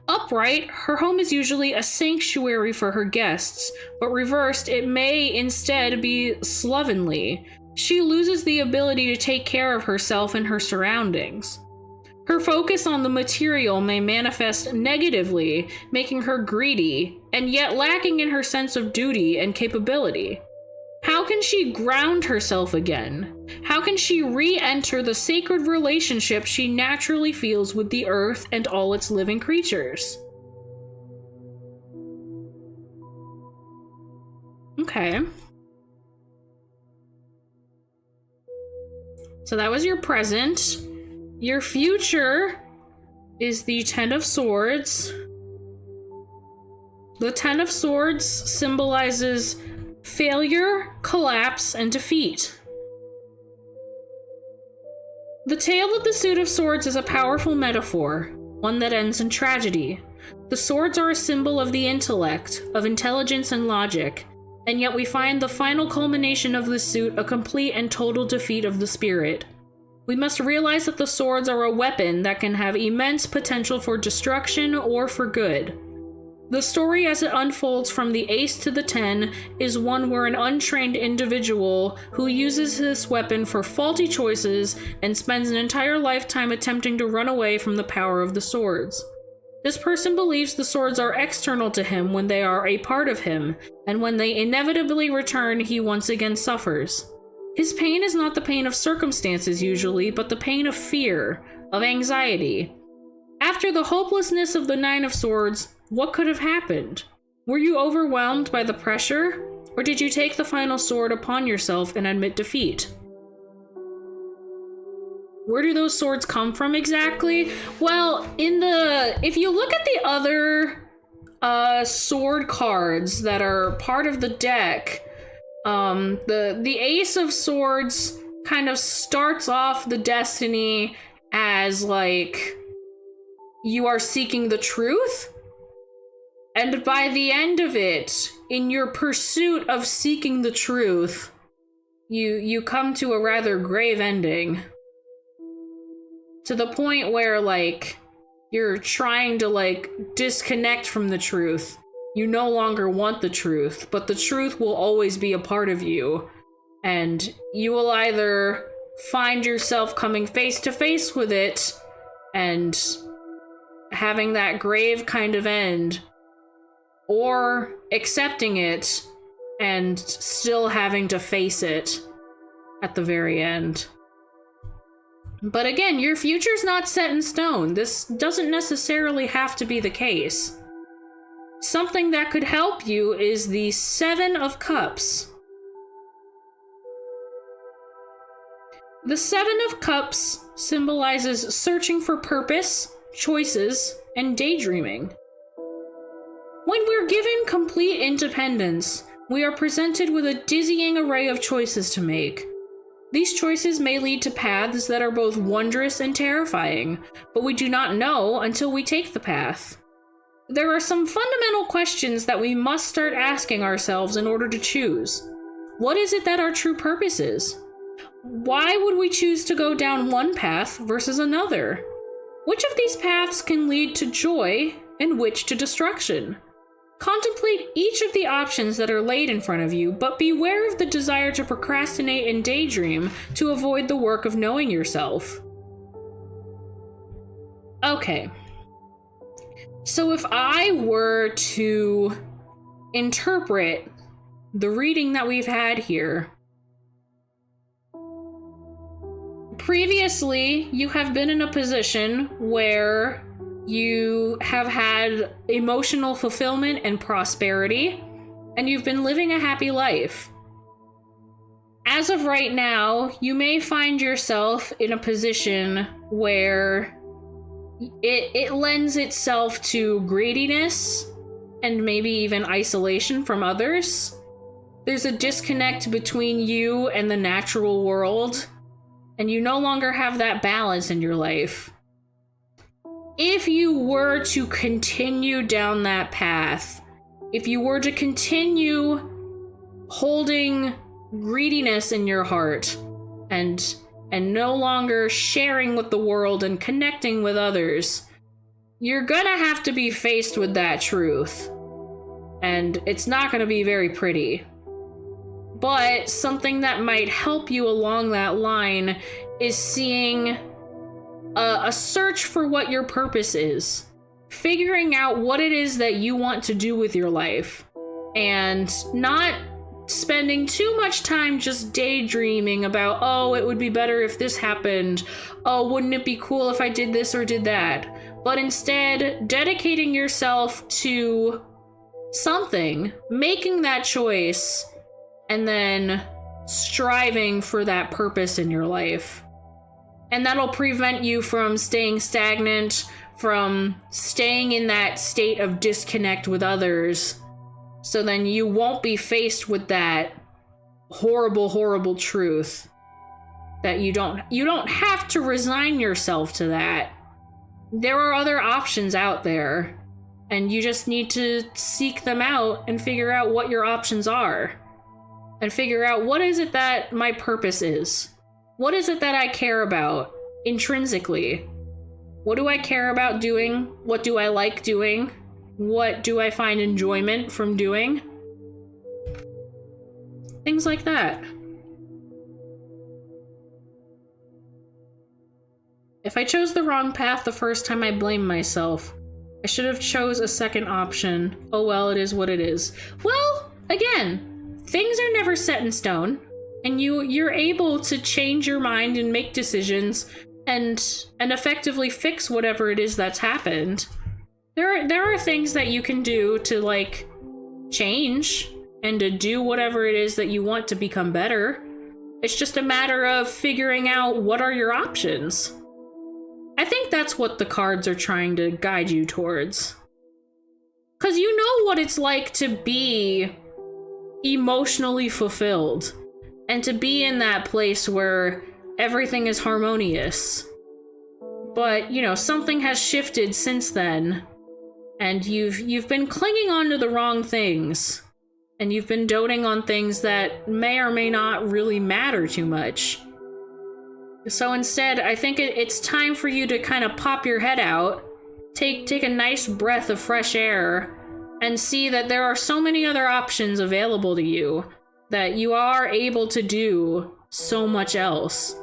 Upright, her home is usually a sanctuary for her guests, but reversed, it may instead be slovenly. She loses the ability to take care of herself and her surroundings. Her focus on the material may manifest negatively, making her greedy, and yet lacking in her sense of duty and capability. How can she ground herself again? How can she re-enter the sacred relationship she naturally feels with the earth and all its living creatures? Okay. So that was your present. Your future is the Ten of Swords. The Ten of Swords symbolizes failure, collapse, and defeat. The tale of the Suit of Swords is a powerful metaphor, one that ends in tragedy. The swords are a symbol of the intellect, of intelligence and logic, and yet we find the final culmination of the suit a complete and total defeat of the spirit. We must realize that the swords are a weapon that can have immense potential for destruction or for good. The story as it unfolds from the Ace to the 10 is one where an untrained individual who uses this weapon for faulty choices and spends an entire lifetime attempting to run away from the power of the swords. This person believes the swords are external to him when they are a part of him, and when they inevitably return, he once again suffers. His pain is not the pain of circumstances usually, but the pain of fear, of anxiety. After the hopelessness of the Nine of Swords, what could have happened? Were you overwhelmed by the pressure, or did you take the final sword upon yourself and admit defeat? Where do those swords come from exactly? Well, if you look at the other sword cards that are part of the deck, the Ace of Swords kind of starts off the destiny as like you are seeking the truth. And by the end of it, in your pursuit of seeking the truth, you come to a rather grave ending. To the point where, like, you're trying to, like, disconnect from the truth. You no longer want the truth, but the truth will always be a part of you. And you will either find yourself coming face to face with it and having that grave kind of end, or accepting it and still having to face it at the very end. But again, your future's not set in stone. This doesn't necessarily have to be the case. Something that could help you is the Seven of Cups. The Seven of Cups symbolizes searching for purpose, choices, and daydreaming. When we're given complete independence, we are presented with a dizzying array of choices to make. These choices may lead to paths that are both wondrous and terrifying, but we do not know until we take the path. There are some fundamental questions that we must start asking ourselves in order to choose. What is it that our true purpose is? Why would we choose to go down one path versus another? Which of these paths can lead to joy and which to destruction? Contemplate each of the options that are laid in front of you, but beware of the desire to procrastinate and daydream to avoid the work of knowing yourself. Okay. So if I were to interpret the reading that we've had here, previously you have been in a position where you have had emotional fulfillment and prosperity, and you've been living a happy life. As of right now, you may find yourself in a position where it lends itself to greediness and maybe even isolation from others. There's a disconnect between you and the natural world, and you no longer have that balance in your life. If you were to continue down that path, if you were to continue holding greediness in your heart and no longer sharing with the world and connecting with others, you're gonna have to be faced with that truth. And it's not gonna be very pretty. But something that might help you along that line is seeing a search for what your purpose is. Figuring out what it is that you want to do with your life. And not spending too much time just daydreaming about, oh, it would be better if this happened. Oh, wouldn't it be cool if I did this or did that? But instead, dedicating yourself to something, making that choice, and then striving for that purpose in your life. And that'll prevent you from staying stagnant, from staying in that state of disconnect with others. So then you won't be faced with that horrible, horrible truth that you don't have to resign yourself to that. There are other options out there, and you just need to seek them out and figure out what your options are. And figure out, what is it that my purpose is? What is it that I care about intrinsically? What do I care about doing? What do I like doing? What do I find enjoyment from doing? Things like that. If I chose the wrong path the first time, I blame myself. I should have chose a second option. Oh well, it is what it is. Well, again, things are never set in stone, and you're able to change your mind and make decisions and effectively fix whatever it is that's happened. There are things that you can do to, like, change and to do whatever it is that you want to become better. It's just a matter of figuring out what are your options. I think that's what the cards are trying to guide you towards. 'Cause you know what it's like to be emotionally fulfilled and to be in that place where everything is harmonious. But, you know, something has shifted since then, and you've been clinging on to the wrong things, and you've been doting on things that may or may not really matter too much. So instead, I think it's time for you to kind of pop your head out, take a nice breath of fresh air, and see that there are so many other options available to you, that you are able to do so much else.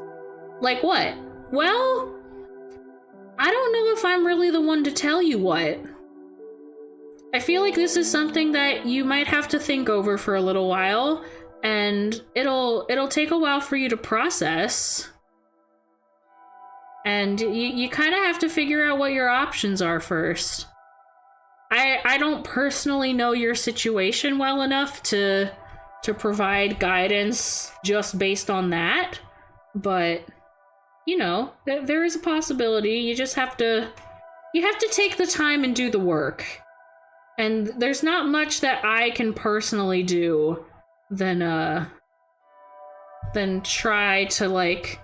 Like what? Well, I don't know if I'm really the one to tell you what. I feel like this is something that you might have to think over for a little while, and it'll take a while for you to process. And you kind of have to figure out what your options are first. I don't personally know your situation well enough to provide guidance just based on that, but you know, there is a possibility. You just have to take the time and do the work. And there's not much that I can personally do than try to, like,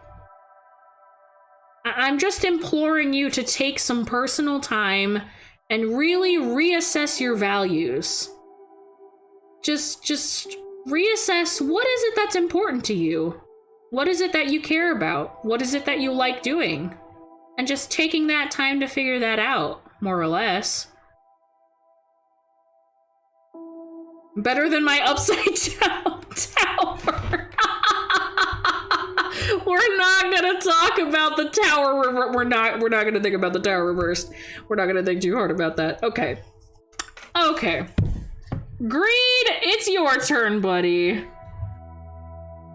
I'm just imploring you to take some personal time and really reassess your values. Just reassess, what is it that's important to you? What is it that you care about? What is it that you like doing? And just taking that time to figure that out, more or less. Better than my upside down tower. We're not gonna talk about the tower. We're not gonna think about the tower reversed. We're not gonna think too hard about that. Okay. Greed, it's your turn, buddy.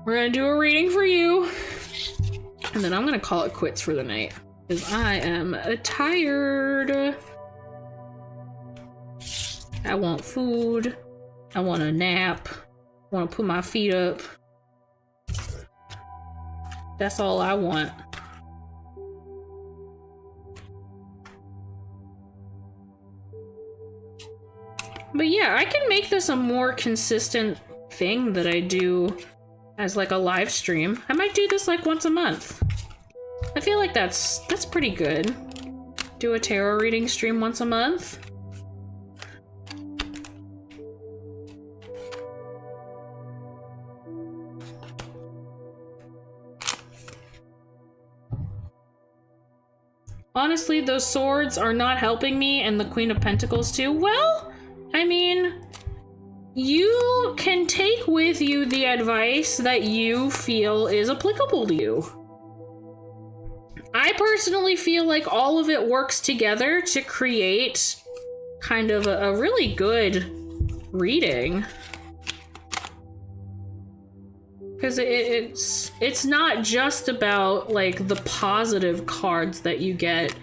We're gonna do a reading for you, and then I'm gonna call it quits for the night, because I am tired. I want food. I want a nap. I want to put my feet up. That's all I want. But yeah, I can make this a more consistent thing that I do as like a live stream. I might do this like once a month. I feel like that's pretty good. Do a tarot reading stream once a month. Honestly, those swords are not helping me, and the Queen of Pentacles too. Well, I mean, you can take with you the advice that you feel is applicable to you. I personally feel like all of it works together to create kind of a really good reading. Because it's not just about, like, the positive cards that you get.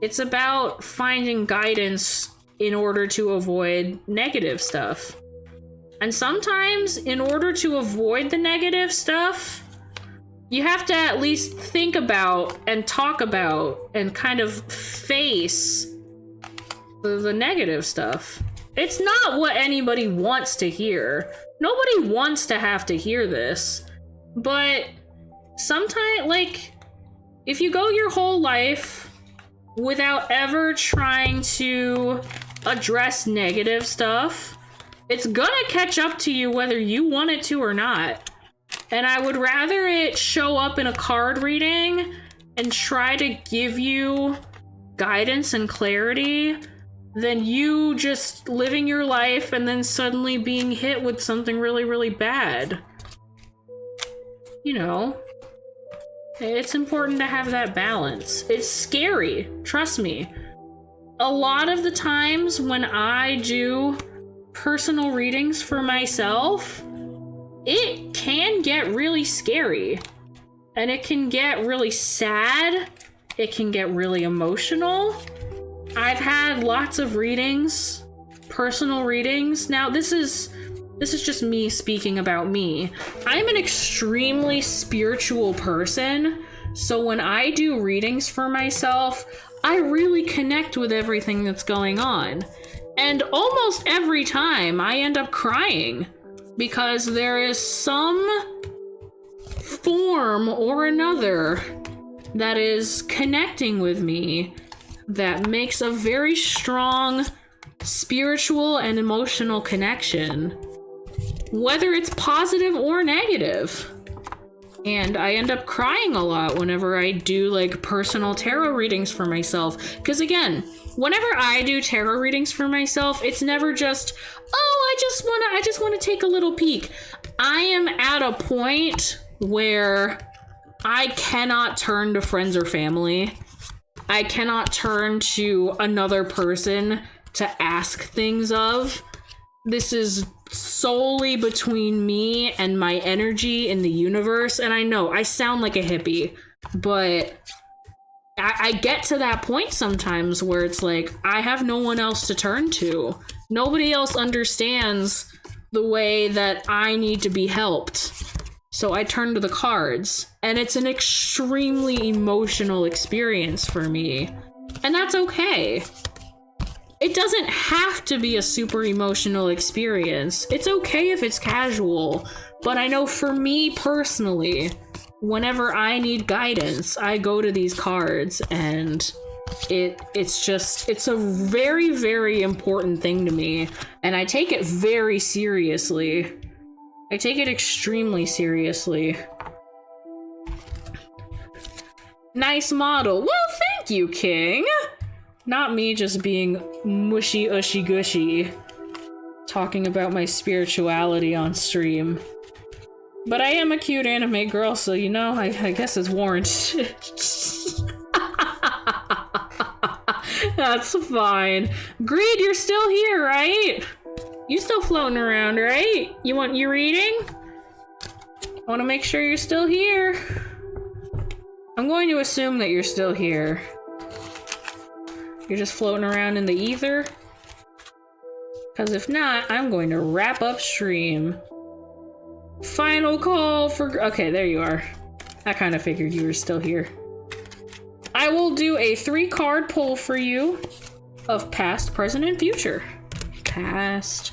It's about finding guidance in order to avoid negative stuff. And sometimes, in order to avoid the negative stuff, you have to at least think about and talk about and kind of face the negative stuff. It's not what anybody wants to hear. Nobody wants to have to hear this. But sometimes, like, if you go your whole life without ever trying to address negative stuff, it's gonna catch up to you whether you want it to or not. And I would rather it show up in a card reading and try to give you guidance and clarity than you just living your life and then suddenly being hit with something really, really bad. You know, it's important to have that balance. It's scary, trust me. A lot of the times when I do personal readings for myself, it can get really scary. And it can get really sad. It can get really emotional. I've had lots of readings, personal readings. Now, this is just me speaking about me. I'm an extremely spiritual person, so when I do readings for myself, I really connect with everything that's going on. And almost every time I end up crying because there is some form or another that is connecting with me that makes a very strong spiritual and emotional connection, whether it's positive or negative. And I end up crying a lot whenever I do like personal tarot readings for myself. Because again, whenever I do tarot readings for myself, it's never just, oh, I just want to take a little peek. I am at a point where I cannot turn to friends or family. I cannot turn to another person to ask things of. This is solely between me and my energy in the universe. And I know I sound like a hippie, but I get to that point sometimes where it's like, I have no one else to turn to. Nobody else understands the way that I need to be helped. So I turn to the cards, and it's an extremely emotional experience for me. And that's okay. It doesn't have to be a super emotional experience. It's okay if it's casual. But I know for me personally, whenever I need guidance, I go to these cards, and it's a very, very important thing to me. And I take it very seriously. I take it extremely seriously. Nice model. Well, thank you, King. Not me just being mushy, ushy, gushy, talking about my spirituality on stream. But I am a cute anime girl, so you know, I guess it's warranted. That's fine. Greed, you're still here, right? You still floating around, right? You want your reading? I want to make sure you're still here. I'm going to assume that you're still here. You're just floating around in the ether? Because if not, I'm going to wrap up stream. Final call for... Okay, there you are. I kind of figured you were still here. I will do a 3-card pull for you of past, present, and future. Past,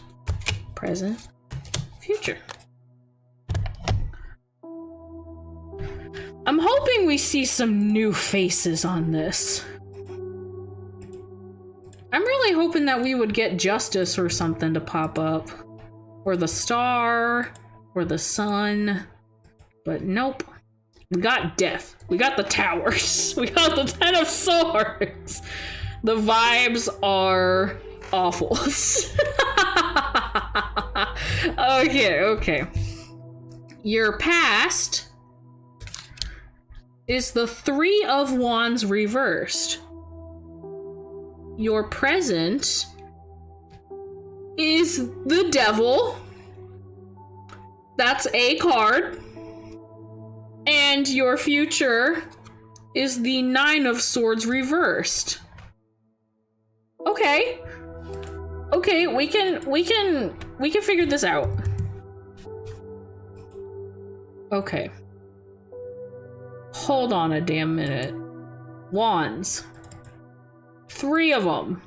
present, future. I'm hoping we see some new faces on this. I'm really hoping that we would get justice or something to pop up. Or the star, or the sun. But nope. We got death. We got the towers. We got the 10 of swords. The vibes are awful. Okay. Your past is the 3 of Wands reversed. Your present is the Devil. That's a card. And your future is the 9 of Swords reversed. Okay. Okay, we can figure this out. Okay. Hold on a damn minute. Wands. 3 of them.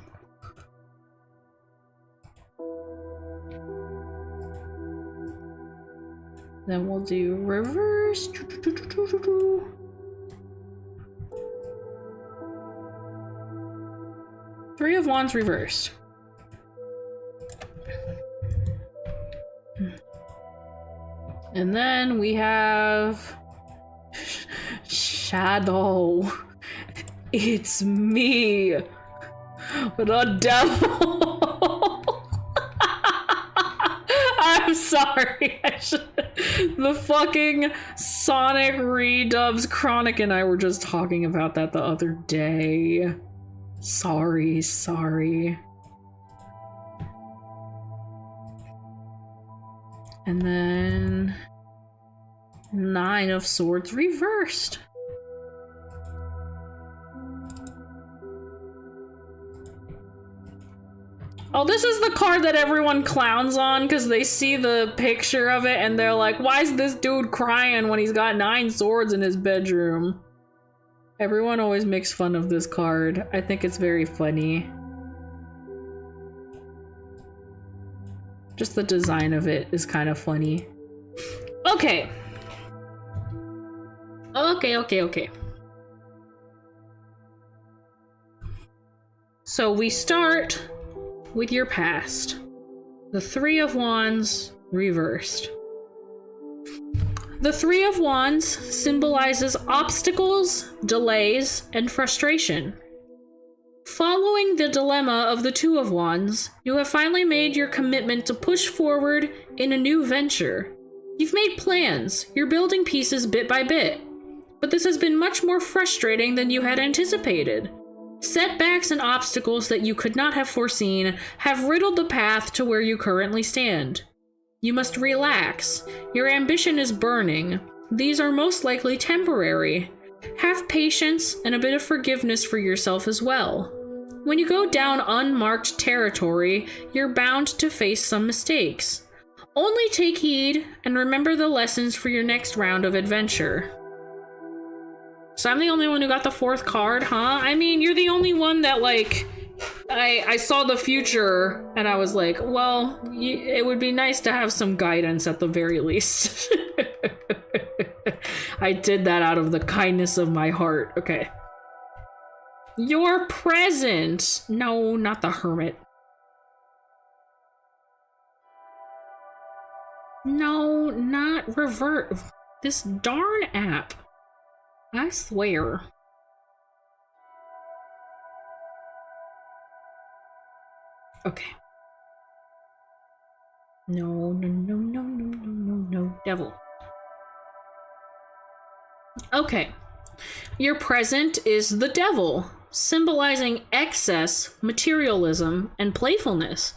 Then we'll do reverse. 3 of Wands reversed. And then we have Shadow. It's me, the devil. I'm sorry. The fucking Sonic redubs. Chronic and I were just talking about that the other day. Sorry. And then 9 of Swords reversed. Oh, this is the card that everyone clowns on because they see the picture of it and they're like, why is this dude crying when he's got 9 swords in his bedroom? Everyone always makes fun of this card. I think it's very funny. Just the design of it is kind of funny. Okay. Okay. So we start with your past. The 3 of Wands reversed. The 3 of Wands symbolizes obstacles, delays, and frustration. Following the dilemma of the 2 of Wands, you have finally made your commitment to push forward in a new venture. You've made plans, you're building pieces bit by bit, but this has been much more frustrating than you had anticipated. Setbacks and obstacles that you could not have foreseen have riddled the path to where you currently stand. You must relax. Your ambition is burning. These are most likely temporary. Have patience and a bit of forgiveness for yourself as well. When you go down unmarked territory, you're bound to face some mistakes. Only take heed and remember the lessons for your next round of adventure. So I'm the only one who got the 4th card, huh? I mean, you're the only one that, like, I saw the future and I was like, well, it would be nice to have some guidance at the very least. I did that out of the kindness of my heart. Okay. Your present. No, not the Hermit. No, not revert. This darn app. I swear. Okay. No. Devil. Okay. Your present is the devil, symbolizing excess, materialism, and playfulness.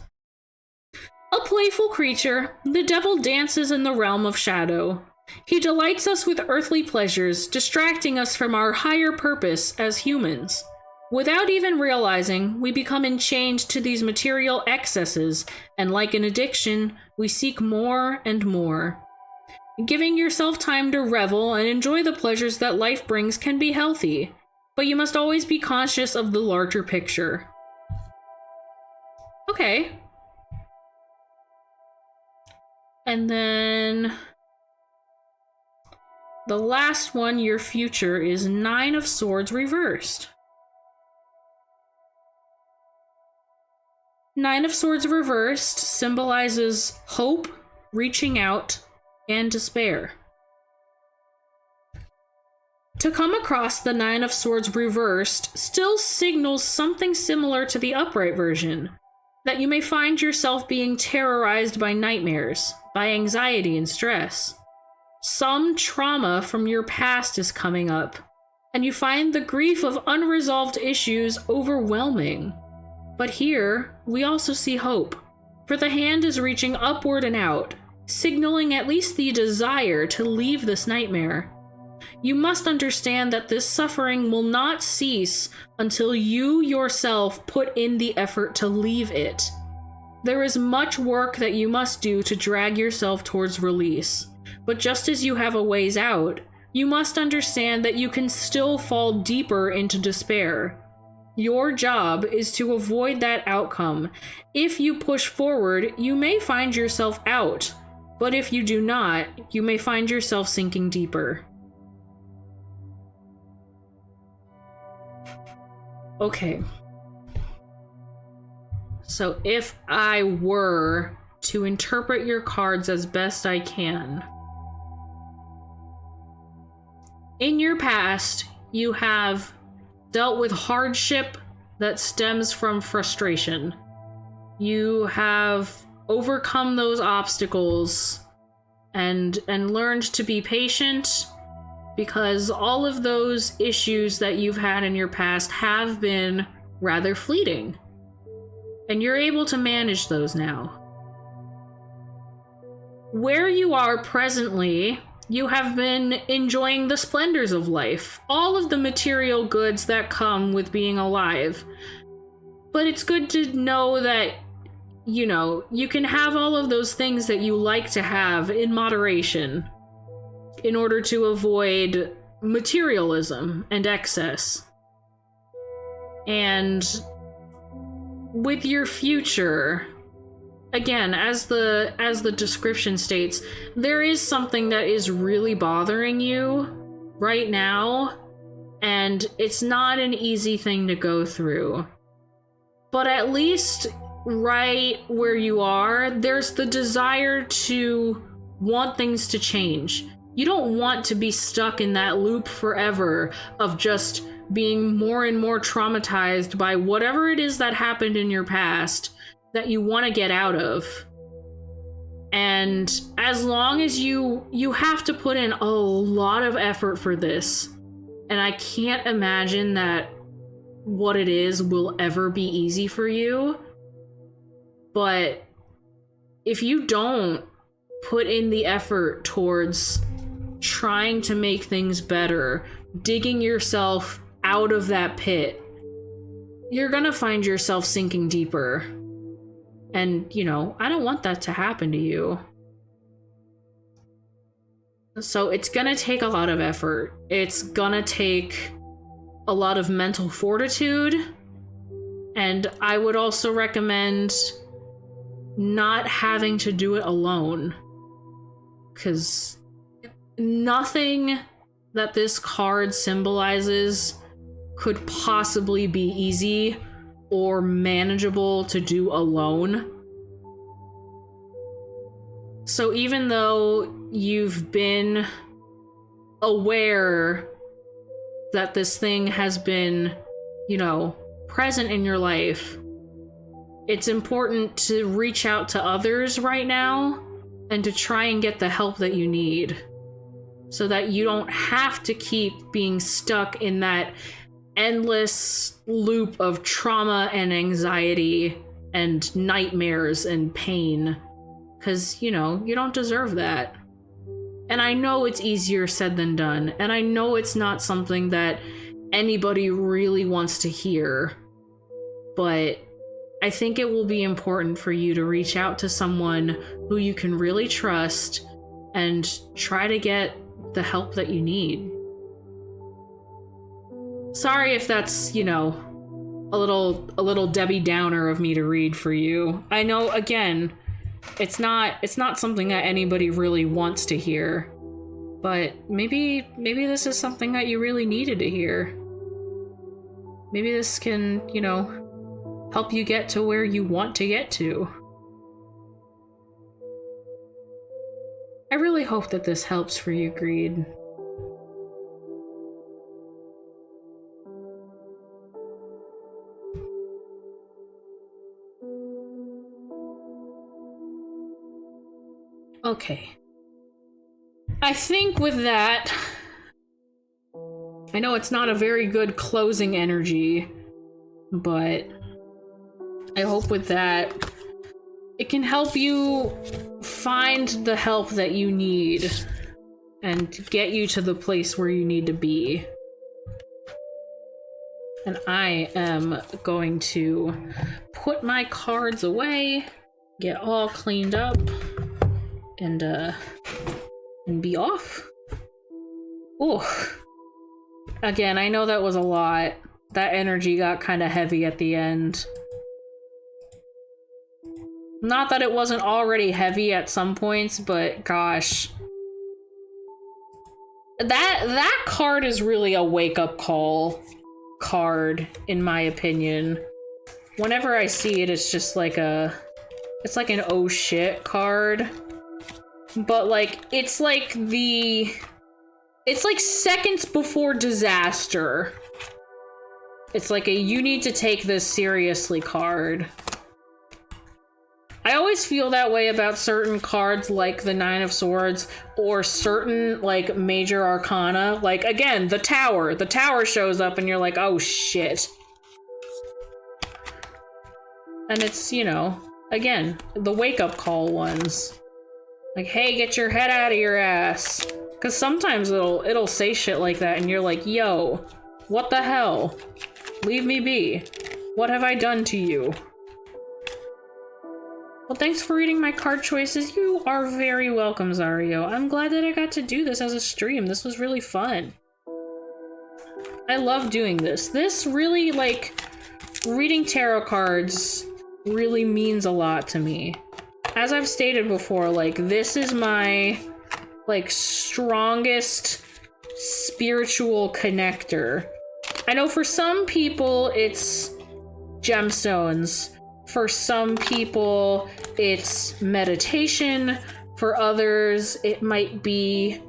A playful creature, the devil dances in the realm of shadow. He delights us with earthly pleasures, distracting us from our higher purpose as humans. Without even realizing, we become enchained to these material excesses, and like an addiction, we seek more and more. Giving yourself time to revel and enjoy the pleasures that life brings can be healthy, but you must always be conscious of the larger picture. Okay. And then the last one, your future, is 9 of Swords reversed. 9 of Swords reversed symbolizes hope, reaching out, and despair. To come across the 9 of Swords reversed still signals something similar to the upright version, that you may find yourself being terrorized by nightmares, by anxiety and stress. Some trauma from your past is coming up, and you find the grief of unresolved issues overwhelming. But here, we also see hope, for the hand is reaching upward and out, signaling at least the desire to leave this nightmare. You must understand that this suffering will not cease until you yourself put in the effort to leave it. There is much work that you must do to drag yourself towards release, but just as you have a ways out, you must understand that you can still fall deeper into despair. Your job is to avoid that outcome. If you push forward, you may find yourself out, but if you do not, you may find yourself sinking deeper. Okay. So if I were to interpret your cards as best I can, in your past, you have dealt with hardship that stems from frustration. You have overcome those obstacles and learned to be patient, because all of those issues that you've had in your past have been rather fleeting. And you're able to manage those now. Where you are presently, you have been enjoying the splendors of life, all of the material goods that come with being alive. But it's good to know that, you know, you can have all of those things that you like to have in moderation in order to avoid materialism and excess. And with your future, again, as the description states, there is something that is really bothering you right now, and it's not an easy thing to go through. But at least right where you are, there's the desire to want things to change. You don't want to be stuck in that loop forever of just being more and more traumatized by whatever it is that happened in your past that you want to get out of. And as long as you have to put in a lot of effort for this, and I can't imagine that what it is will ever be easy for you. But if you don't put in the effort towards trying to make things better, digging yourself out of that pit, you're gonna find yourself sinking deeper. And, you know, I don't want that to happen to you. So it's gonna take a lot of effort. It's gonna take a lot of mental fortitude. And I would also recommend not having to do it alone. Because nothing that this card symbolizes could possibly be easy or manageable to do alone. So even though you've been aware that this thing has been, you know, present in your life, it's important to reach out to others right now and to try and get the help that you need, so that you don't have to keep being stuck in that endless loop of trauma and anxiety and nightmares and pain. Because, you know, you don't deserve that. And I know it's easier said than done, and I know it's not something that anybody really wants to hear, but I think it will be important for you to reach out to someone who you can really trust and try to get the help that you need. Sorry if that's, you know, a little Debbie Downer of me to read for you. I know, again, it's not something that anybody really wants to hear, but maybe this is something that you really needed to hear. Maybe this can, you know, help you get to where you want to get to. I really hope that this helps for you, Greed. Okay. I think with that, I know it's not a very good closing energy, but I hope with that, it can help you find the help that you need and get you to the place where you need to be. And I am going to put my cards away, get all cleaned up, and be off. Ooh. Again, I know that was a lot. That energy got kind of heavy at the end. Not that it wasn't already heavy at some points, but gosh. That card is really a wake-up call card, in my opinion. Whenever I see it, it's just like it's like an oh shit card. But like, it's like seconds before disaster. It's like a you need to take this seriously card. I always feel that way about certain cards like the Nine of Swords or certain like major arcana. Like again, the Tower. The Tower shows up and you're like, oh shit. And it's, you know, again, the wake-up call ones. Like, hey, get your head out of your ass. Because sometimes it'll say shit like that and you're like, yo, what the hell? Leave me be. What have I done to you? Well, thanks for reading my card choices. You are very welcome, Zario. I'm glad that I got to do this as a stream. This was really fun. I love doing this. This really, like, reading tarot cards really means a lot to me. As I've stated before, like, this is my, like, strongest spiritual connector. I know for some people it's gemstones. For some people it's meditation. For others it might be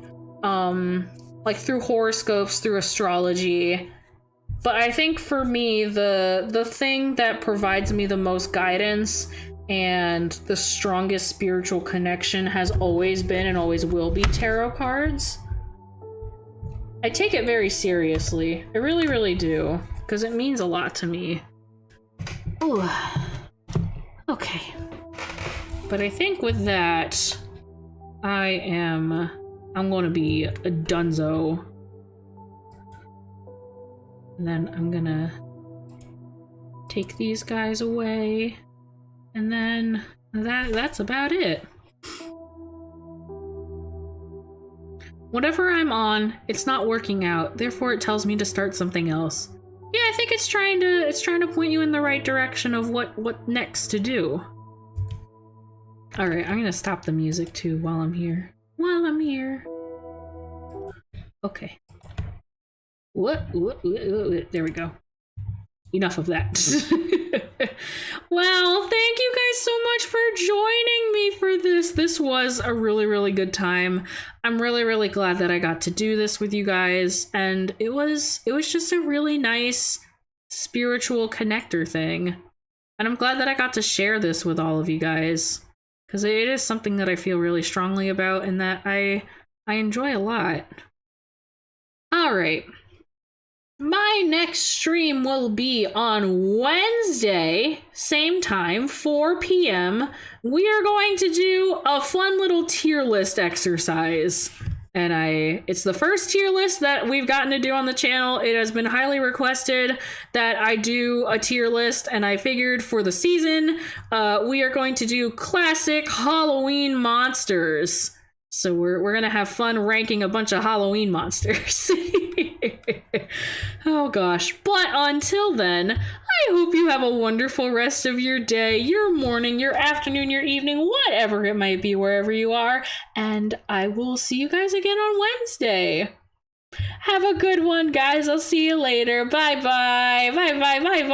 like through horoscopes, through astrology. But I think for me, the thing that provides me the most guidance and the strongest spiritual connection has always been and always will be tarot cards. I take it very seriously. I really, really do. Because it means a lot to me. Ooh. Okay. But I think with that, I'm going to be a dunzo. And then I'm gonna take these guys away. And then that's about it. Whatever I'm on, it's not working out, therefore it tells me to start something else. Yeah, I think it's trying to point you in the right direction of what next to do. Alright, I'm gonna stop the music too while I'm here. Okay. There we go. Enough of that. Well, thank you guys so much for joining me for this. This was a really, really good time. I'm really, really glad that I got to do this with you guys, and it was just a really nice spiritual connector thing. And I'm glad that I got to share this with all of you guys, because it is something that I feel really strongly about and that I enjoy a lot. All right. My next stream will be on Wednesday, same time, 4 p.m. We are going to do a fun little tier list exercise. And it's the first tier list that we've gotten to do on the channel. It has been highly requested that I do a tier list, and I figured for the season, we are going to do classic Halloween monsters. So we're gonna have fun ranking a bunch of Halloween monsters. Oh gosh. But until then, I hope you have a wonderful rest of your day, your morning, your afternoon, your evening, whatever it might be, wherever you are. And I will see you guys again on Wednesday. Have a good one, guys. I'll see you later. Bye-bye. Bye-bye. Bye-bye.